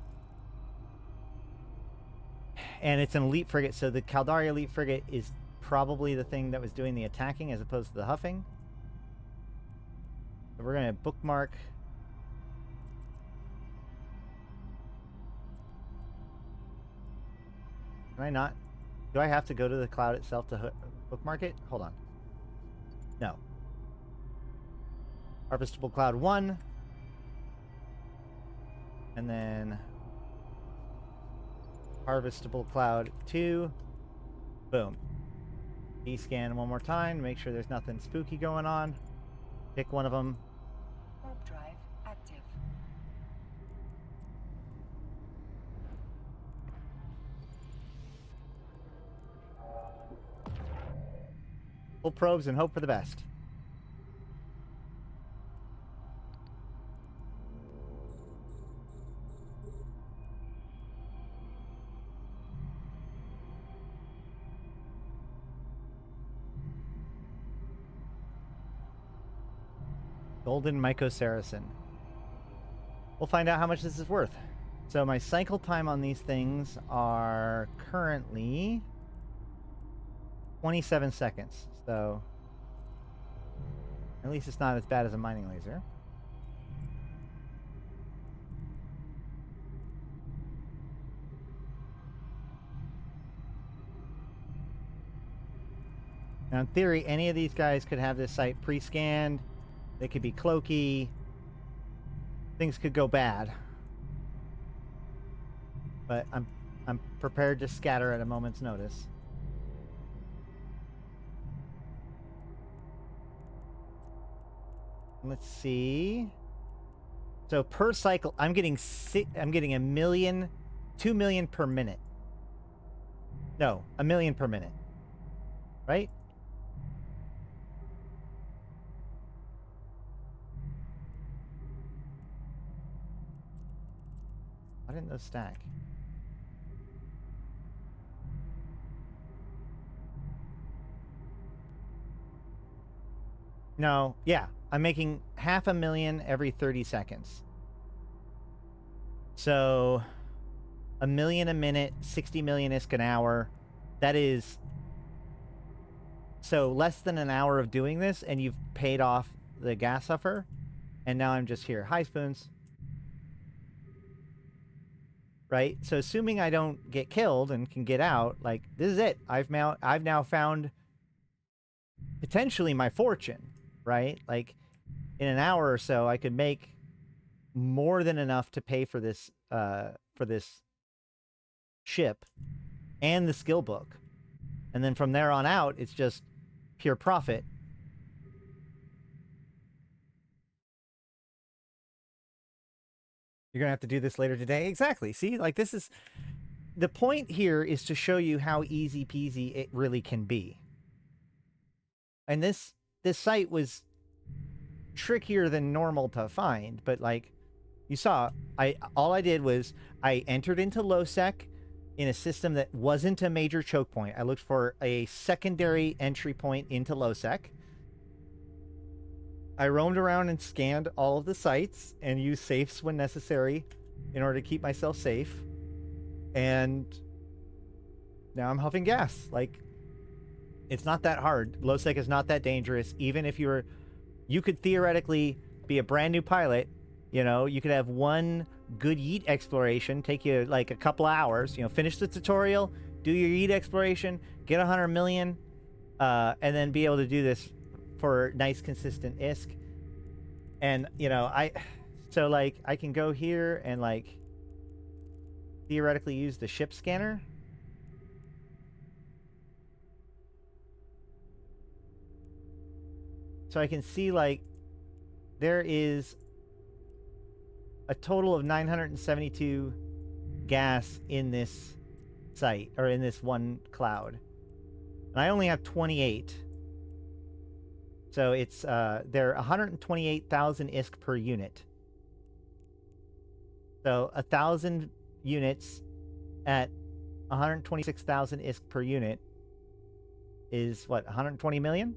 And it's an elite frigate, so the Caldari elite frigate is probably the thing that was doing the attacking as opposed to the huffing. So we're going to bookmark. Can I not? Do I have to go to the cloud itself to bookmark it? Hold on. No. Harvestable Cloud 1. And then Harvestable Cloud 2. Boom. D-scan one more time to make sure there's nothing spooky going on. Pick one of them. Warp drive active. Pull probes and hope for the best. Golden Mycosaracen. We'll find out how much this is worth. So my cycle time on these things are currently 27 seconds. So at least it's not as bad as a mining laser. Now in theory, any of these guys could have this site pre-scanned. They could be cloaky. Things could go bad. But I'm prepared to scatter at a moment's notice. Let's see. So per cycle, I'm getting a million, 2 million per minute. No, a million per minute. Right? Why didn't those stack? No, yeah. I'm making 500,000 every 30 seconds. So 1 million a minute, 60 million ISK an hour. That is so less than an hour of doing this, and you've paid off the gas huffer. And now I'm just here. Hi, Spoons. Right? So assuming I don't get killed and can get out, like, this is it. I've now found potentially my fortune, right? Like, in an hour or so, I could make more than enough to pay for this ship and the skill book. And then from there on out, it's just pure profit. You're going to have to do this later today. Exactly. See, like, this is the point here, is to show you how easy peasy it really can be. And this site was trickier than normal to find, but like you saw, all I did was I entered into LowSec in a system that wasn't a major choke point. I looked for a secondary entry point into LowSec. I roamed around and scanned all of the sites and used safes when necessary in order to keep myself safe. And now I'm huffing gas. Like, it's not that hard. LowSec is not that dangerous. Even if you could theoretically be a brand new pilot, you know, you could have one good yeet exploration, take you like a couple of hours, you know, finish the tutorial, do your yeet exploration, get 100 million, and then be able to do this for nice consistent ISK. And you know, so like I can go here and like theoretically use the ship scanner. So I can see like there is a total of 972 gas in this site, or in this one cloud. And I only have 28. So it's they're 128,000 ISK per unit. So 1,000 units at 126,000 ISK per unit is what, 120 million,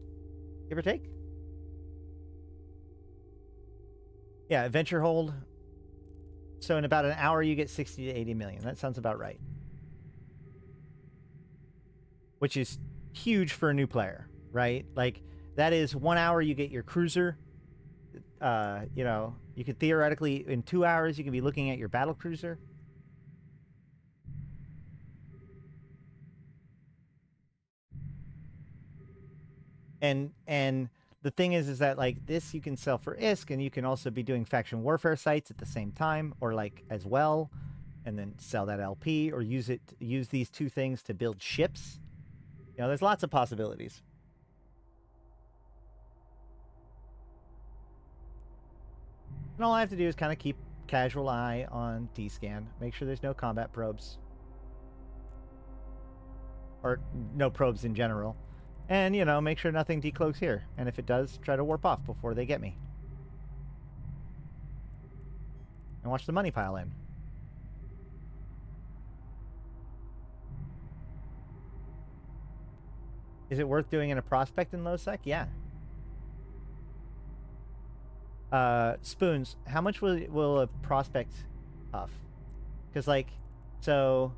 give or take? Yeah, adventure hold. So in about an hour, you get 60 to 80 million. That sounds about right. Which is huge for a new player, right? Like, that is 1 hour you get your cruiser. You know, you could theoretically, in 2 hours, you can be looking at your battle cruiser. And the thing is that like this you can sell for ISK, and you can also be doing faction warfare sites at the same time, or like as well, and then sell that LP, or use these two things to build ships. You know, there's lots of possibilities. And all I have to do is kind of keep casual eye on D-scan, make sure there's no combat probes, or no probes in general. And, you know, make sure nothing decloaks here. And if it does, try to warp off before they get me. And watch the money pile in. Is it worth doing in a prospect in LowSec? Yeah. Spoons, how much will a prospect huff? Because, like, so...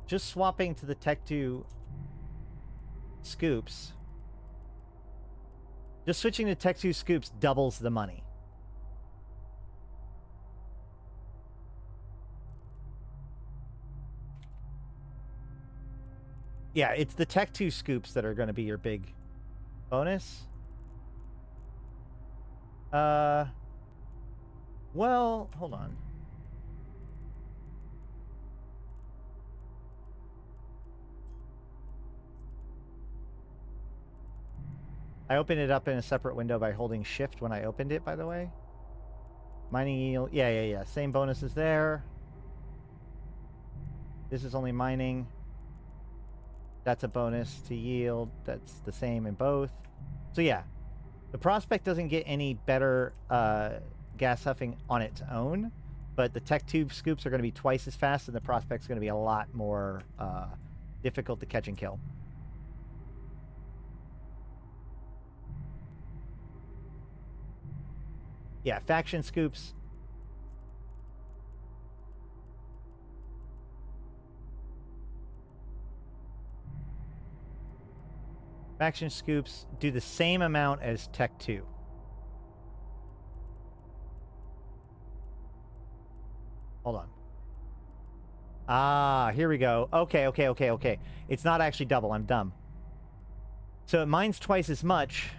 just swapping to the Tech 2 scoops. Just switching to Tech 2 scoops doubles the money. Yeah, it's the Tech 2 scoops that are going to be your big bonus. Well, hold on. I opened it up in a separate window by holding shift when I opened it, by the way. Mining yield. Yeah. Same bonuses there. This is only mining. That's a bonus to yield. That's the same in both. So yeah, the prospect doesn't get any better gas huffing on its own, but the Tech Tube scoops are going to be twice as fast, and the prospect's going to be a lot more difficult to catch and kill. Yeah, faction scoops. Faction scoops do the same amount as Tech 2. Hold on. Ah, here we go. Okay. It's not actually double. I'm dumb. So it mines twice as much,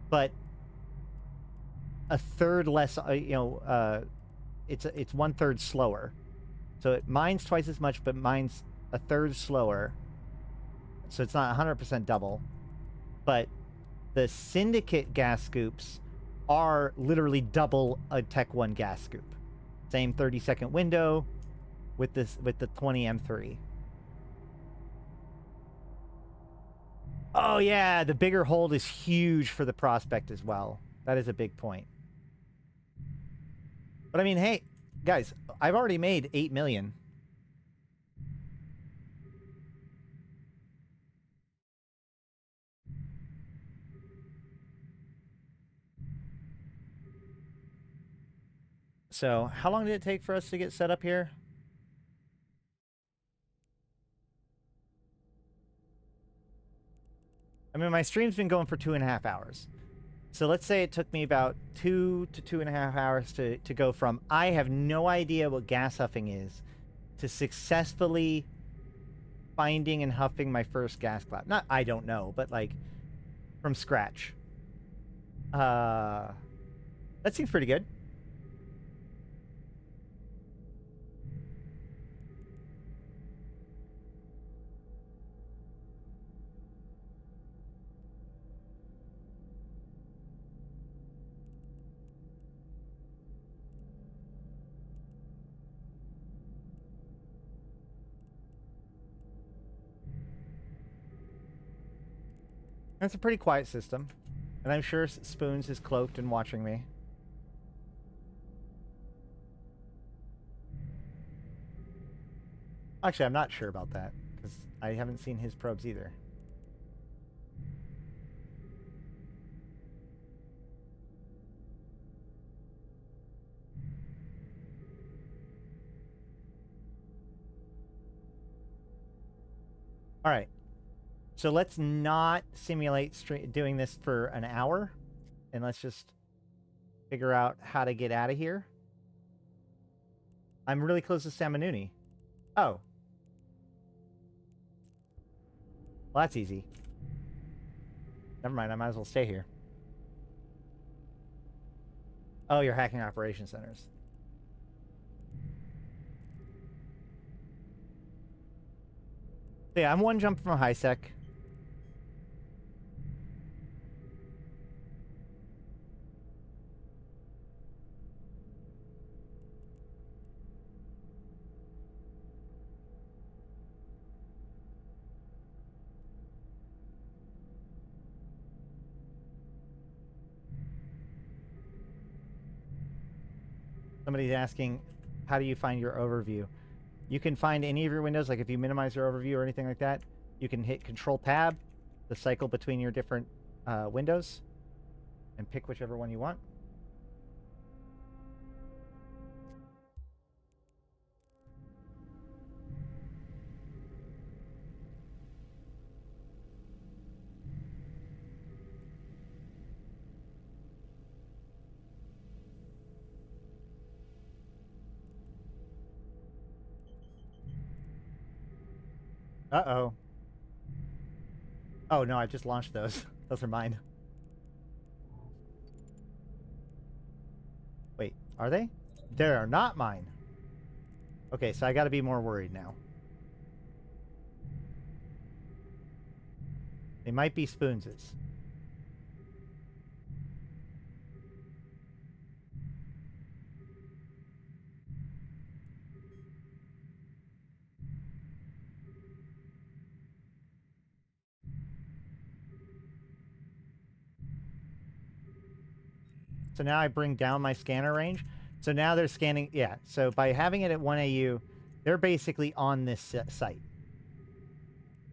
but a third less, it's 1/3 slower. So it mines twice as much, but mines a third slower. So it's not 100% double. But the Syndicate gas scoops are literally double a Tech 1 gas scoop. Same 30-second window with the 20 M3. Oh yeah, the bigger hold is huge for the prospect as well. That is a big point. But I mean, hey, guys, I've already made 8 million. So, how long did it take for us to get set up here? I mean, my stream's been going for 2.5 hours. So let's say it took me about 2 to 2.5 hours to go from I have no idea what gas huffing is to successfully finding and huffing my first gas clap. Not I don't know, but like from scratch. That seems pretty good. It's a pretty quiet system. And I'm sure Spoons is cloaked and watching me. Actually, I'm not sure about that, because I haven't seen his probes either. All right. So let's not simulate doing this for an hour, and let's just figure out how to get out of here. I'm really close to Samanuni. Oh. Well, that's easy. Never mind, I might as well stay here. Oh, you're hacking operation centers. So yeah, I'm one jump from high sec. Somebody's asking, how do you find your overview? You can find any of your windows, like if you minimize your overview or anything like that, you can hit Control-Tab to cycle between your different windows and pick whichever one you want. Uh-oh. Oh, no, I just launched those. Those are mine. Wait, are they? They are not mine. Okay, so I gotta be more worried now. They might be Spoons's. So now I bring down my scanner range. So now they're scanning. Yeah, so by having it at 1 AU, they're basically on this site.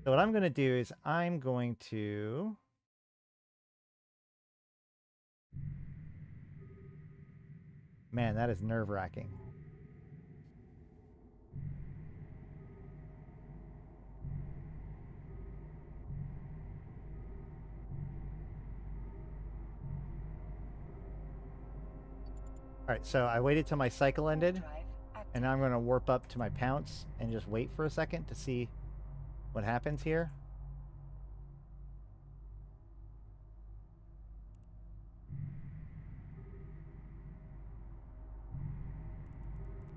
So what I'm going to do is I'm going to... Man, that is nerve-wracking. All right, so I waited till my cycle ended, and now I'm going to warp up to my pounce and just wait for a second to see what happens here.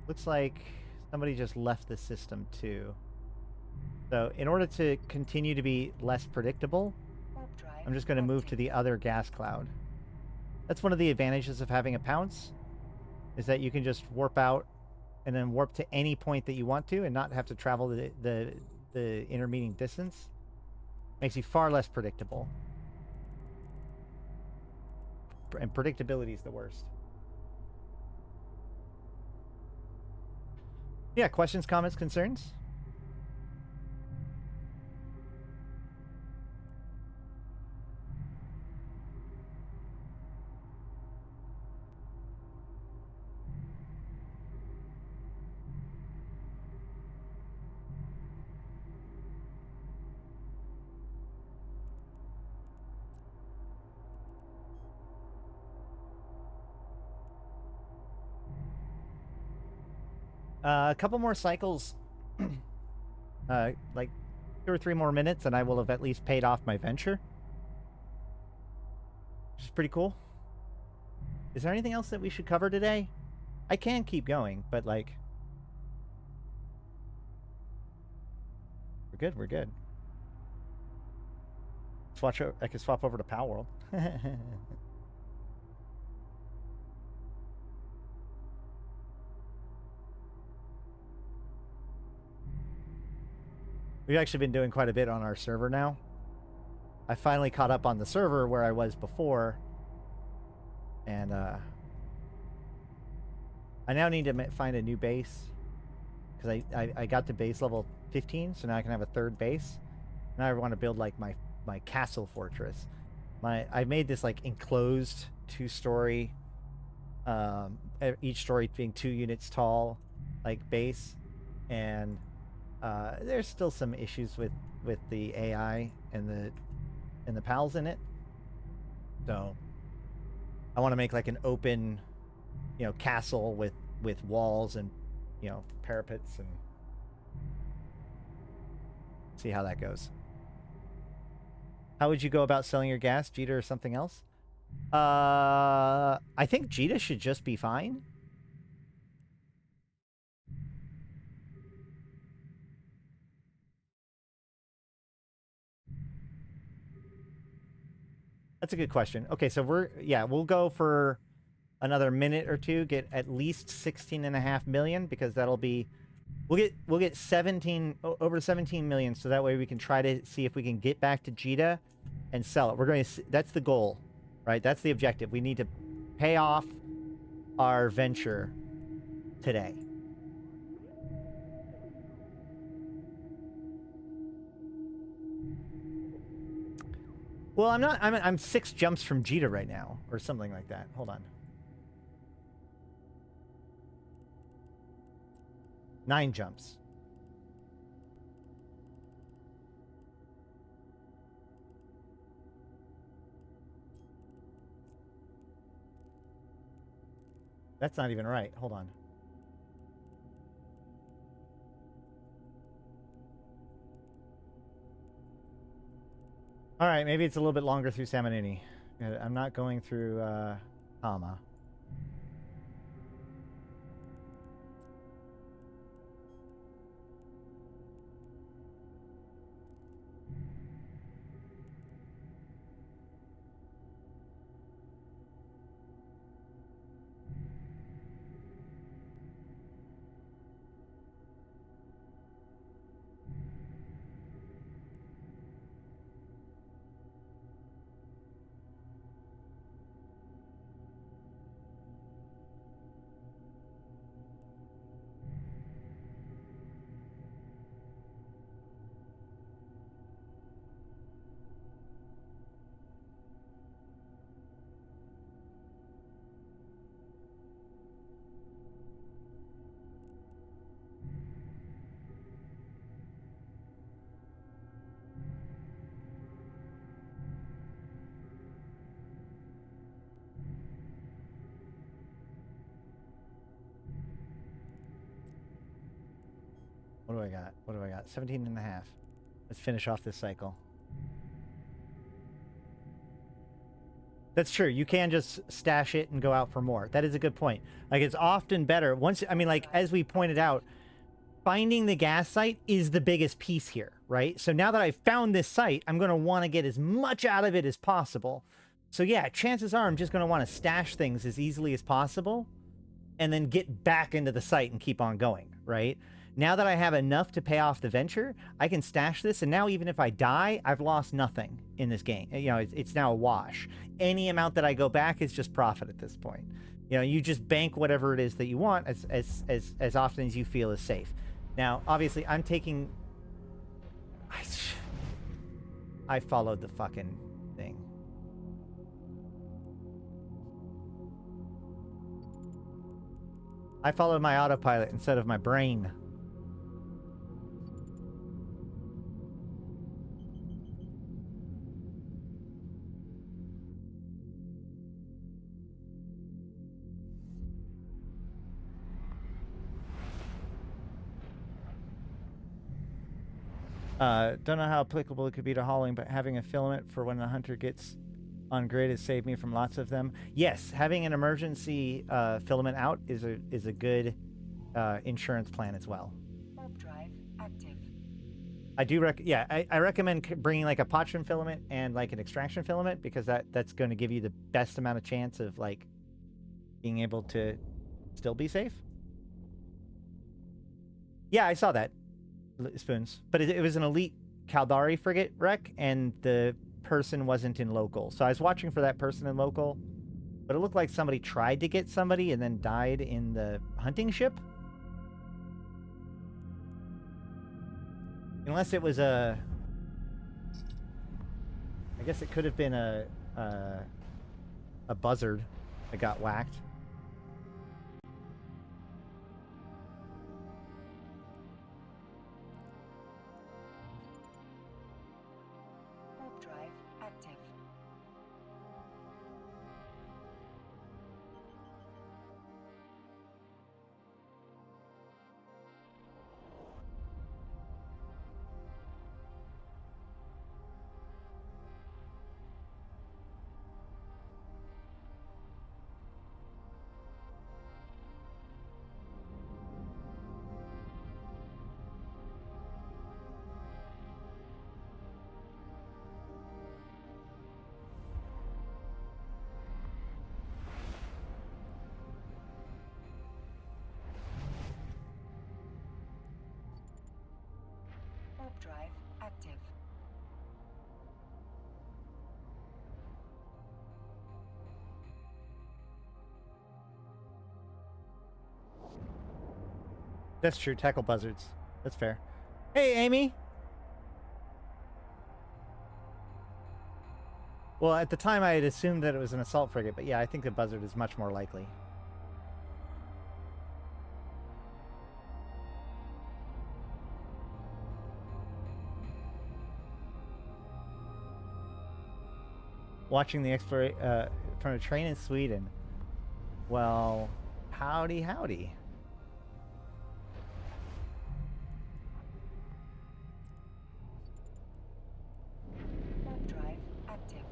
Looks like somebody just left the system too. So in order to continue to be less predictable, I'm just going to move to the other gas cloud. That's one of the advantages of having a pounce, is that you can just warp out and then warp to any point that you want to and not have to travel the intermediate distance. Makes you far less predictable. And predictability is the worst. Yeah, questions, comments, concerns? A couple more cycles, like 2 or 3 more minutes, and I will have at least paid off my venture. Which is pretty cool. Is there anything else that we should cover today? I can keep going, but like... We're good, we're good. I can swap over to Pal World. We've actually been doing quite a bit on our server now. I finally caught up on the server where I was before. And I now need to find a new base. Because I got to base level 15, so now I can have a 3rd base. Now I want to build like my castle fortress. I made this like enclosed 2-story, each story being 2 units tall, like base. And there's still some issues with the AI and the pals in it. So I want to make like an open, castle with walls and, parapets, and see how that goes. How would you go about selling your gas, Jita or something else? I think Jita should just be fine. That's a good question. Okay, so we'll go for another minute or two, get at least 16.5 million, because that'll be, we'll get 17, over 17 million, so that way we can try to see if we can get back to Jita and sell it. We're going to, that's the goal, right? That's the objective. We need to pay off our venture today. Well, I'm 6 jumps from Jita right now, or something like that. Hold on. 9 jumps. That's not even right. Hold on. All right, maybe it's a little bit longer through Samanini. I'm not going through Hama. do I got? What do I got? 17 and a half. Let's finish off this cycle. That's true. You can just stash it and go out for more. That is a good point. Like, it's often better once, I mean, like, as we pointed out, finding the gas site is the biggest piece here, right? So now that I've found this site, I'm going to want to get as much out of it as possible. So yeah, chances are I'm just going to want to stash things as easily as possible and then get back into the site and keep on going, right? Now that I have enough to pay off the venture, I can stash this, and now even if I die, I've lost nothing in this game. You know, it's now a wash. Any amount that I go back is just profit at this point. You know, you just bank whatever it is that you want as often as you feel is safe. Now, obviously, I'm taking... I followed the fucking thing. I followed my autopilot instead of my brain. Don't know how applicable it could be to hauling, but having a filament for when a hunter gets on grid has saved me from lots of them. Yes, having an emergency filament out is a good insurance plan as well. Warp drive active. I do I recommend bringing like a parchment filament and like an extraction filament, because that's going to give you the best amount of chance of like being able to still be safe. Yeah, I saw that. Spoons, but it was an elite Caldari frigate wreck, and the person wasn't in local, so I was watching for that person in local, but it looked like somebody tried to get somebody and then died in the hunting ship, unless it was I guess it could have been a buzzard that got whacked. Warp drive active. That's true. Tackle buzzards. That's fair. Hey, Amy. Well, at the time I had assumed that it was an assault frigate, but yeah, I think the buzzard is much more likely. Watching the exploration from a train in Sweden. Well, howdy, howdy. Warp drive active.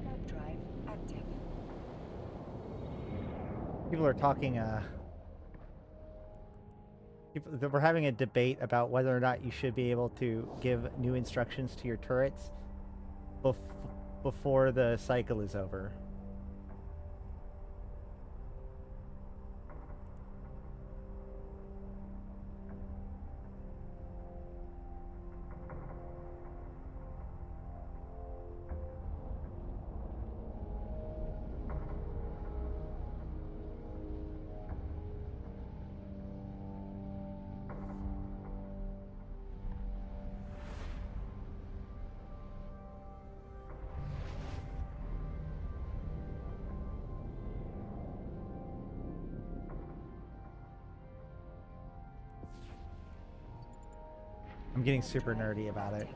Warp drive active. People are talking, we're having a debate about whether or not you should be able to give new instructions to your turrets before the cycle is over. I'm getting super nerdy about it.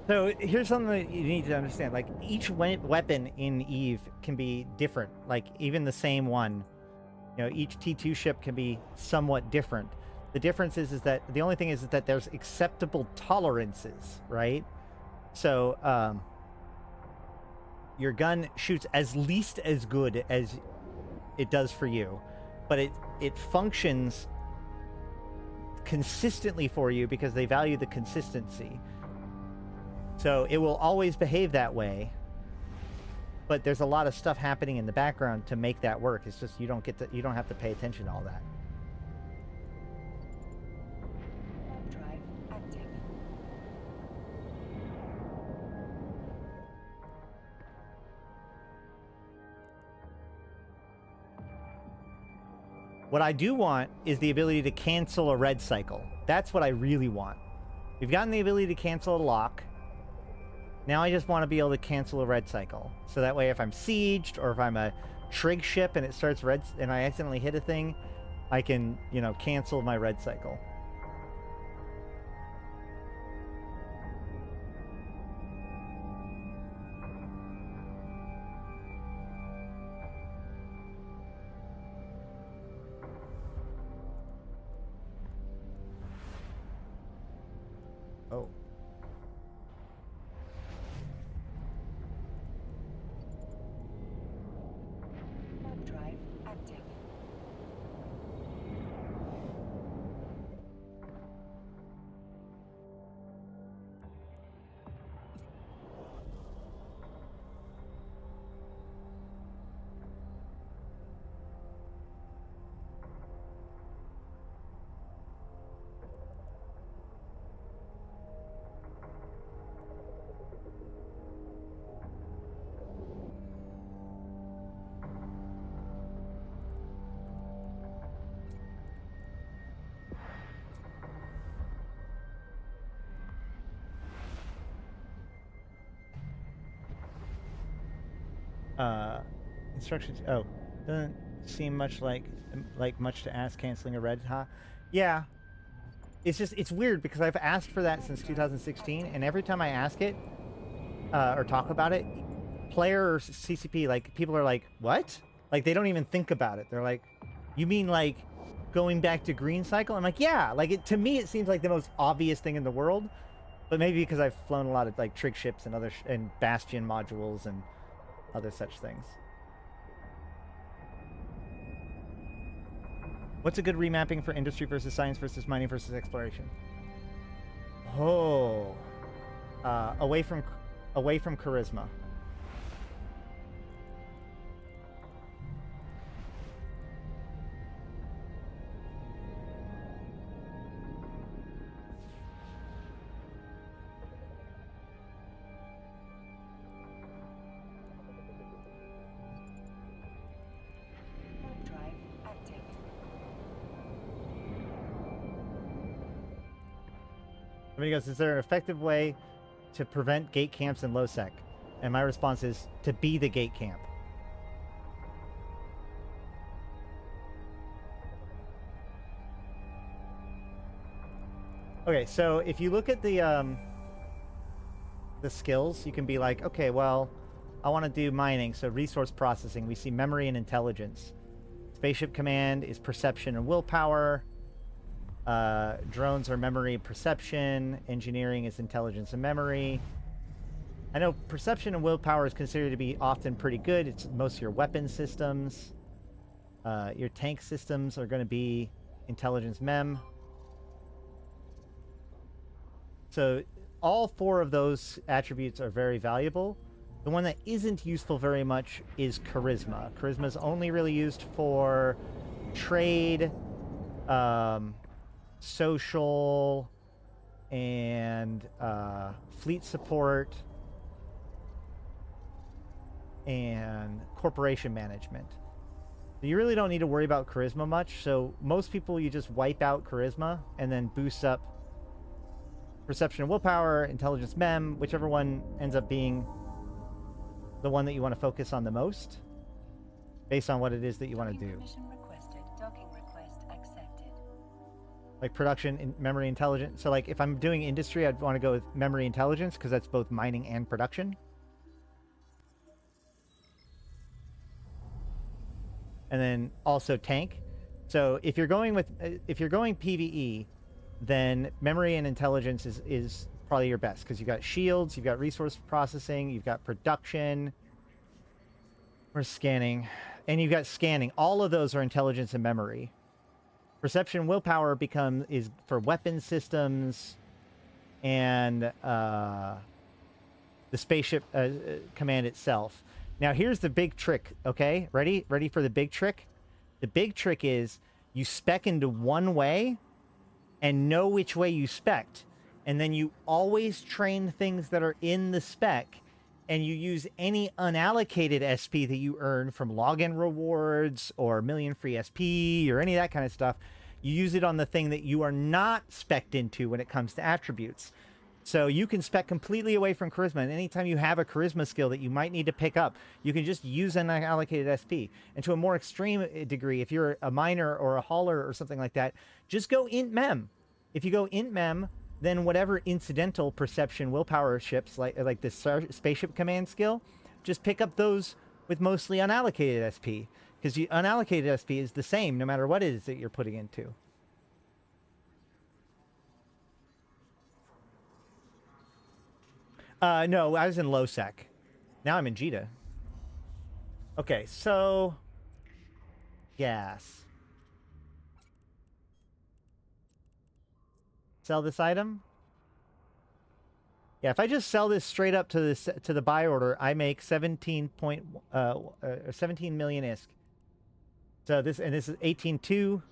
So here's something that you need to understand. Like, each weapon in EVE can be different. Like, even the same one. You know, each T2 ship can be somewhat different. The difference is that the only thing is that there's acceptable tolerances, right? So, your gun shoots as least as good as it does for you, but it functions consistently for you because they value the consistency. So it will always behave that way, but there's a lot of stuff happening in the background to make that work. It's just you don't have to pay attention to all that. Drive active. What I do want is the ability to cancel a red cycle. That's what I really want. We've gotten the ability to cancel a lock. Now I just want to be able to cancel a red cycle. So that way if I'm sieged or if I'm a trig ship and it starts red and I accidentally hit a thing, I can, you know, cancel my red cycle. Oh. Drive active. Instructions. Oh, doesn't seem much like much to ask canceling a red, huh? Yeah. It's just, it's weird because I've asked for that since 2016, and every time I ask it or talk about it, player or CCP, like, people are like, what? Like, they don't even think about it. They're like, you mean like going back to green cycle? I'm like, yeah. Like, to me, it seems like the most obvious thing in the world, but maybe because I've flown a lot of like trig ships and and bastion modules and other such things. What's a good remapping for industry versus science versus mining versus exploration? Oh, away from charisma. Drive active. Somebody goes, is there an effective way to prevent gate camps in low sec? And my response is to be the gate camp. Okay, so if you look at the skills, you can be like, okay, well, I want to do mining, so resource processing. We see memory and intelligence. Spaceship command is perception and willpower. Drones are memory and perception. Engineering is intelligence and memory. I know perception and willpower is considered to be often pretty good. It's most of your weapon systems. Your tank systems are going to be intelligence mem. So all four of those attributes are very valuable. The one that isn't useful very much is charisma. Charisma is only really used for trade, social, and fleet support, and corporation management. You really don't need to worry about charisma much, so most people, you just wipe out charisma and then boost up perception and willpower, intelligence mem, whichever one ends up being the one that you want to focus on the most, based on what it is that you want to do. Permission requested. Docking request accepted. like production and memory intelligence. So like if I'm doing industry, I'd want to go with memory intelligence because that's both mining and production. And then also tank. So if you're going PvE, then memory and intelligence is probably your best because you've got shields, you've got resource processing, you've got production. We're scanning, and you've got scanning. All of those are intelligence and memory. Perception, willpower is for weapon systems, and the spaceship command itself. Now here's the big trick. Okay, ready for the big trick? The big trick is you spec into one way, and know which way you spec'd, and then you always train things that are in the spec. And you use any unallocated SP that you earn from login rewards or million free SP or any of that kind of stuff. You use it on the thing that you are not spec'd into when it comes to attributes. So you can spec completely away from charisma. And anytime you have a charisma skill that you might need to pick up, you can just use an unallocated SP. And to a more extreme degree, if you're a miner or a hauler or something like that, just go int mem. If you go int mem, then whatever incidental perception willpower ships, like this spaceship command skill, just pick up those with mostly unallocated SP. Because the unallocated SP is the same no matter what it is that you're putting into. No, I was in low sec. Now I'm in Jita. Okay, so... gas. Sell this item? Yeah, if I just sell this straight up to the buy order, I make 17 million ISK. So this is 18.2.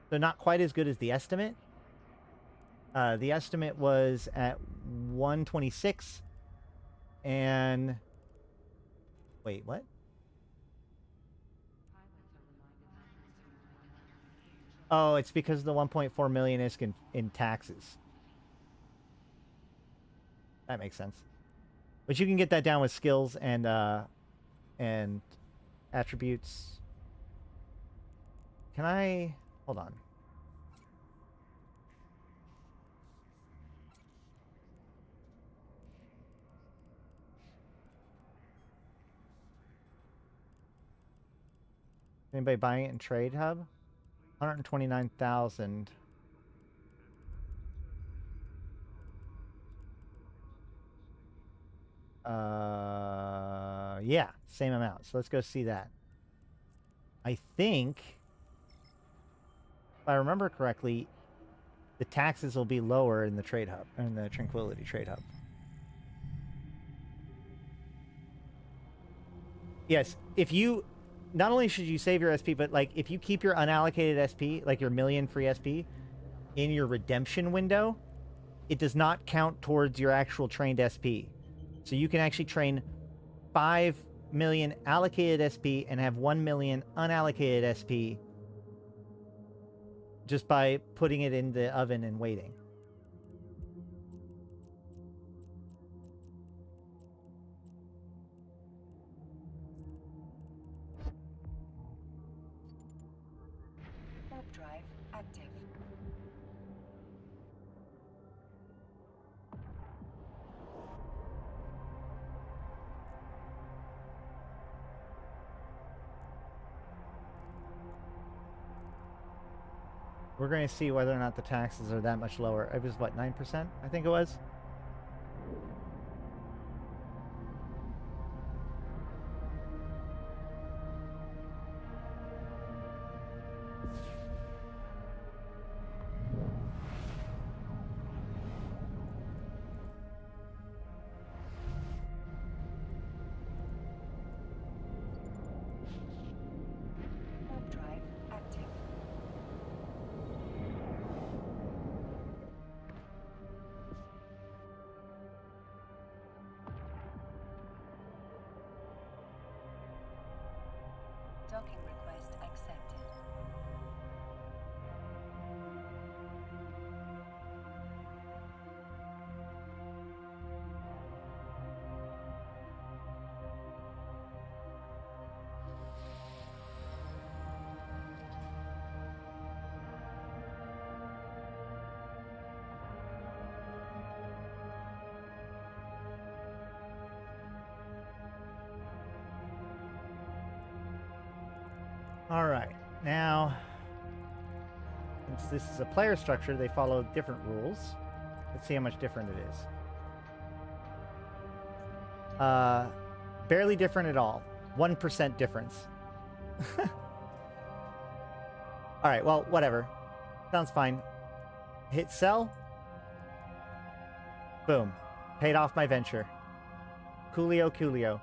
So not quite as good as the estimate. The estimate was at 126. And wait, what? Oh, it's because of the 1.4 million ISK in taxes. That makes sense. But you can get that down with skills and attributes. Can I... hold on. Anybody buying it in Trade Hub? 129,000. Yeah, same amount. So let's go see that. I think, if I remember correctly, the taxes will be lower in the Trade Hub, in the Tranquility Trade Hub. Yes, if you... not only should you save your SP, but like if you keep your unallocated SP, like your million free SP, in your redemption window, it does not count towards your actual trained SP. So you can actually train 5 million allocated SP and have 1 million unallocated SP just by putting it in the oven and waiting. We're going to see whether or not the taxes are that much lower. It was, what, 9%? I think it was. Docking request accepted. All right, now, since this is a player structure, they follow different rules. Let's see how much different it is. Barely different at all. 1% difference. All right, well, whatever. Sounds fine. Hit sell. Boom. Paid off my venture. Coolio.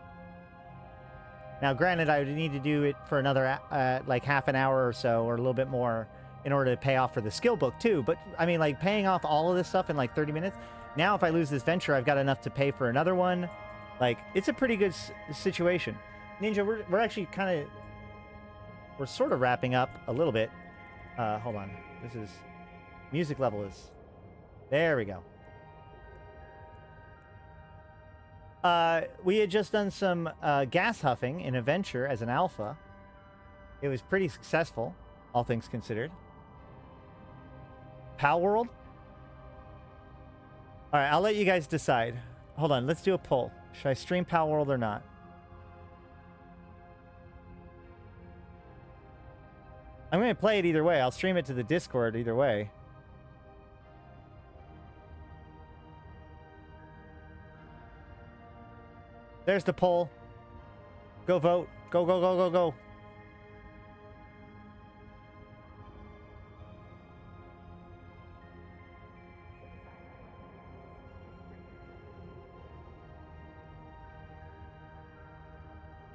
Now, granted, I would need to do it for another, like, half an hour or so, or a little bit more, in order to pay off for the skill book, too. But, I mean, like, paying off all of this stuff in, like, 30 minutes. Now, if I lose this venture, I've got enough to pay for another one. Like, it's a pretty good situation. Ninja, we're actually kind of... We're sort of wrapping up a little bit. Hold on. This is... Music level is... There we go. We had just done some gas huffing in a venture as an alpha. It was pretty successful, all things considered. Pal World? All right, I'll let you guys decide. Hold on, let's do a poll. Should I stream Pal World or not? I'm going to play it either way. I'll stream it to the Discord either way. There's the poll. Go vote. Go. All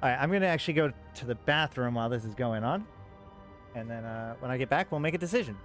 right, I'm going to actually go to the bathroom while this is going on. And then when I get back, we'll make a decision.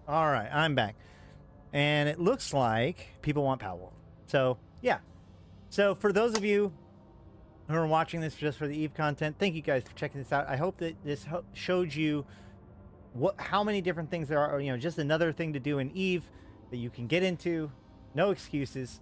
All right, I'm back. And it looks like people want Pal World. So, yeah. So, for those of you who are watching this just for the EVE content, thank you guys for checking this out. I hope that this showed you how many different things there are. You know, just another thing to do in EVE that you can get into. No excuses.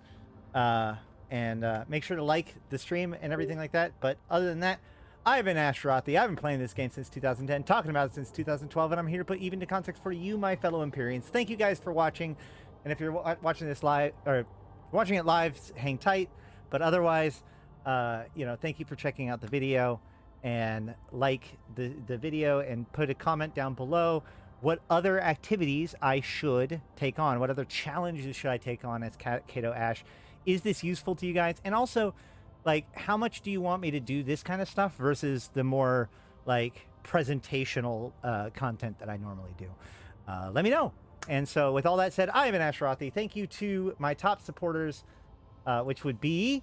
And make sure to like the stream and everything like that. But other than that, I've been Ashrothi. I've been playing this game since 2010, talking about it since 2012, and I'm here to put EVE into context for you, my fellow Empyreans. Thank you guys for watching, and if you're watching this live, or watching it live, hang tight, but otherwise, you know, thank you for checking out the video, and like the video, and put a comment down below what other activities I should take on, what other challenges should I take on as Kato Ash. Is this useful to you guys? And also, like, how much do you want me to do this kind of stuff versus the more, like, presentational content that I normally do? Let me know. And so, with all that said, I am an Ashrothi. Thank you to my top supporters, which would be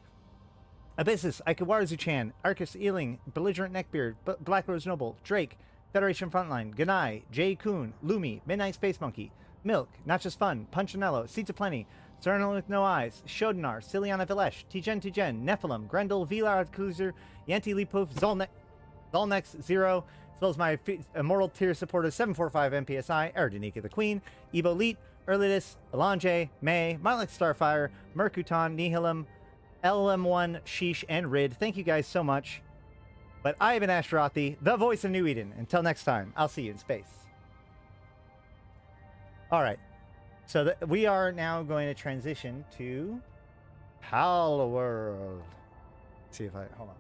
Abyssus, Aikawarazu Chan, Arkas Ilring, Belligerent Neckbeard, BlackRoseNoble, Drake, Federation Frontline, Ganai, Jay Kuhn, Lumi, Midnight Space Monkey, Milk, Not Just Fun, Punchinello, Seeds of Plenty, Cernal with No Eyes, Sho'Danar, Syliana Vel'ash, Tgen Tgen, Nephilim, Grendel, Vilar Kuzer, Yantey Lepouf, Zaul Nex, Zero, as well as my Immortal Tier supporters 745 MPSI, Erdenika the Queen, Evo Leet, Erlidus, Elange, May, Motley Starfire, Mercuton, Nihilum, LM1, Sheesh, and Rid. Thank you guys so much. But I have been Ashtarothi, the voice of New Eden. Until next time, I'll see you in space. All right. So we are now going to transition to Pal World. Let's see if I... Hold on.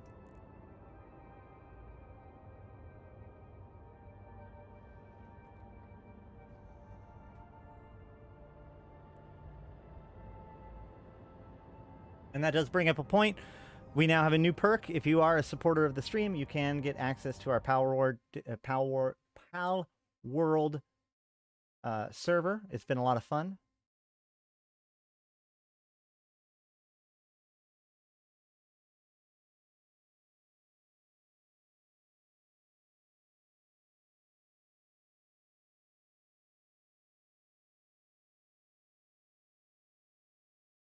And that does bring up a point. We now have a new perk. If you are a supporter of the stream, you can get access to our Pal World server. It's been a lot of fun.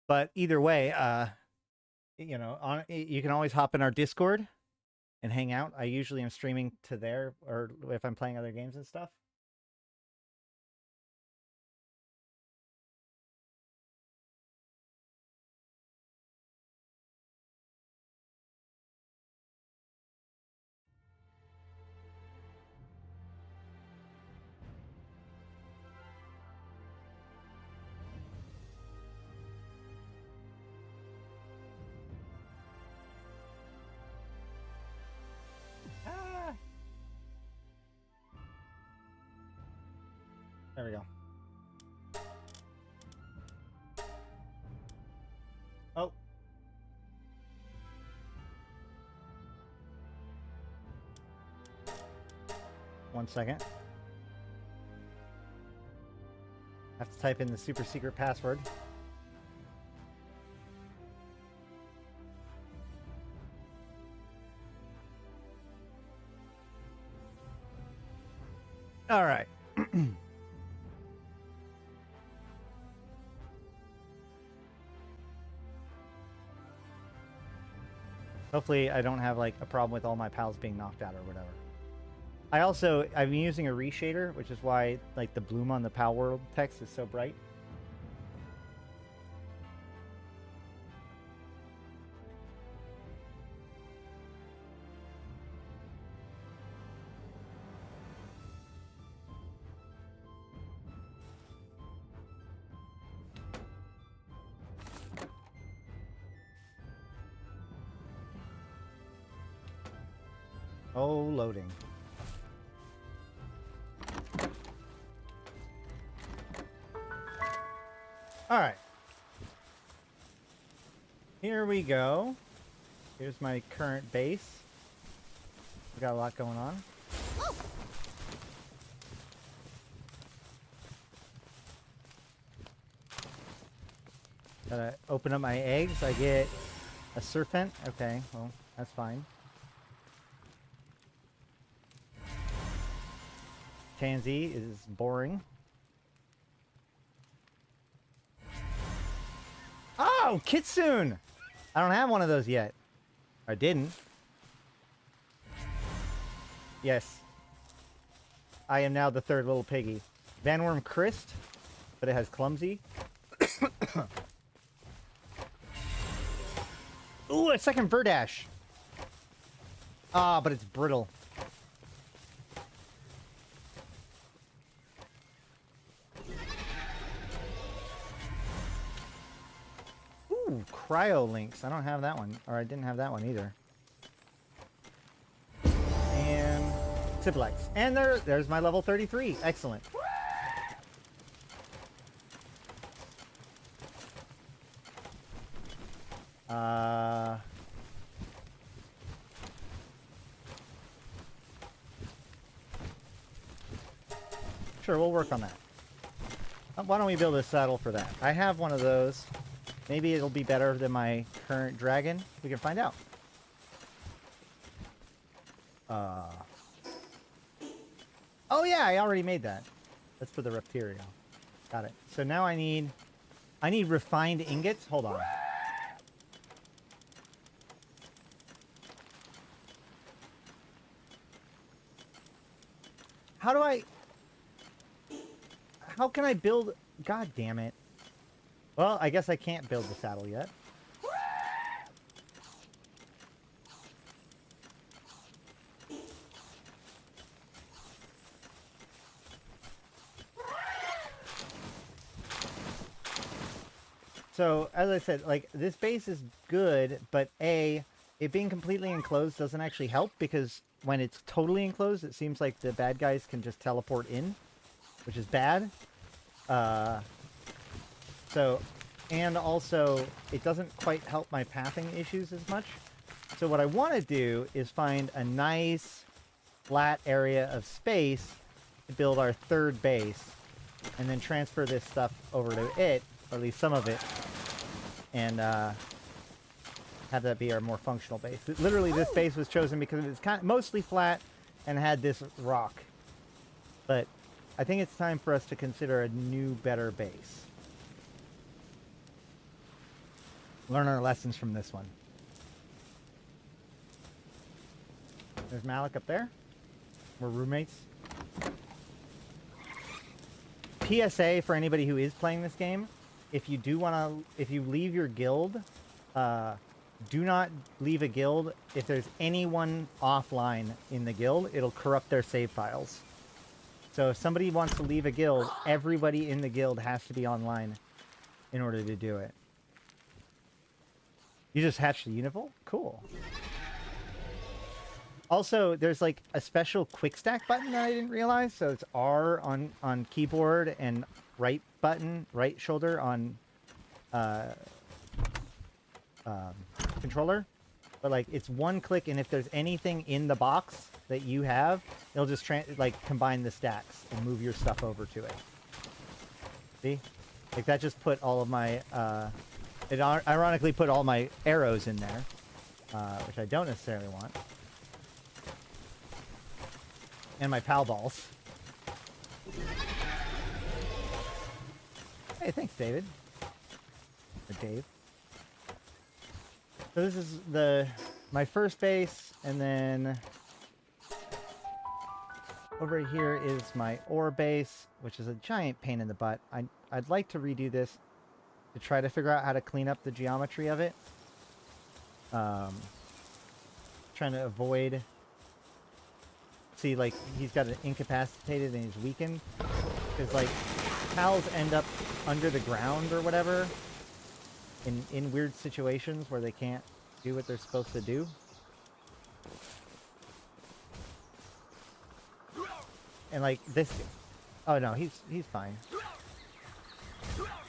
But either way, you know, you can always hop in our Discord and hang out. I usually am streaming to there, or if I'm playing other games and stuff. There we go. Oh. One second. I have to type in the super secret password. All right. Hopefully I don't have like a problem with all my pals being knocked out or whatever. I'm using a reshader, which is why like the bloom on the Pal World text is so bright. Oh, loading. All right. Here we go. Here's my current base. We got a lot going on. Gotta open up my eggs. I get a serpent. Okay, well, that's fine. Tansy is boring. Oh, Kitsune! I don't have one of those yet. I didn't. Yes. I am now the third little piggy. Vanworm Christ, but it has clumsy. Ooh, a second Verdash. Ah, but it's brittle. Ooh, Cryo Lynx. I don't have that one. Or I didn't have that one either. And Siplex. And there's my level 33. Excellent. Sure, we'll work on that. Why don't we build a saddle for that? I have one of those. Maybe it'll be better than my current dragon. We can find out. Oh yeah, I already made that. That's for the Reptirio. Got it. So now I need refined ingots. Hold on. How can I build? God damn it. Well, I guess I can't build the saddle yet. So, as I said, like, this base is good, but A, it being completely enclosed doesn't actually help, because when it's totally enclosed, it seems like the bad guys can just teleport in, which is bad. And also, it doesn't quite help my pathing issues as much. So what I want to do is find a nice, flat area of space to build our third base, and then transfer this stuff over to it, or at least some of it, and have that be our more functional base. Literally, this base was chosen because it was mostly flat and had this rock. But I think it's time for us to consider a new, better base. Learn our lessons from this one. There's Malik up there. We're roommates. PSA for anybody who is playing this game: if you leave your guild, do not leave a guild. If there's anyone offline in the guild, it'll corrupt their save files. So if somebody wants to leave a guild, everybody in the guild has to be online in order to do it. You just hatched a Univol? Cool. Also, there's like a special quick stack button that I didn't realize. So it's R on keyboard and right button, right shoulder on controller. But like it's one click, and if there's anything in the box that you have, it'll just combine the stacks and move your stuff over to it. See? Like that just put all of my it ironically put all my arrows in there, which I don't necessarily want. And my pal balls. Hey, thanks, David. Or Dave. So this is my first base, and then over here is my ore base, which is a giant pain in the butt. I'd like to redo this to try to figure out how to clean up the geometry of it. Trying to avoid... See, like, he's got it incapacitated and he's weakened. Because, like, pals end up under the ground or whatever in weird situations where they can't do what they're supposed to do. And, like, this... Oh, no, he's fine.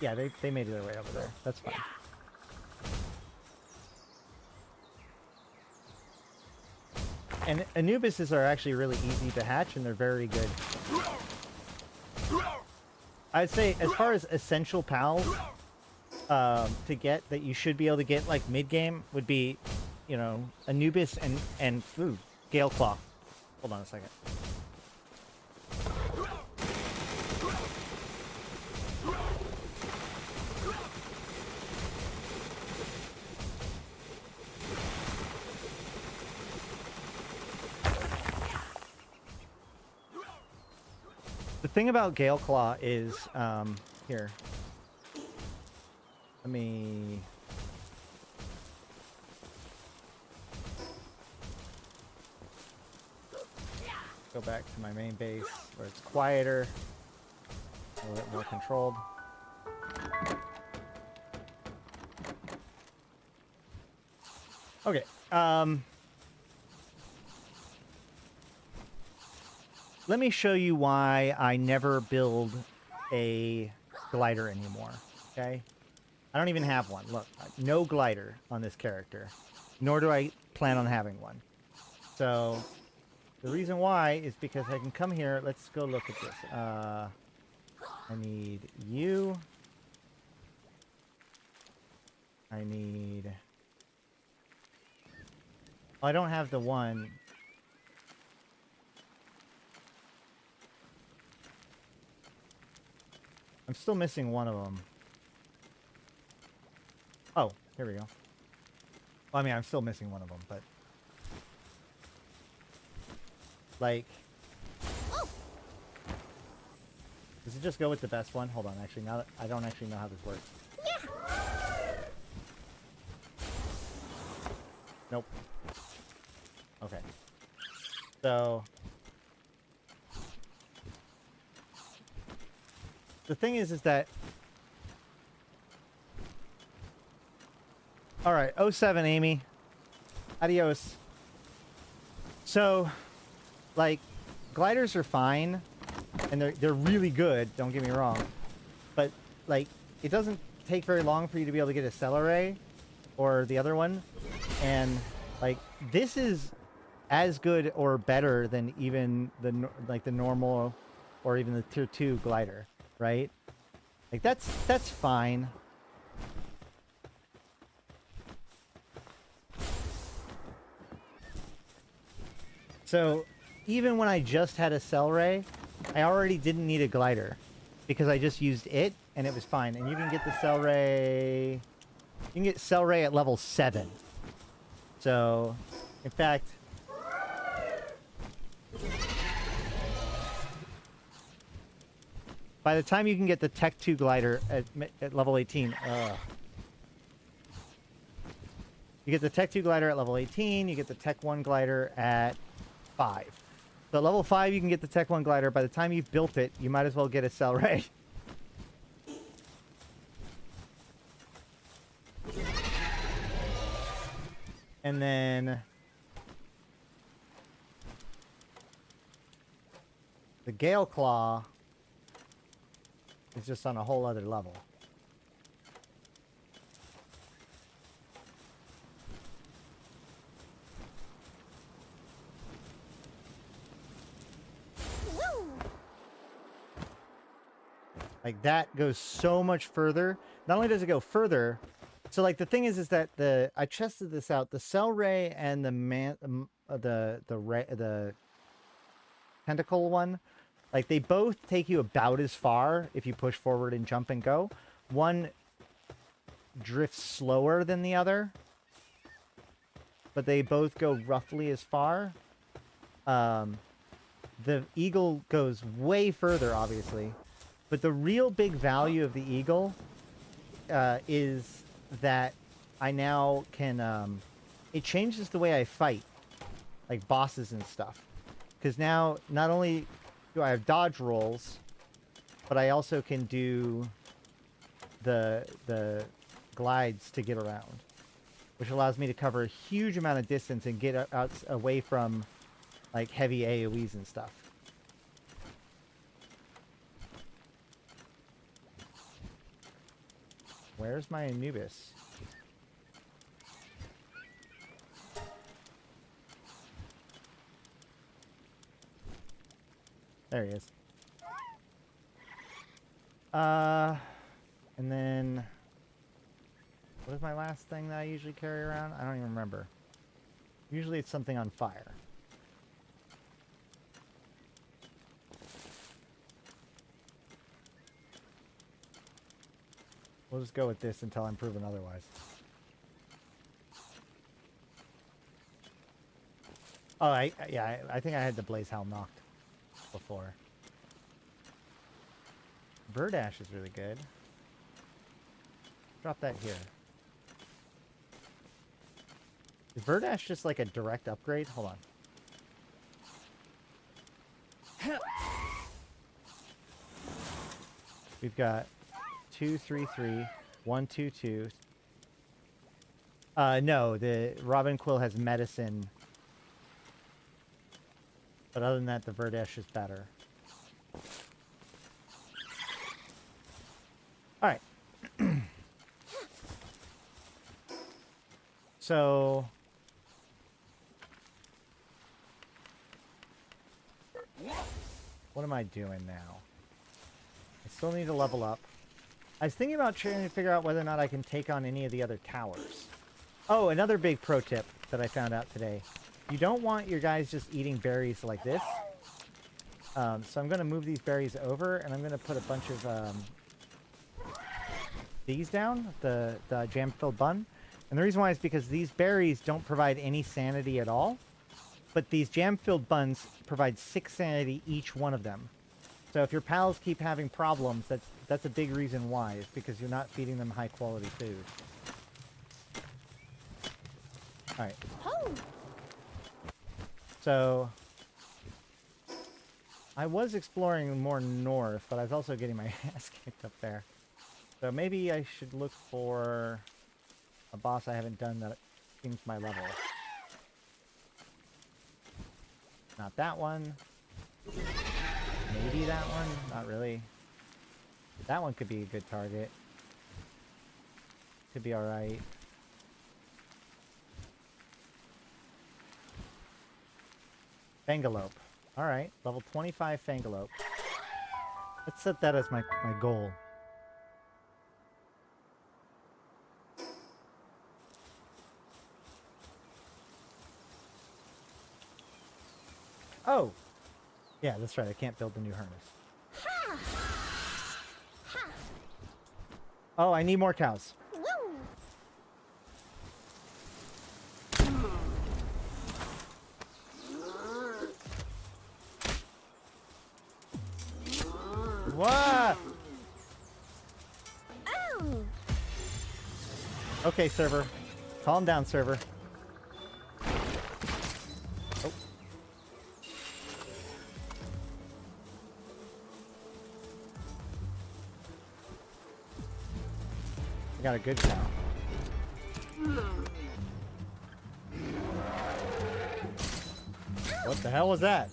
Yeah, they made their way over there. That's fine. And Anubises are actually really easy to hatch, and they're very good. I'd say, as far as essential pals to get, that you should be able to get, like, mid-game, would be, you know, Anubis and Gale Claw. Hold on a second. The thing about Gale Claw is, here. Let me... go back to my main base, where it's quieter, a little bit more controlled. Okay, let me show you why I never build a glider anymore, okay? I don't even have one. Look, no glider on this character, nor do I plan on having one. So, the reason why is because I can come here. Let's go look at this. I need you. I need... Oh, I don't have the one... I'm still missing one of them. Oh, here we go. Well, I mean, I'm still missing one of them, but... Like... Does it just go with the best one? Hold on, actually, now that I don't actually know how this works. Nope. Okay. So... The thing is that... Alright, 07, Amy. Adios. So, like, gliders are fine, and they're really good, don't get me wrong. But, like, it doesn't take very long for you to be able to get a Celeray, or the other one. And, like, this is as good or better than even the normal, or even the tier 2 glider, right? Like, that's fine. So, even when I just had a Celeray, I already didn't need a glider, because I just used it, and it was fine. And you can get the Celeray... You can get Celeray at level 7. So, in fact... By the time you can get the Tech 2 glider at level 18... You get the Tech 2 glider at level 18, you get the Tech 1 glider at 5. So at level 5, you can get the Tech 1 glider. By the time you've built it, you might as well get a Celeray. And then... the Gale Claw is just on a whole other level. Like, that goes so much further. Not only does it go further, so, like, the thing is that I tested this out. The Celeray and the tentacle one, like, they both take you about as far if you push forward and jump and go. One drifts slower than the other, but they both go roughly as far. The Eagle goes way further, obviously. But the real big value of the Eagle is that I now can... it changes the way I fight, like bosses and stuff. Because now, not only do I have dodge rolls, but I also can do the glides to get around. Which allows me to cover a huge amount of distance and get out away from, like, heavy AoEs and stuff. Where's my Anubis? There he is. And then... what is my last thing that I usually carry around? I don't even remember. Usually it's something on fire. We'll just go with this until I'm proven otherwise. Oh, I think I had the Blaze Helm knocked before. Verdash is really good. Drop that here. Is Verdash just like a direct upgrade? Hold on. We've got 2, 3, 3, 1, 2, 2. No, the Robin Quill has medicine. But other than that, the Verdash is better. Alright. So... what am I doing now? I still need to level up. I was thinking about trying to figure out whether or not I can take on any of the other towers. Oh, another big pro tip that I found out today. You don't want your guys just eating berries like this. So I'm going to move these berries over, and I'm going to put a bunch of these down, the jam-filled bun. And the reason why is because these berries don't provide any sanity at all. But these jam-filled buns provide 6 sanity each one of them. So if your pals keep having problems, that's a big reason why. It's because you're not feeding them high-quality food. Alright. So I was exploring more north, but I was also getting my ass kicked up there. So maybe I should look for a boss I haven't done that seems my level. Not that one. Maybe that one. Not really. That one could be a good target. Could be alright. Fangalope. Alright. Level 25 Fangalope. Let's set that as my goal. Oh! Yeah, that's right. I can't build the new harness. Oh, I need more cows. What? Okay, server. Calm down, server. Oh. I got a good cow. What the hell was that?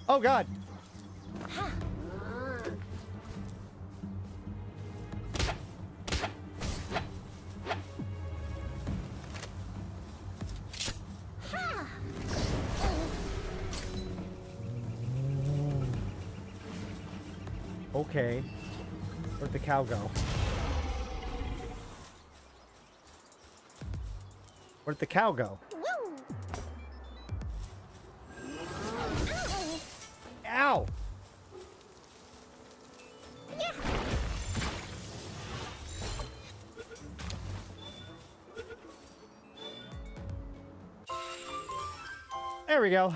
Oh god! Okay. Where'd the cow go? Where'd the cow go? Ow! There we go.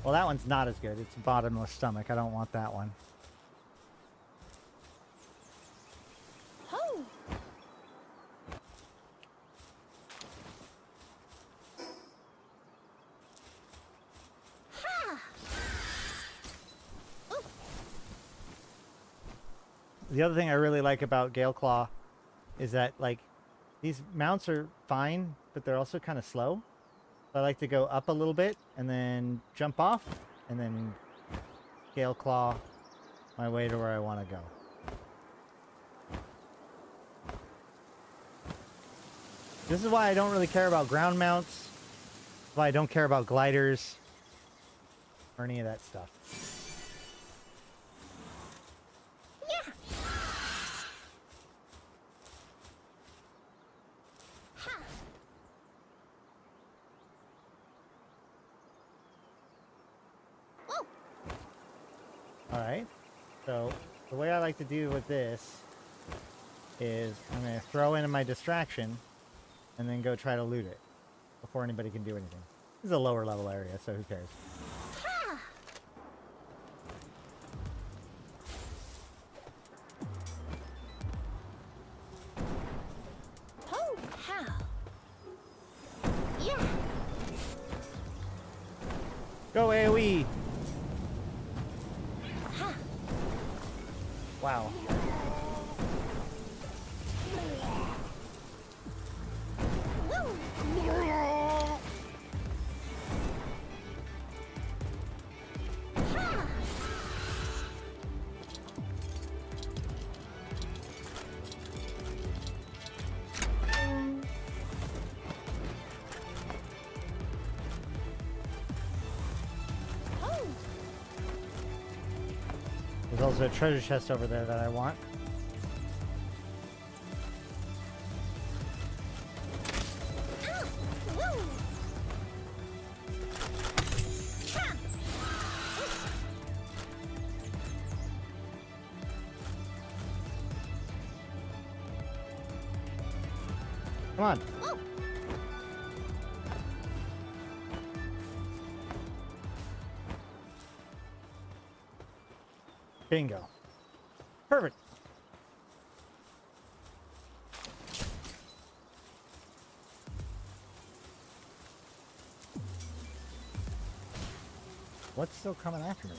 Well, that one's not as good. It's bottomless stomach. I don't want that one. The other thing I really like about Galeclaw is that, like, these mounts are fine, but they're also kind of slow. So I like to go up a little bit and then jump off and then Galeclaw my way to where I want to go. This is why I don't really care about ground mounts. Why I don't care about gliders or any of that stuff. Alright, so the way I like to do with this is I'm going to throw in my distraction and then go try to loot it before anybody can do anything. This is a lower level area, so who cares? Go AoE! Wow. There's also a treasure chest over there that I want. Come on. Bingo. Perfect. What's still coming after me?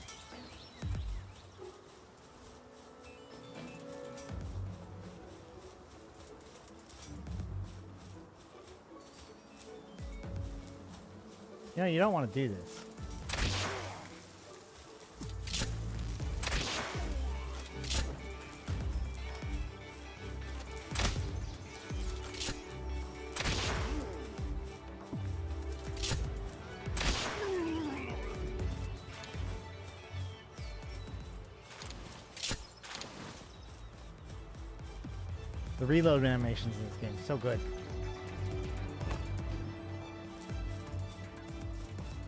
You know, you don't want to do this. The reload animations in this game, so good.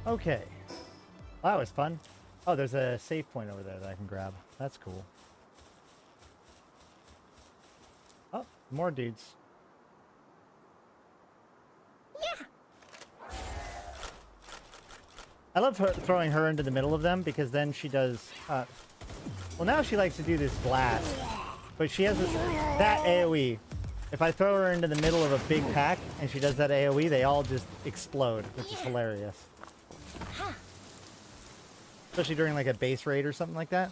Okay. Well, that was fun. Oh, there's a save point over there that I can grab. That's cool. Oh, more dudes. Yeah. I love throwing her into the middle of them because then she does... well, now she likes to do this blast. But she has that AoE. If I throw her into the middle of a big pack and she does that AoE, they all just explode, which is hilarious. Especially during like a base raid or something like that.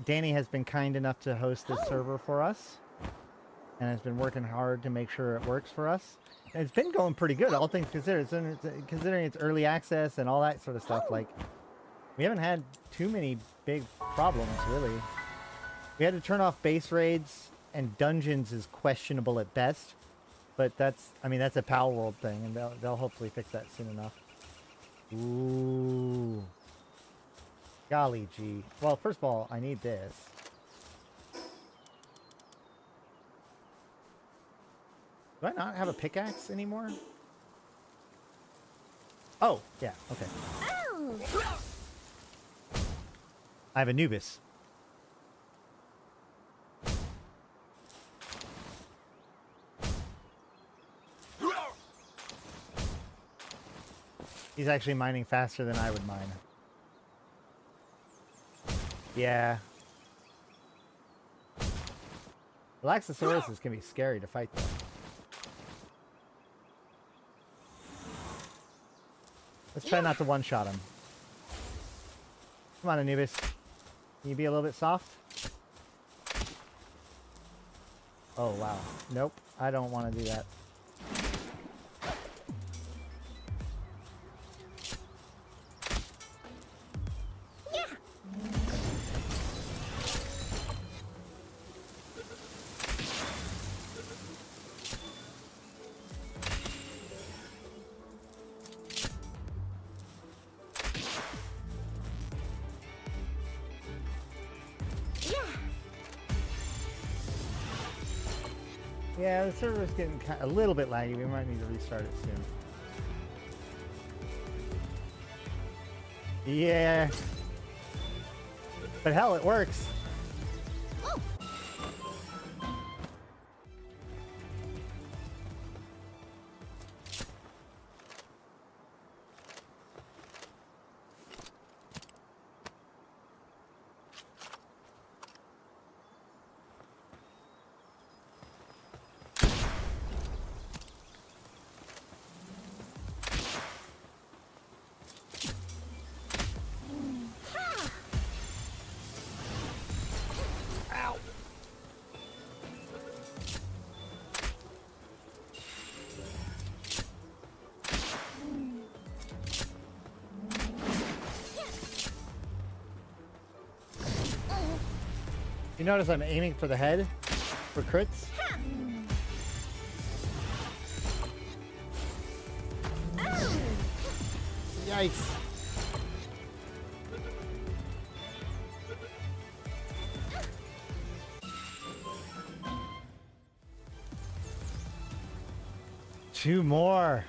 Danny has been kind enough to host this server for us and has been working hard to make sure it works for us. And it's been going pretty good, all things considered. Considering it's early access and all that sort of stuff, like, we haven't had too many big problems, really. We had to turn off base raids, and dungeons is questionable at best. But that's, I mean, that's a Pal World thing, and they'll hopefully fix that soon enough. Ooh. Golly gee. Well, first of all, I need this. Do I not have a pickaxe anymore? Oh, yeah, okay. I have Anubis. He's actually mining faster than I would mine. Yeah. Relaxosauruses can be scary to fight, though. Let's try not to one-shot him. Come on, Anubis. Can you be a little bit soft? Oh, wow. Nope. I don't want to do that. Yeah, the server's getting a little bit laggy. We might need to restart it soon. Yeah. But hell, it works. You notice I'm aiming for the head for crits? Yikes. 2 more.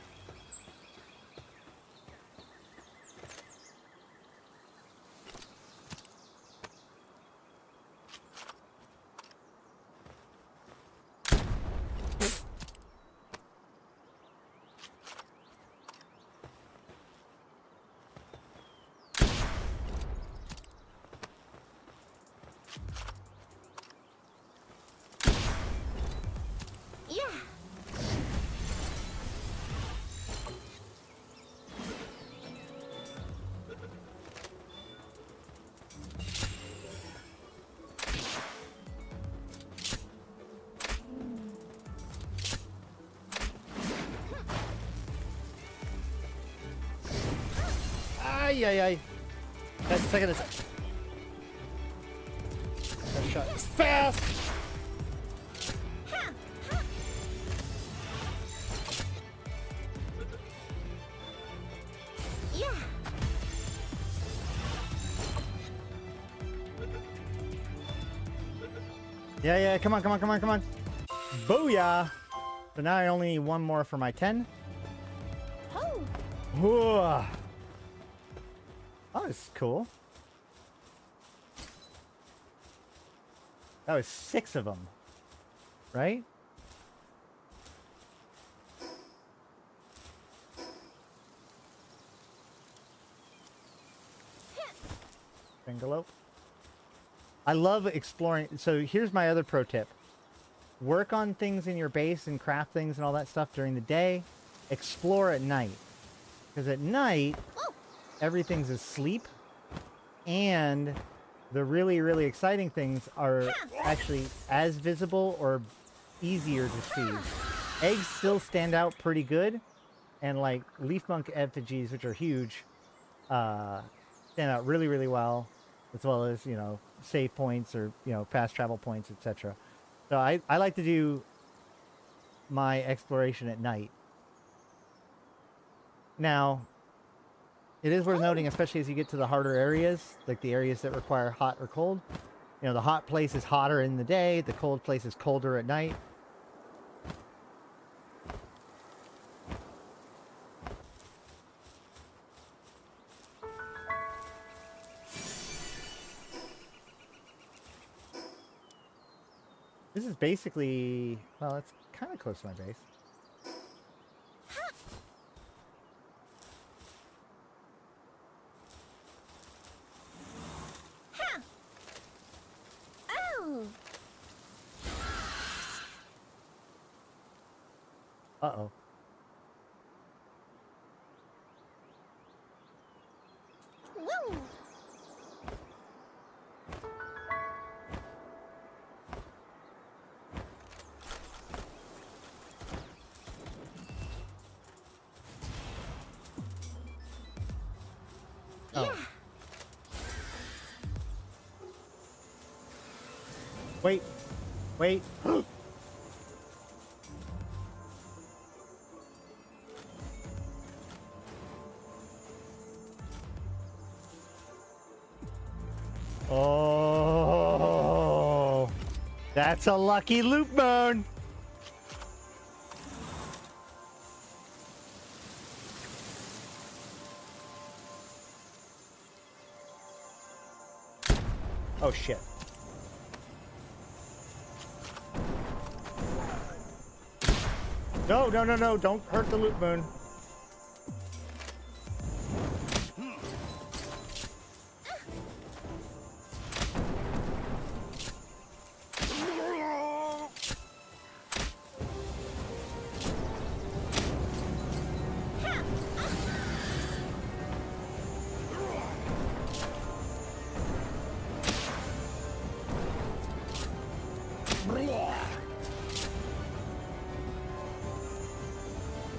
Ay, ay, ay. That's second. That shot is fast. Yeah, come on. Booyah! So now I only need 1 more for my 10. Oh, that was cool. That was 6 of them, right? Bingalow. I love exploring. So here's my other pro tip. Work on things in your base and craft things and all that stuff during the day. Explore at night. Because at night, everything's asleep. And the really, really exciting things are actually as visible or easier to see. Eggs still stand out pretty good. And like leaf monk effigies, which are huge, stand out really, really well. As well as, you know, save points or, you know, fast travel points, etc. So I like to do my exploration at night. Now, it is worth noting, especially as you get to the harder areas, like the areas that require hot or cold. You know, the hot place is hotter in the day, the cold place is colder at night. This is basically, well, it's kind of close to my base. Uh-oh. Wait. Oh, that's a lucky loop moon. Oh shit. No, don't hurt the loop moon.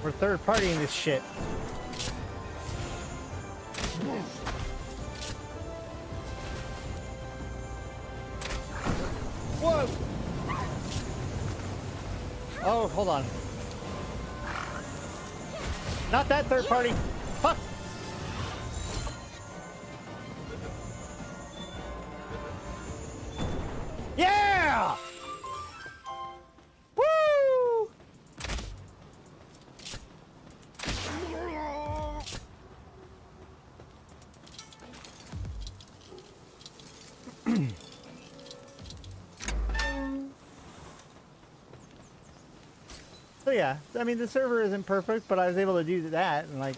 We're third partying this shit. Whoa! Oh, hold on. Not that third party. Fuck! Yeah! Woo! So yeah, I mean the server isn't perfect, but I was able to do that, and like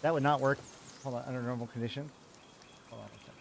that would not work. Hold on, under normal conditions. Hold on a second.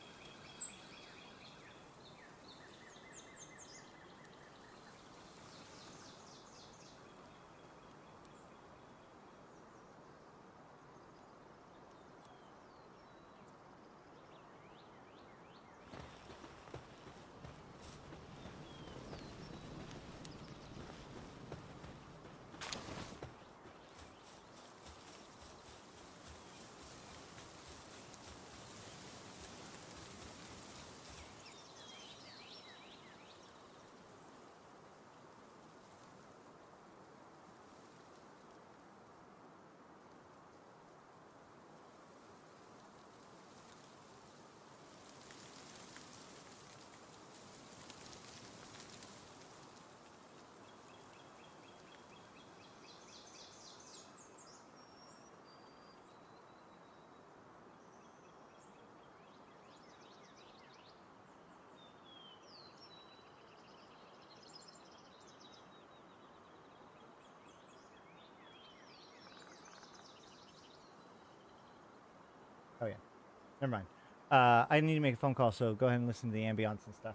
Oh yeah, never mind. I need to make a phone call, so go ahead and listen to the ambience and stuff.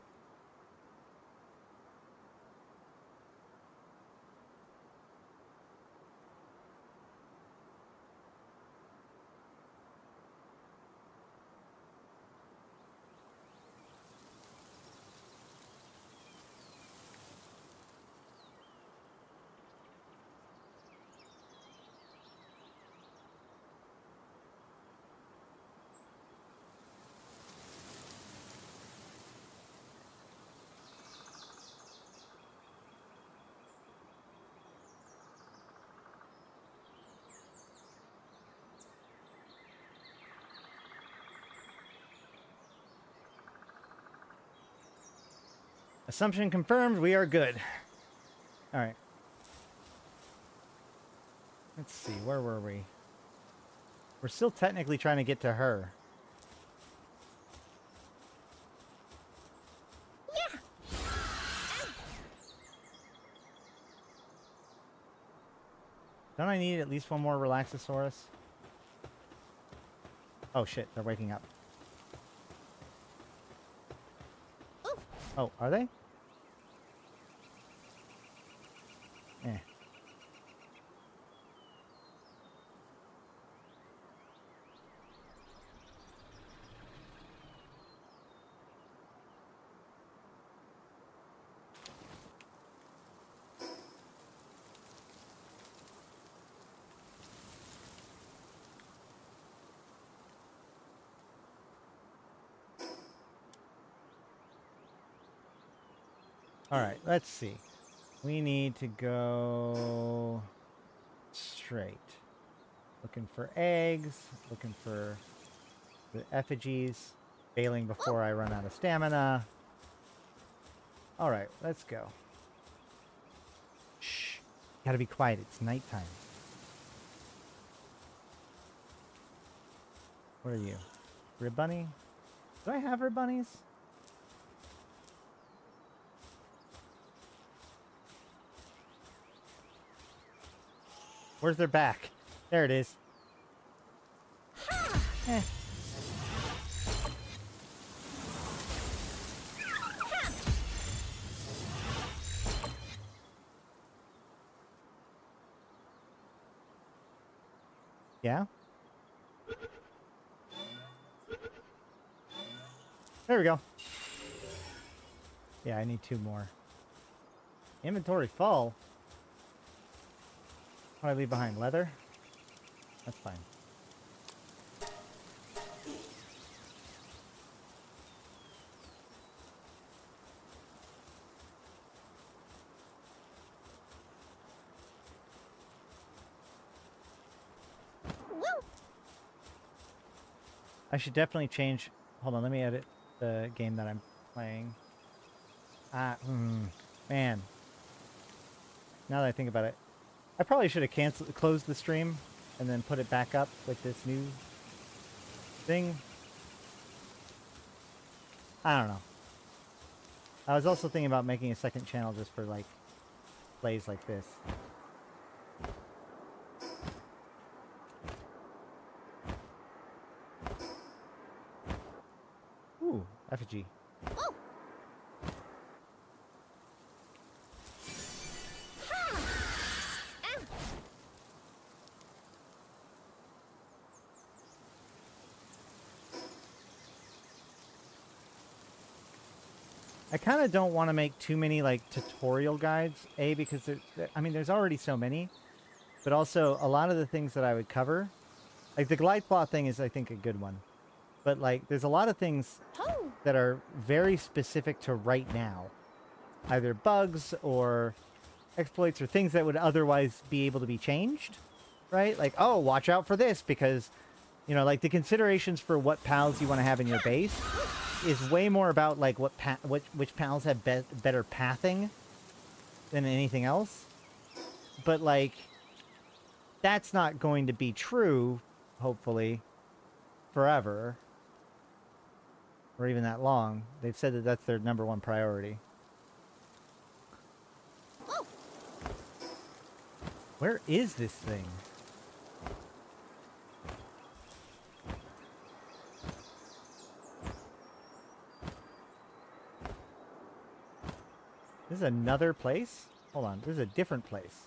Assumption confirmed. We are good. All right. Let's see. Where were we? We're still technically trying to get to her. Don't I need at least one more Relaxosaurus? Oh shit, they're waking up. Oh, are they? Eh. All right, let's see. We need to go straight. Looking for eggs, looking for the effigies, bailing before I run out of stamina. All right, let's go. Shh. Gotta be quiet. It's nighttime. What are you? Rib bunny? Do I have rib bunnies? Where's their back? There it is. Eh. Yeah? There we go. Yeah, I need 2 more. Inventory full? What do I leave behind? Leather? That's fine. I should definitely change. Hold on, let me edit the game that I'm playing. Man. Now that I think about it, I probably should have closed the stream and then put it back up with this new thing. I don't know. I was also thinking about making a second channel just for like plays like this. Ooh, effigy. I kind of don't want to make too many like tutorial guides, because there's already so many, but also a lot of the things that I would cover, like the glide claw thing is I think a good one, but like there's a lot of things that are very specific to right now, either bugs or exploits or things that would otherwise be able to be changed, right? Like, oh, watch out for this because, you know, like the considerations for what pals you want to have in your base is way more about like which pals have better pathing than anything else. But like that's not going to be true, hopefully, forever or even that long. They've said that that's their #1 priority. Where is this thing? This is another place? Hold on, this is a different place.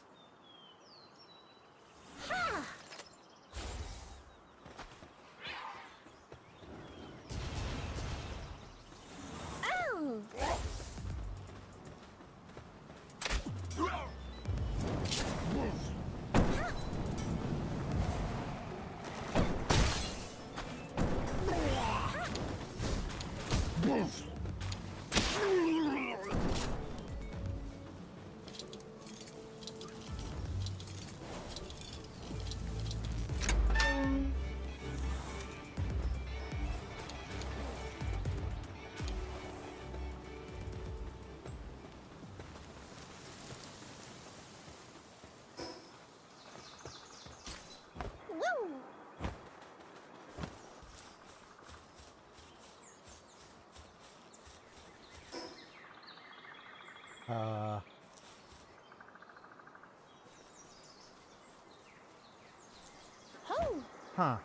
Huh.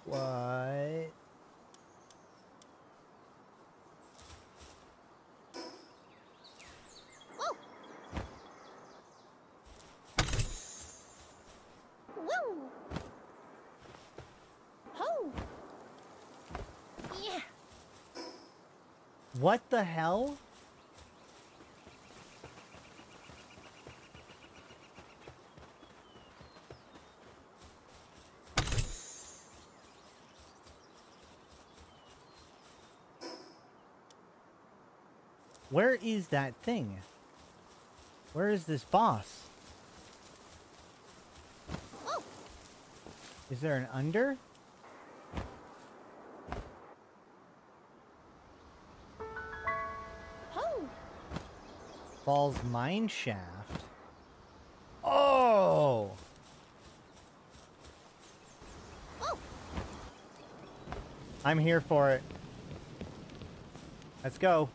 What? What the hell? Where is that thing? Where is this boss? Is there an under? Falls mine shaft. Oh! I'm here for it. Let's go.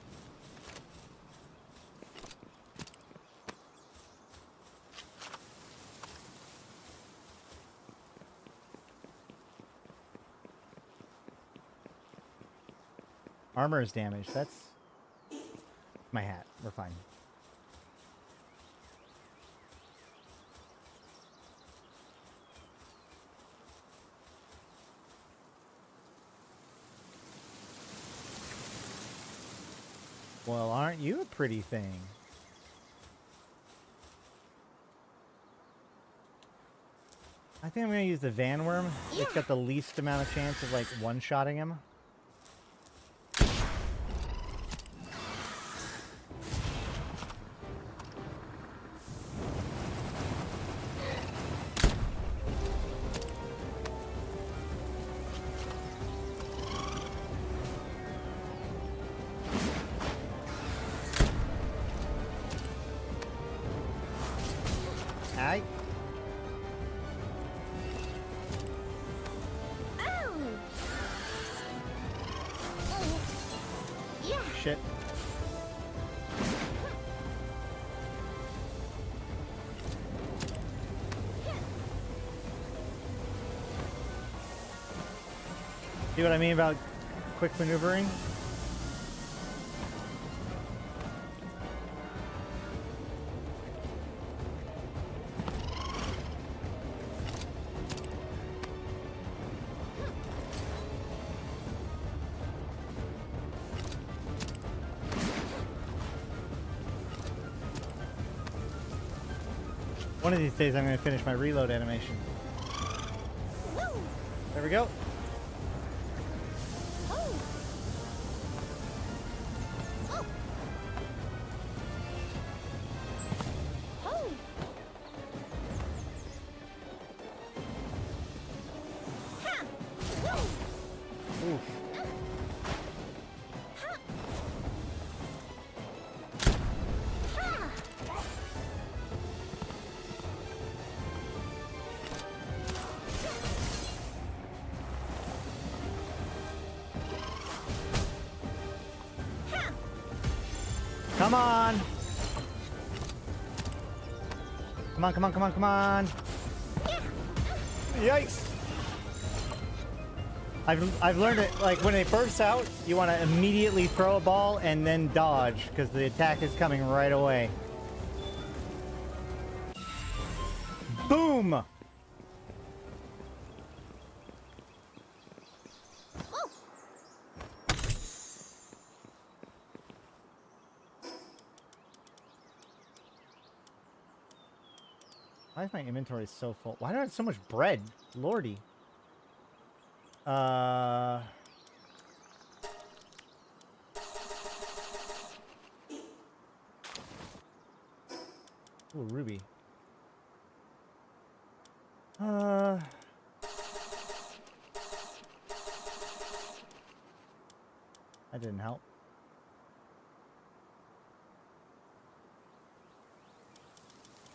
Armor is damaged. That's my hat. We're fine. Well, aren't you a pretty thing? I think I'm going to use the Van Worm. Yeah. It's got the least amount of chance of, like, one-shotting him. shit. See what I mean about quick maneuvering? One of these days I'm going to finish my reload animation. There we go. Come on! Come on, come on, come on, come on! Yikes! I've learned it, like, when it bursts out, you want to immediately throw a ball and then dodge, because the attack is coming right away. Boom! Why is my inventory so full? Why do I have so much bread? Lordy. Ooh, ruby. That didn't help.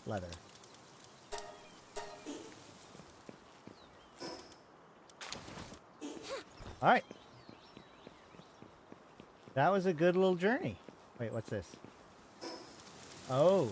Leather. All right. That was a good little journey. Wait, what's this? Oh.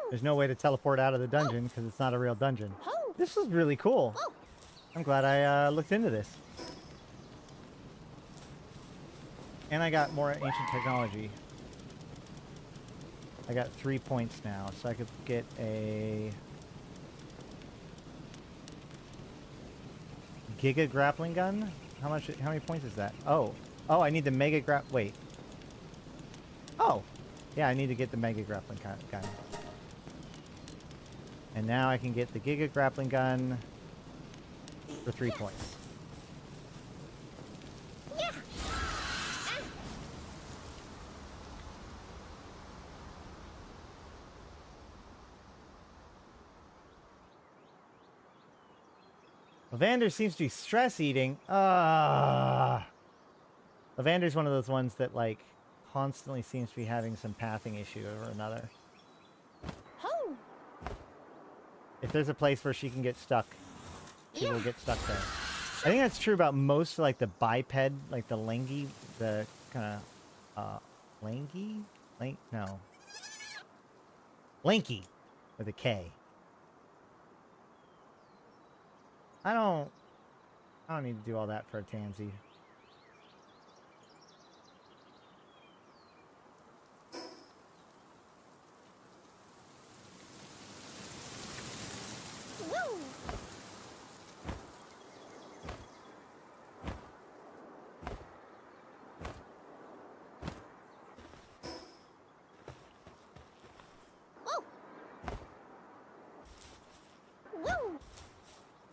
There's no way to teleport out of the dungeon because it's not a real dungeon. This is really cool. I'm glad I looked into this. And I got more ancient technology. I got 3 points now, so I could get a Giga grappling gun. How many points is that? Oh, I need the mega wait. Oh, yeah, I need to get the mega grappling gun. And now I can get the Giga grappling gun for 3 points. Lavander seems to be stress eating. Lavander's one of those ones that like constantly seems to be having some pathing issue or another. If there's a place where she can get stuck, she will get stuck there. I think that's true about most like the biped, like the langy, the kind of lanky, lanky with a K. I don't need to do all that for a tansy.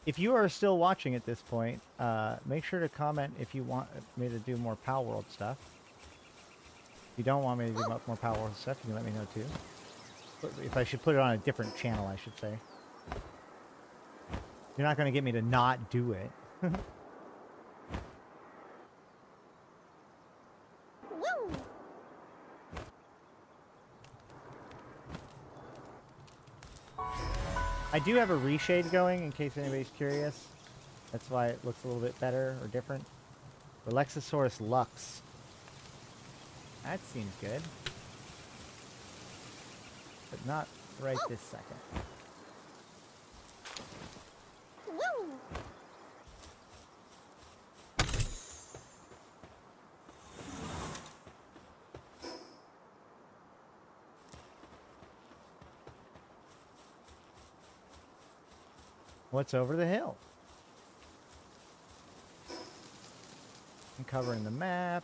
If you are still watching at this point, make sure to comment if you want me to do more Pal World stuff. If you don't want me to do much more powerful stuff, you can let me know too. But if I should put it on a different channel, I should say. You're not going to get me to not do it. I do have a reshade going, in case anybody's curious. That's why it looks a little bit better or different. Relaxosaurus Lux. That seems good. But not right this second. What's over the hill? I'm covering the map.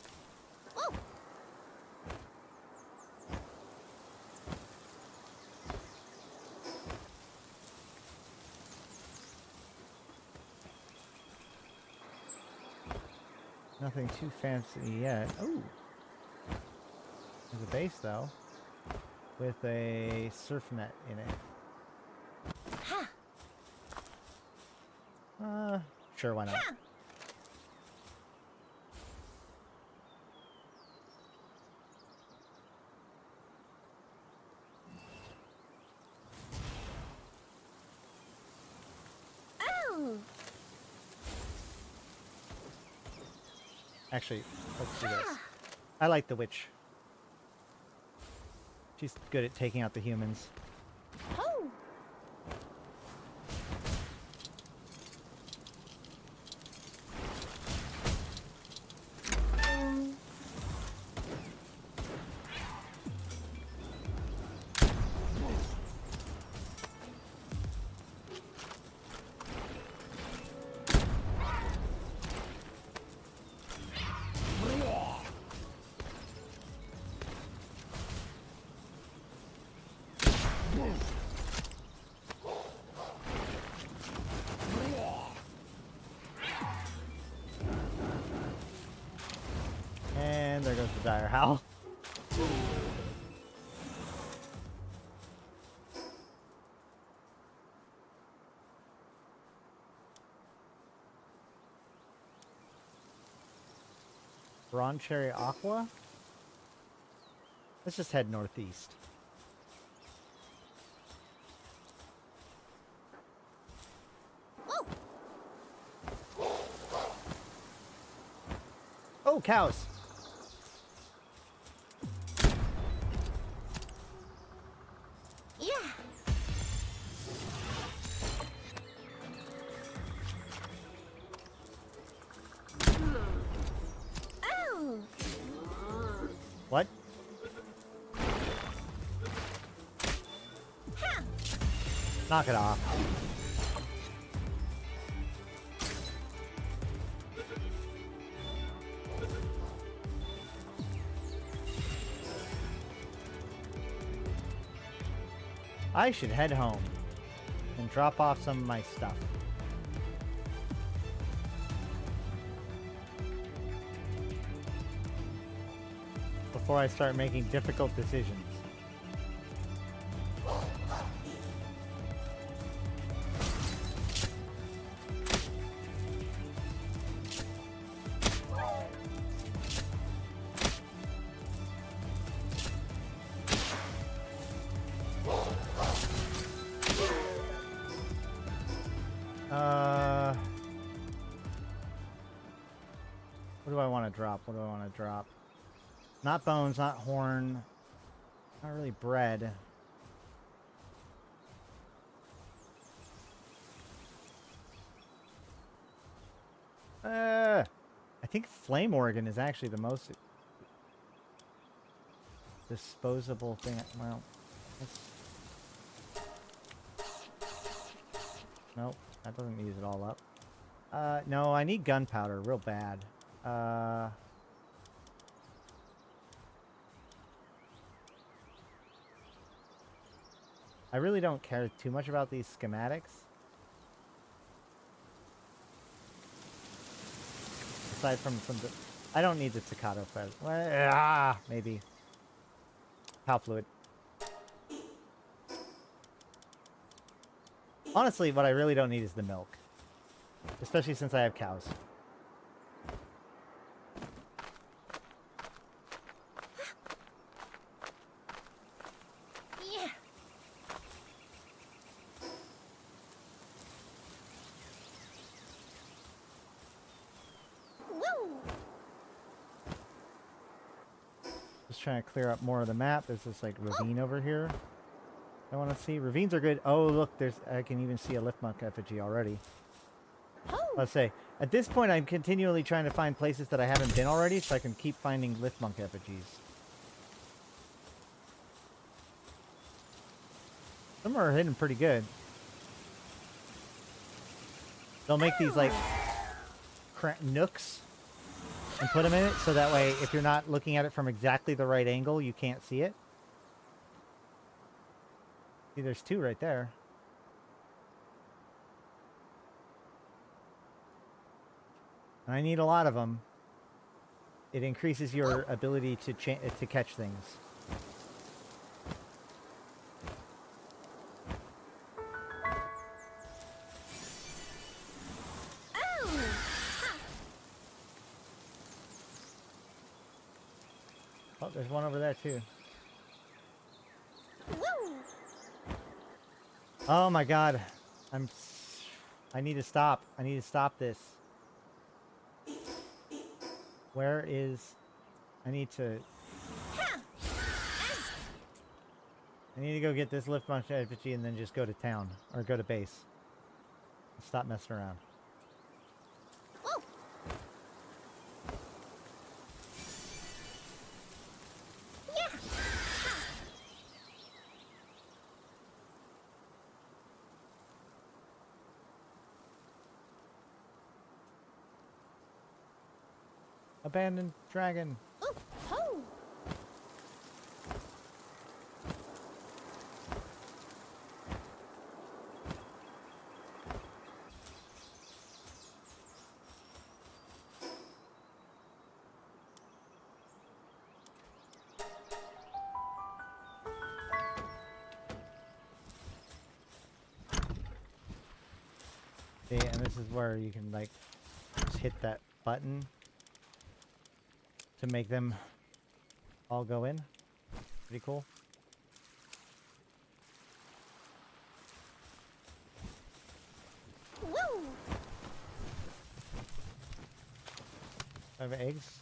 Nothing too fancy yet. Oh, there's a base though, with a surf net in it. Sure, why not? Actually, let's do this. I like the witch. She's good at taking out the humans. And there goes the dire howl. Cherry Aqua? Let's just head northeast. Oh, cows! What? Knock it off. I should head home and drop off some of my stuff. Before I start making difficult decisions. What do I want to drop? What do I want to drop? Not bones, not horn, not really bread. I think flame organ is actually the most disposable thing. Well, nope, that doesn't use it all up. No, I need gunpowder real bad. I really don't care too much about these schematics. Aside from some... I don't need the staccato fez. Maybe. cow fluid. Honestly, what I really don't need is the milk. Especially since I have cows. Just trying to clear up more of the map. There's this like ravine over here I want to see. Ravines are good. Oh, look, I can even see a liftmonk effigy already. Let's say, at this point, I'm continually trying to find places that I haven't been already, so I can keep finding liftmonk effigies. Some are hidden pretty good. They'll make these like nooks and put them in it, so that way, if you're not looking at it from exactly the right angle, you can't see it. See, there's two right there. And I need a lot of them. It increases your ability to catch things. Oh, there's one over there too. Oh my god. I need to stop. I need to stop this. Where is... I need to go get this liftmonk effigy and then just go to town. Or go to base. Stop messing around. Abandoned dragon. See, and this is where you can like just hit that button to make them all go in. Pretty cool. Woo! I have eggs.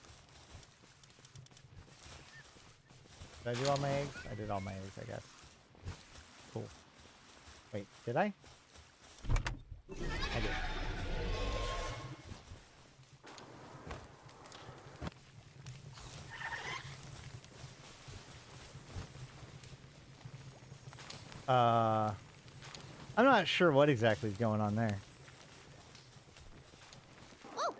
Did I do all my eggs? I did all my eggs, I guess. Cool. Wait, did I? I did. I'm not sure what exactly is going on there. I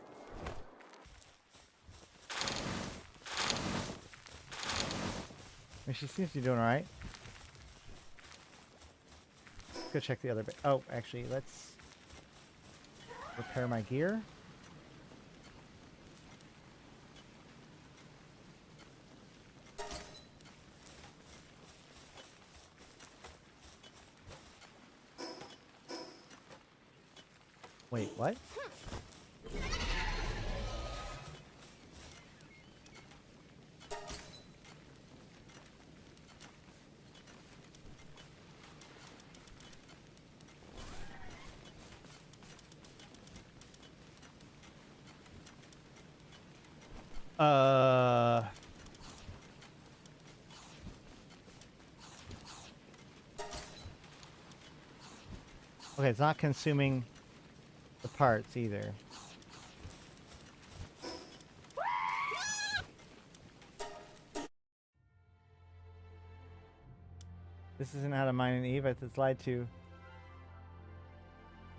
mean, she seems to be doing alright. Let's go check the other bit. Oh, actually, let's repair my gear. Wait, what? Okay, it's not consuming the parts either. This isn't how to mine an Eve, it's lied to.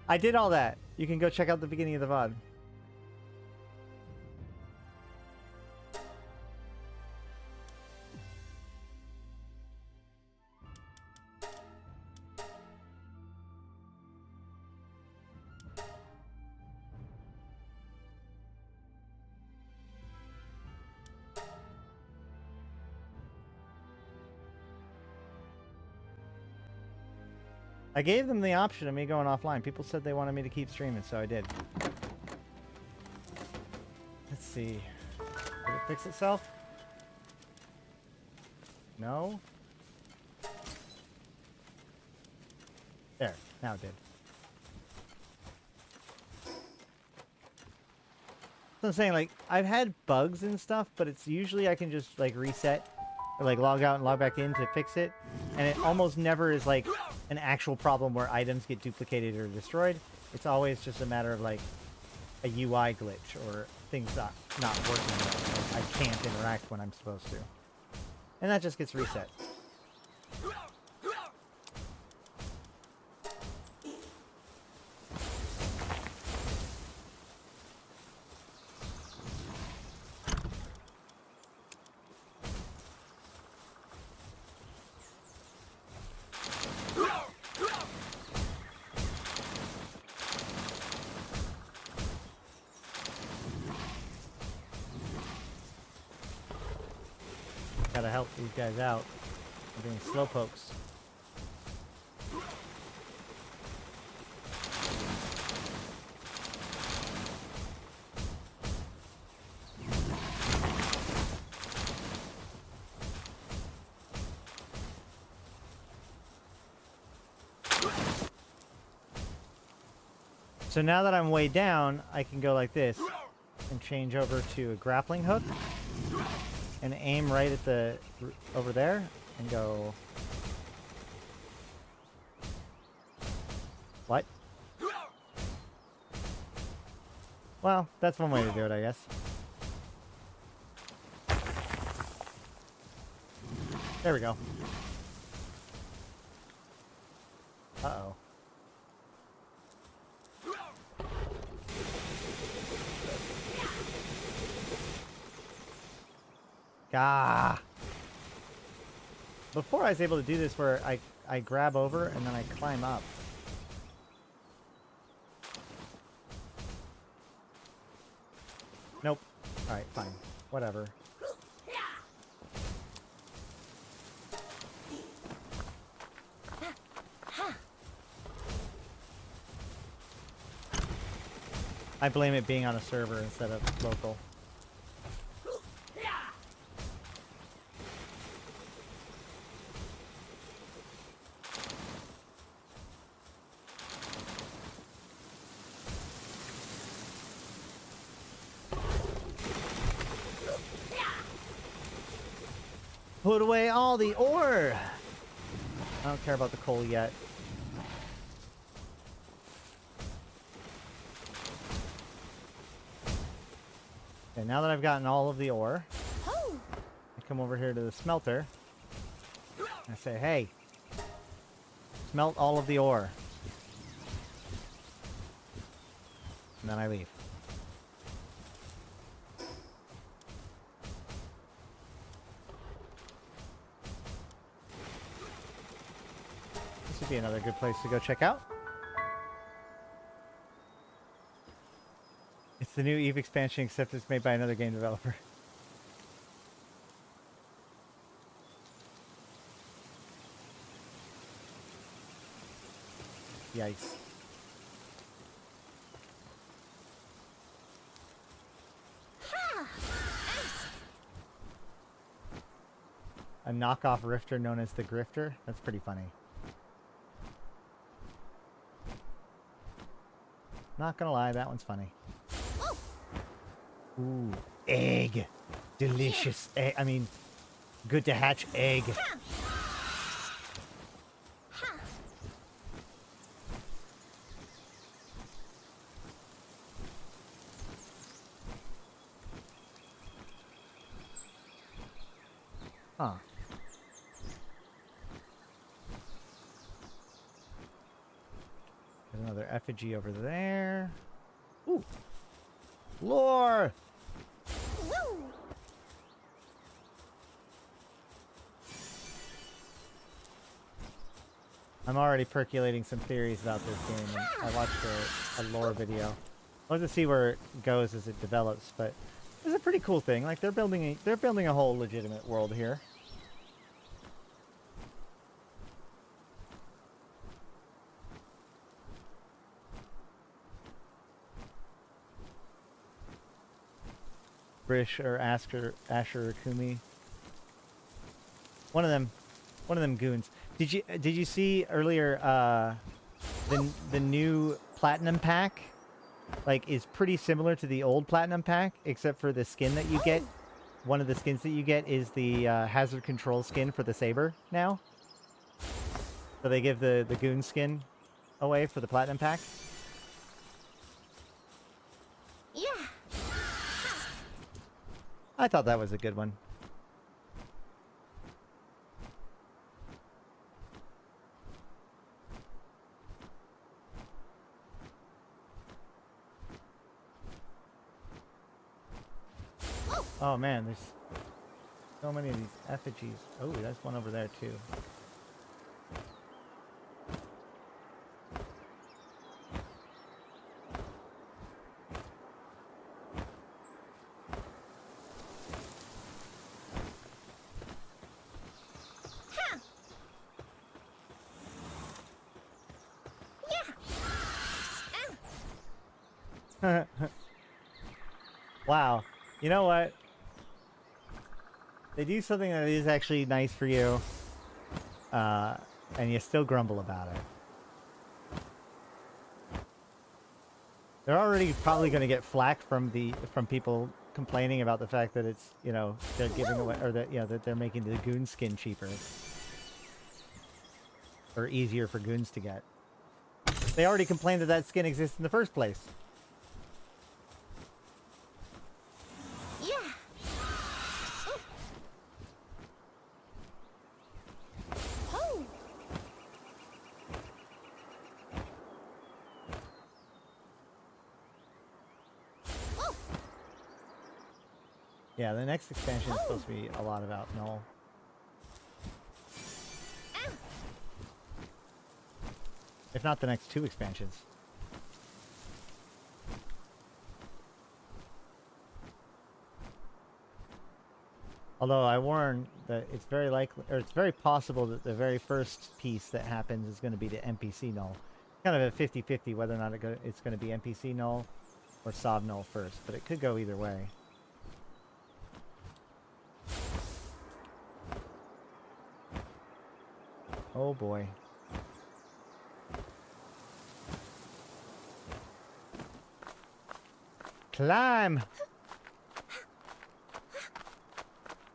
I did all that. You can go check out the beginning of the VOD. I gave them the option of me going offline. People said they wanted me to keep streaming, so I did. Let's see. Did it fix itself? No? There. Now it did. So I'm saying, like, I've had bugs and stuff, but it's usually I can just, like, reset or, like, log out and log back in to fix it. And it almost never is, like, an actual problem where items get duplicated or destroyed. It's always just a matter of, like, a UI glitch or things not working well. Like, I can't interact when I'm supposed to. And that just gets reset. Gotta help these guys out. They're being slowpokes. So now that I'm way down, I can go like this and change over to a grappling hook. And aim right at the over there and go. What? Well, that's one way to do it, I guess. There we go. Uh-oh. Ah! Before I was able to do this where I grab over and then I climb up. Nope. Alright, fine. Whatever. I blame it being on a server instead of local. Put away all the ore! I don't care about the coal yet. Okay, now that I've gotten all of the ore, I come over here to the smelter. And I say, hey, smelt all of the ore. And then I leave. Be another good place to go check out. It's the new EVE expansion, except it's made by another game developer. Yikes. A knockoff rifter known as the Grifter? That's pretty funny. Not gonna lie, that one's funny. Ooh, egg. Delicious egg. I mean, good to hatch egg. Huh. There's another effigy over there. Ooh. Lore! I'm already percolating some theories about this game. And I watched a lore video. I'll have to see where it goes as it develops, but it's a pretty cool thing. Like they're building a whole legitimate world here. Brish or Asher or Kumi. One of them goons. Did you see earlier the new platinum pack like is pretty similar to the old platinum pack except for the skin that you get. One of the skins that you get is the hazard control skin for the saber now. So they give the goon skin away for the platinum pack. Yeah. I thought that was a good one. Oh man, there's so many of these effigies. Oh, there's one over there too. Wow. You know what? They do something that is actually nice for you, and you still grumble about it. They're already probably going to get flack from people complaining about the fact that it's, you know, they're giving away, or that, you know, that they're making the goon skin cheaper or easier for goons to get. They already complained that that skin exists in the first place. Yeah, the next expansion is supposed to be a lot about Null. If not the next two expansions. Although I warn that it's very likely, or it's very possible that the very first piece that happens is going to be the NPC Null. Kind of a 50-50 whether or not it's going to be NPC Null or Sob Null first, but it could go either way. Oh boy. Climb!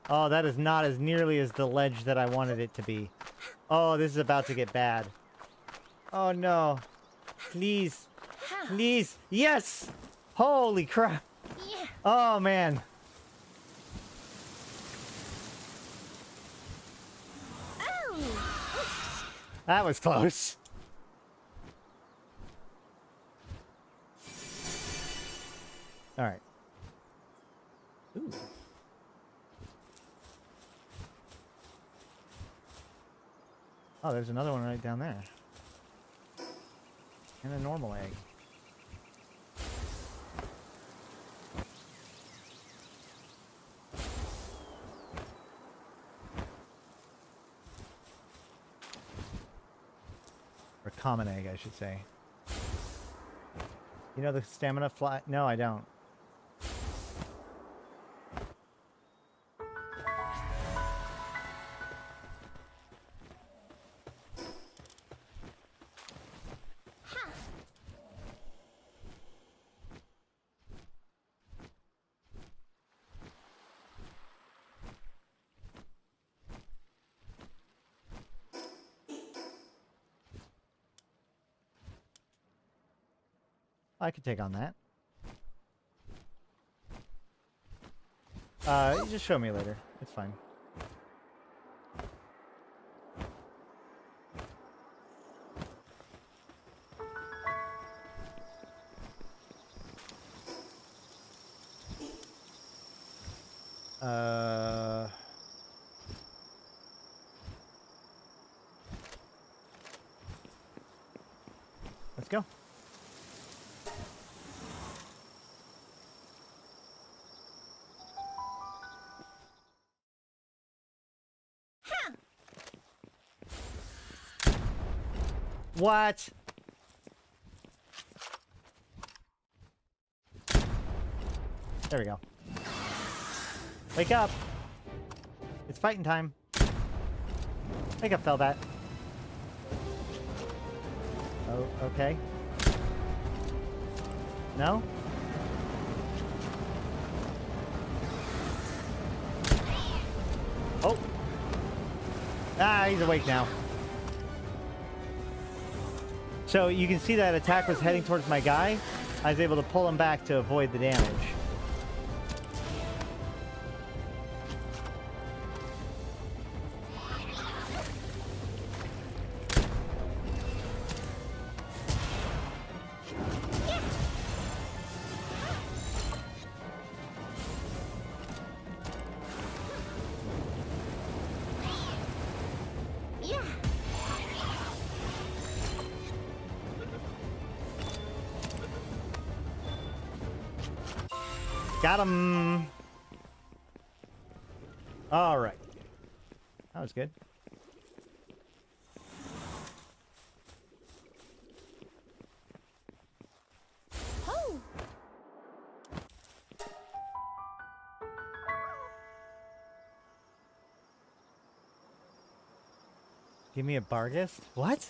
Oh, that is not as nearly as the ledge that I wanted it to be. Oh, this is about to get bad. Oh no. Please. Please. Yes! Holy crap. Oh man. That was close. All right. Ooh. Oh, there's another one right down there. And a normal egg. Or common egg, I should say. You know the stamina fly? No, I don't. I could take on that. You just show me later. It's fine. Let's go. What? There we go. Wake up! It's fighting time. Wake up, Felbat. Oh, okay. No? Oh! Ah, he's awake now. So you can see that attack was heading towards my guy. I was able to pull him back to avoid the damage. Got him. All right. That was good. Oh. Give me a Barghest? What?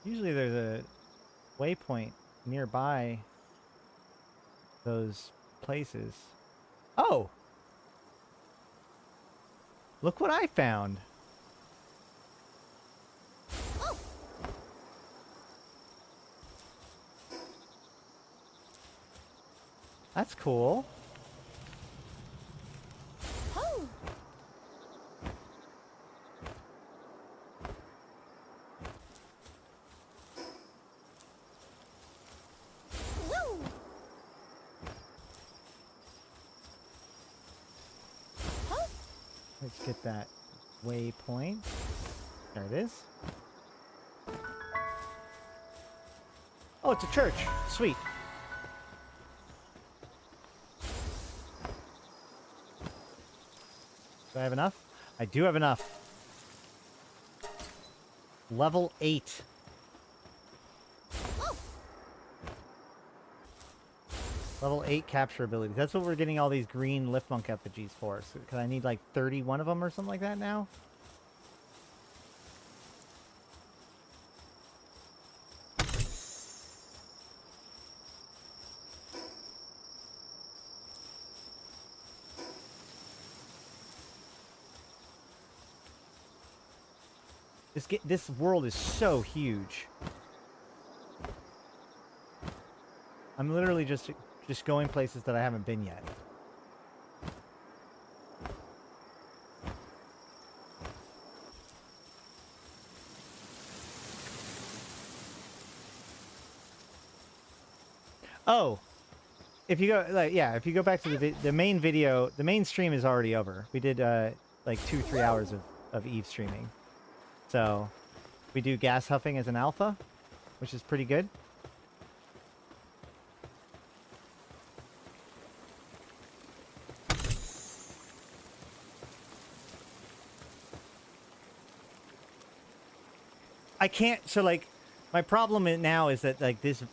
Usually there's a waypoint nearby those places. Oh! Look what I found! That's cool. Let's get that waypoint. There it is. Oh, it's a church. Sweet. Do I have enough? I do have enough. Level 8. Level 8 capture abilities. That's what we're getting all these green lift monk effigies for. So, because I need like 31 of them or something like that now. This world is so huge. I'm literally just going places that I haven't been yet. Oh, if you go if you go back to the main video, the main stream is already over. We did like 2-3 hours of Eve streaming. So we do gas huffing as an alpha, which is pretty good. I can't, so like, my problem now is that like this,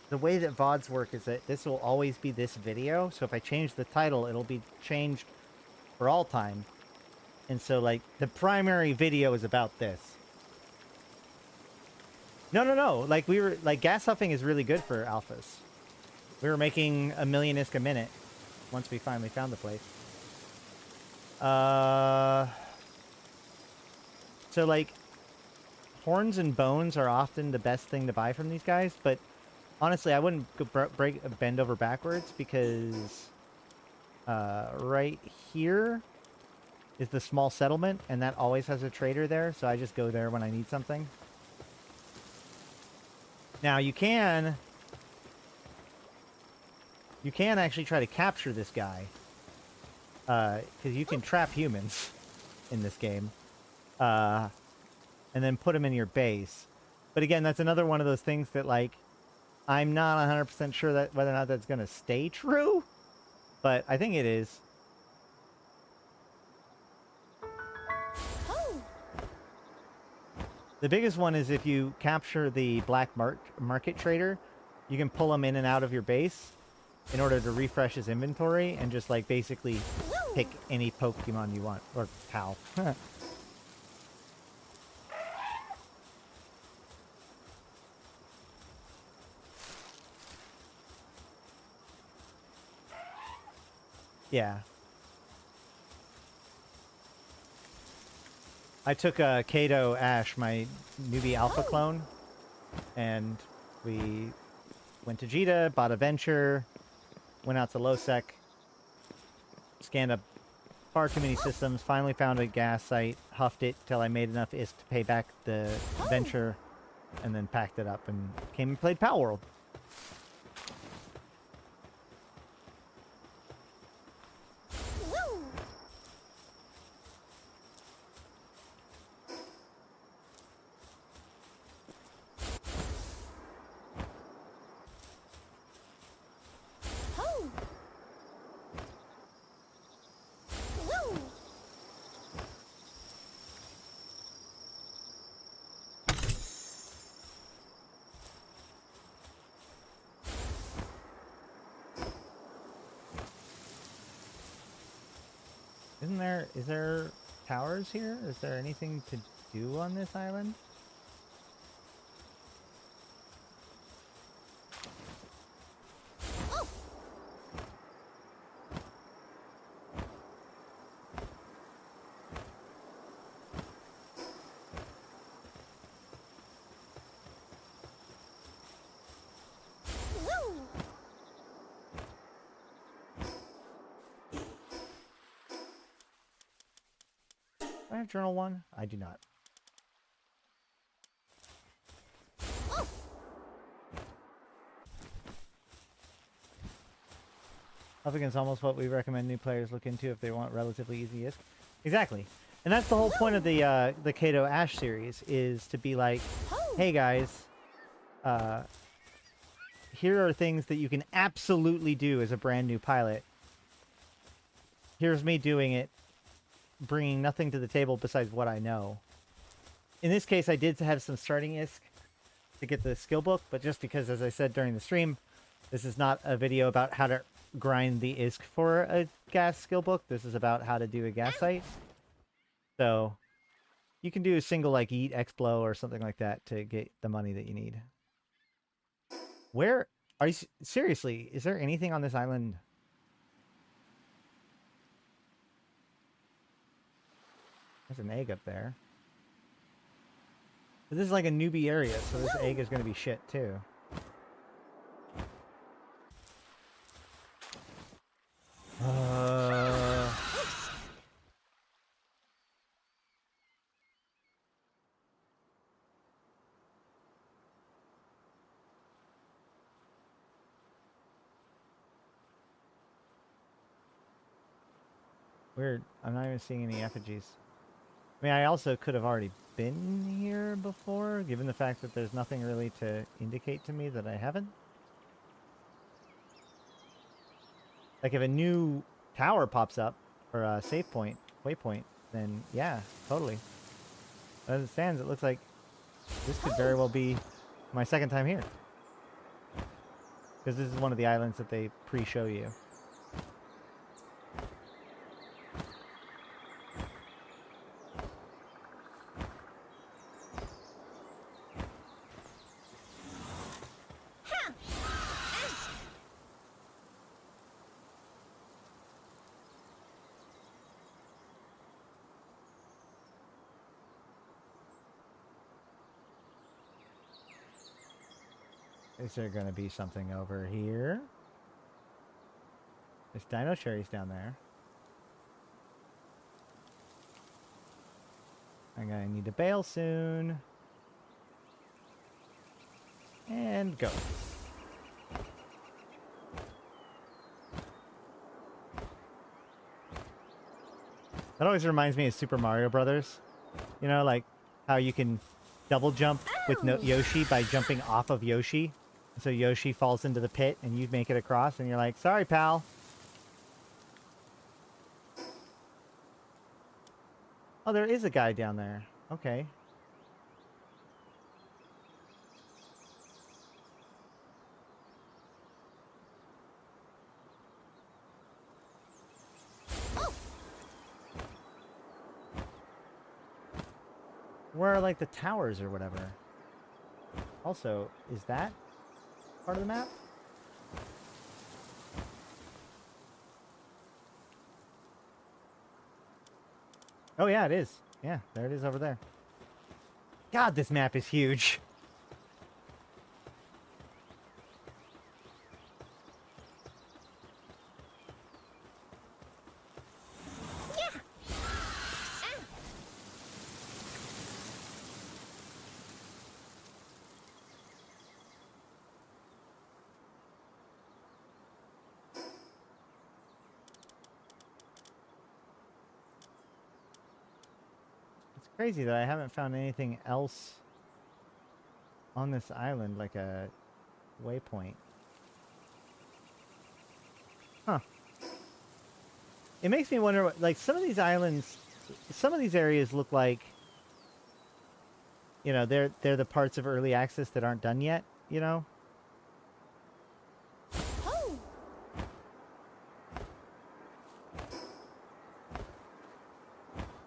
the way that VODs work is that this will always be this video. So if I change the title, it'll be changed for all time. And so like the primary video is about this. No. Like we were, like gas huffing is really good for alphas. We were making 1 million ISK a minute once we finally found the place. So like, horns and bones are often the best thing to buy from these guys, but honestly, I wouldn't bend over backwards because right here is the small settlement, and that always has a trader there, so I just go there when I need something. Now, you can actually try to capture this guy, because you can trap humans in this game. And then put them in your base. But again, that's another one of those things that, like, I'm not 100% sure that whether or not that's going to stay true, but I think it is. The biggest one is if you capture the black market trader, you can pull him in and out of your base in order to refresh his inventory and just like basically pick any Pokemon you want, or PAL. Yeah. I took Kato Ash, my newbie alpha clone, and we went to Jita, bought a venture, went out to Losec, scanned up far too many systems, finally found a gas site, huffed it till I made enough ISK to pay back the venture, and then packed it up and came and played Pal World. Is there towers here? Is there anything to do on this island? Do I have Journal 1? I do not. Up against almost what we recommend new players look into if they want relatively easy ISK. Exactly. And that's the whole point of the Kato Ash series, is to be like, hey guys, here are things that you can absolutely do as a brand new pilot. Here's me doing it, bringing nothing to the table besides what I know. In this case, I did have some starting ISK to get the skill book, but just because, as I said during the stream, this is not a video about how to grind the ISK for a gas skill book. This is about how to do a gas site. So you can do a single like Eat Explo or something like that to get the money that you need. Where are you? Seriously, is there anything on this island? There's an egg up there. But this is like a newbie area, so this egg is going to be shit too. Weird. I'm not even seeing any effigies. I mean, I also could have already been here before, given the fact that there's nothing really to indicate to me that I haven't. Like, if a new tower pops up, or a save point, waypoint, then yeah, totally. But as it stands, it looks like this could very well be my second time here. Because this is one of the islands that they pre-show you. Is there going to be something over here? There's dino cherries down there. I'm going to need to bail soon. And go. That always reminds me of Super Mario Brothers. You know, like how you can double jump with Yoshi by jumping off of Yoshi. So Yoshi falls into the pit, and you make it across, and you're like, sorry, pal. Oh, there is a guy down there. Okay. Where are, like, the towers or whatever? Also, is that part of the map? Oh, yeah, it is. Yeah, there it is over there. God, this map is huge. Crazy that I haven't found anything else on this island, like a waypoint. Huh. It makes me wonder what, like, some of these islands, some of these areas look like, you know, they're the parts of early access that aren't done yet, you know?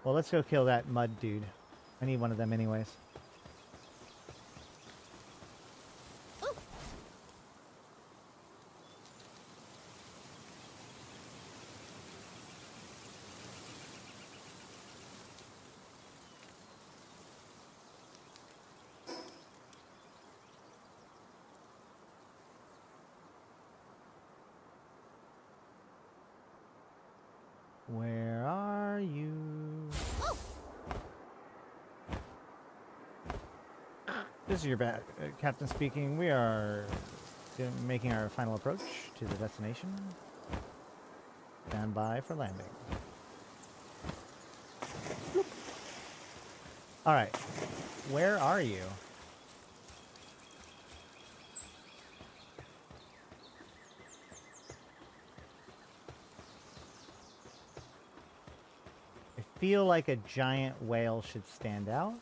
Well, let's go kill that mud dude. I need one of them anyways. Where are you? This is your captain speaking. We are making our final approach to the destination. Stand by for landing. All right. Where are you? I feel like a giant whale should stand out.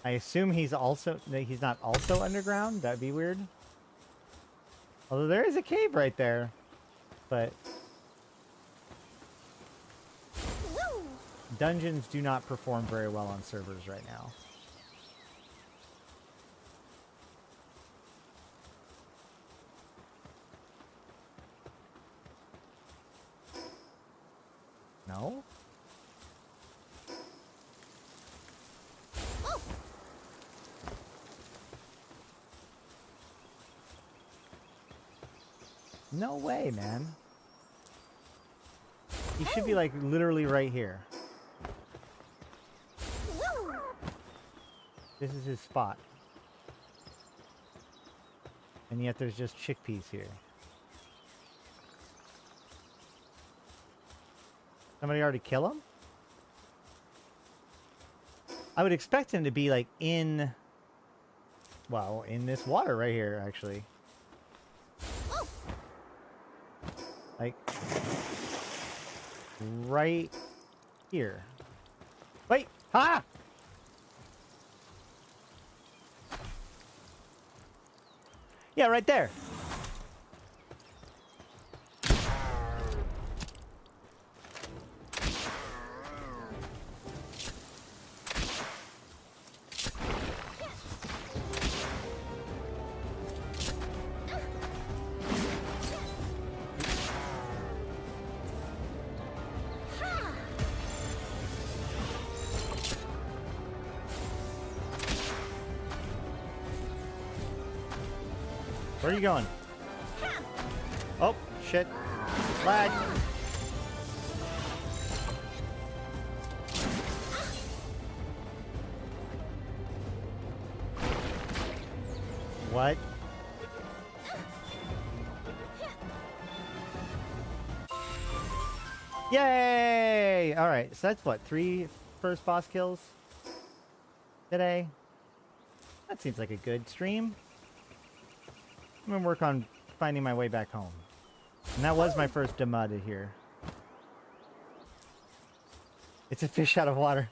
I assume he's not also underground. That'd be weird. Although there is a cave right there, but dungeons do not perform very well on servers right now. No? No way, man. He should be, like, literally right here. This is his spot. And yet there's just chickpeas here. Somebody already kill him? I would expect him to be, like, in... Well, in this water right here, actually. Like, right here. Wait! Ha! Yeah, right there. Where are you going? Oh, shit. Lag. What? Yay! Alright, so that's what, 3 first boss kills? today. That seems like a good stream. I'm gonna work on finding my way back home. And that was my first demud here. It's a fish out of water.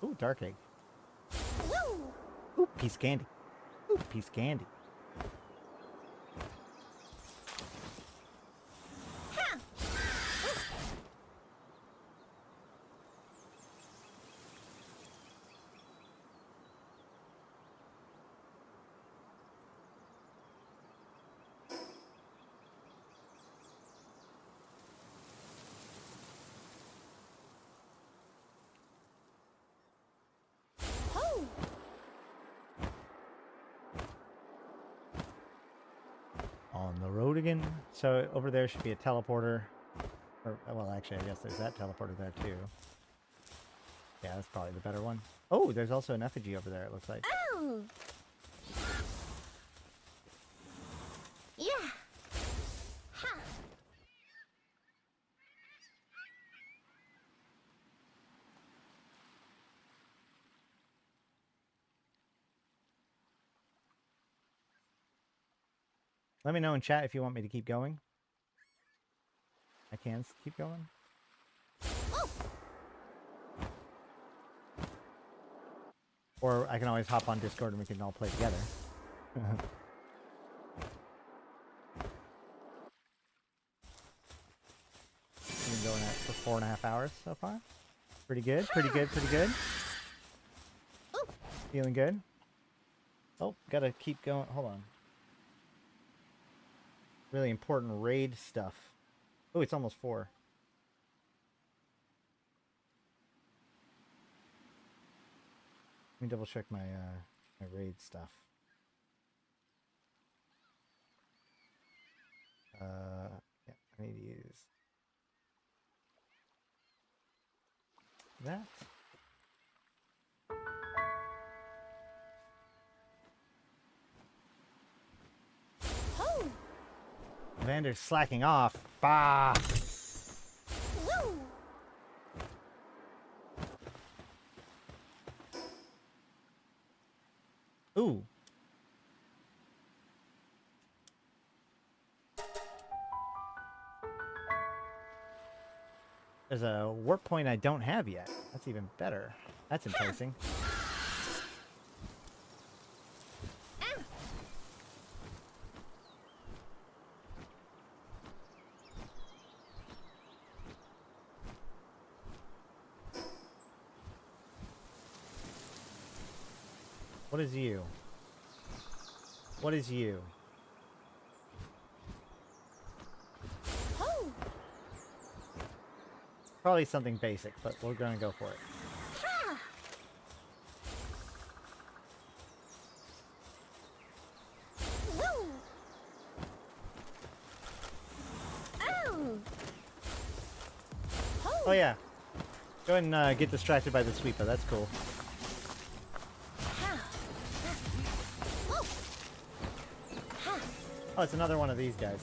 Ooh, dark egg. Ooh, piece of candy. Ooh, piece of candy. On the road again. So over there should be a teleporter. Or, well, actually, I guess there's that teleporter there too. Yeah, that's probably the better one. Oh, there's also an effigy over there, it looks like. Oh! Yeah! Ha! Let me know in chat if you want me to keep going. I can keep going. Oh! Or I can always hop on Discord and we can all play together. Been going at for 4.5 hours so far. Pretty good, pretty good, pretty good. Oh! Feeling good. Oh, gotta keep going. Hold on. Really important raid stuff. Oh, it's almost 4. Let me double check my my raid stuff. Yeah, I need to use that. Oh! Vander's slacking off. Bah! Woo! Ooh. There's a warp point I don't have yet. That's even better. That's enticing. What is you? What is you? Oh! Probably something basic, but we're gonna go for it. Ha! Woo! Oh! Oh yeah. Go ahead and get distracted by the sweeper. That's cool. Oh, it's another one of these guys.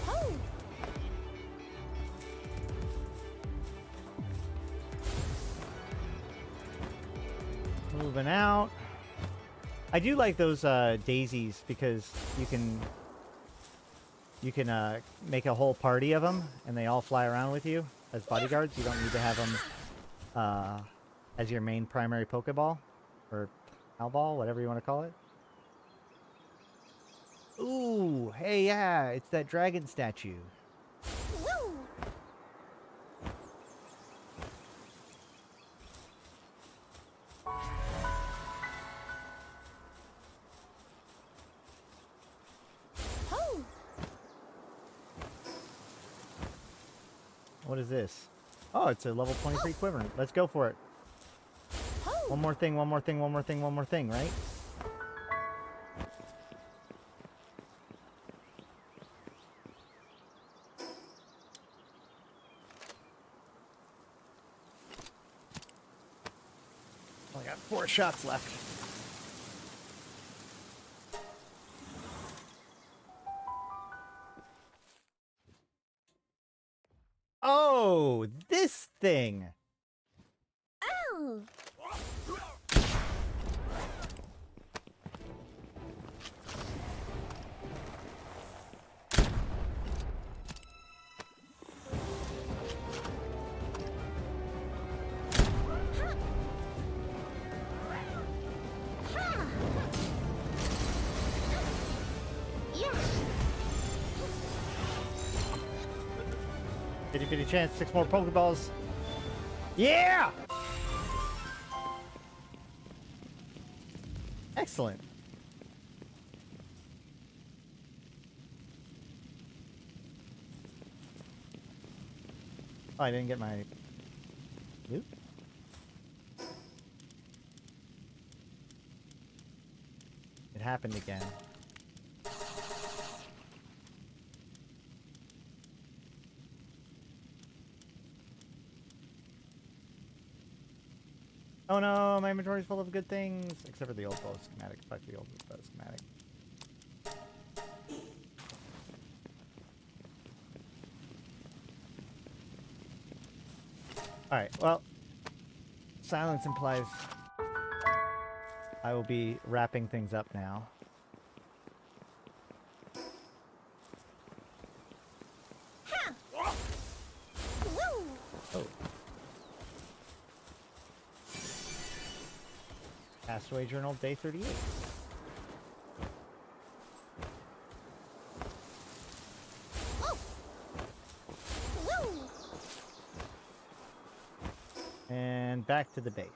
Oh! Moving out. I do like those daisies because you can make a whole party of them and they all fly around with you as bodyguards. You don't need to have them as your main primary Pokeball or Owlball, whatever you want to call it. Ooh, hey, yeah, it's that dragon statue. Woo! Oh! What is this? Oh, it's a level 23 Quiverant. Let's go for it. Oh! One more thing, one more thing, one more thing, one more thing, right? more shots left. Oh, this thing. Oh! Itty chance, 6 more Pokeballs. Yeah! Excellent. Oh, I didn't get my loot. It happened again. Oh no, my inventory's full of good things, except for the old bow schematic. Fuck the old bow schematic. Alright, well, silence implies I will be wrapping things up now. Oh. Castaway Journal, day 38. And back to the base.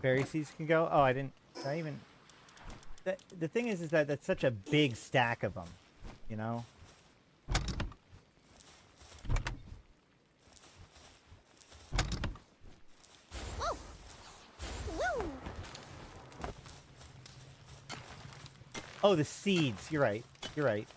Berry seeds can go? Oh, I didn't even... The thing is that that's such a big stack of them, you know? Oh, the seeds. You're right. You're right.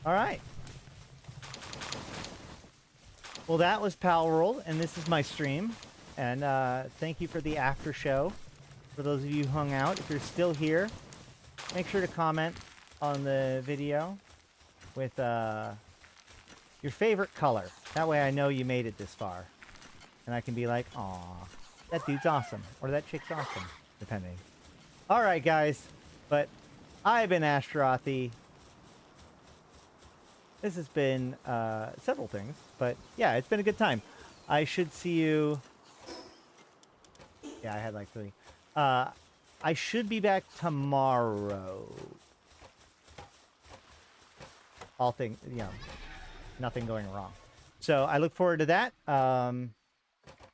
All right. Well, that was Pal World, and this is my stream. And thank you for the after show. For those of you who hung out, if you're still here, make sure to comment on the video with your favorite color. That way I know you made it this far. And I can be like, aw, that dude's awesome. Or that chick's awesome, depending. Alright, guys. But I've been Ashtarothi. This has been several things. But yeah, it's been a good time. I should see you... Yeah, I had like 3. I should be back tomorrow. All things, you know, nothing going wrong. So I look forward to that. You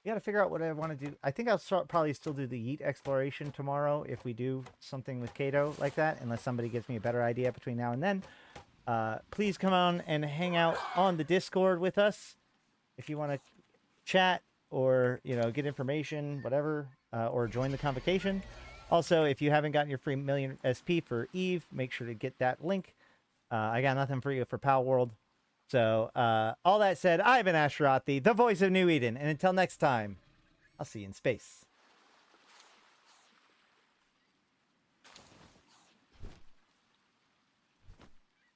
got to figure out what I want to do. I think I'll probably still do the Yeet exploration tomorrow if we do something with Kato like that, unless somebody gives me a better idea between now and then. Please come on and hang out on the Discord with us if you want to chat or, you know, get information, whatever, or join the convocation. Also, if you haven't gotten your free million SP for Eve, make sure to get that link. I got nothing for you for Pal World. So, all that said, I've been Ashtarothi, the voice of New Eden. And until next time, I'll see you in space.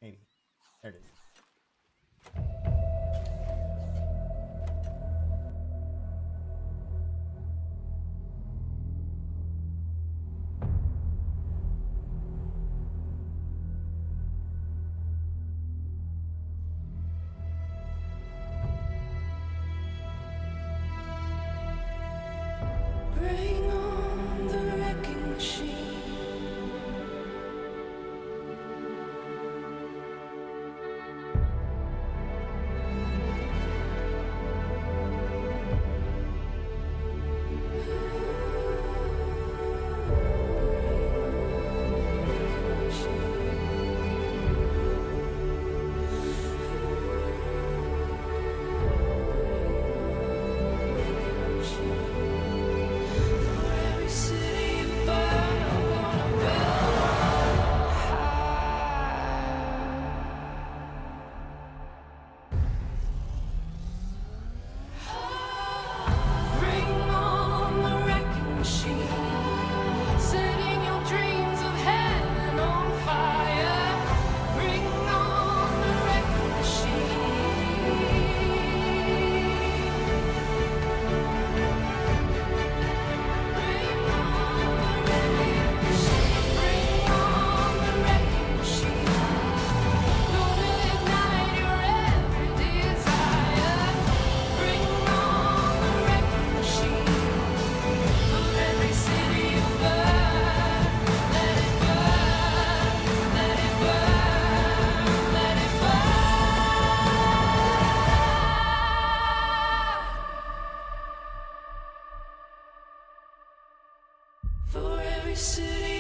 Maybe. There it is. Bring on the wrecking machine. every city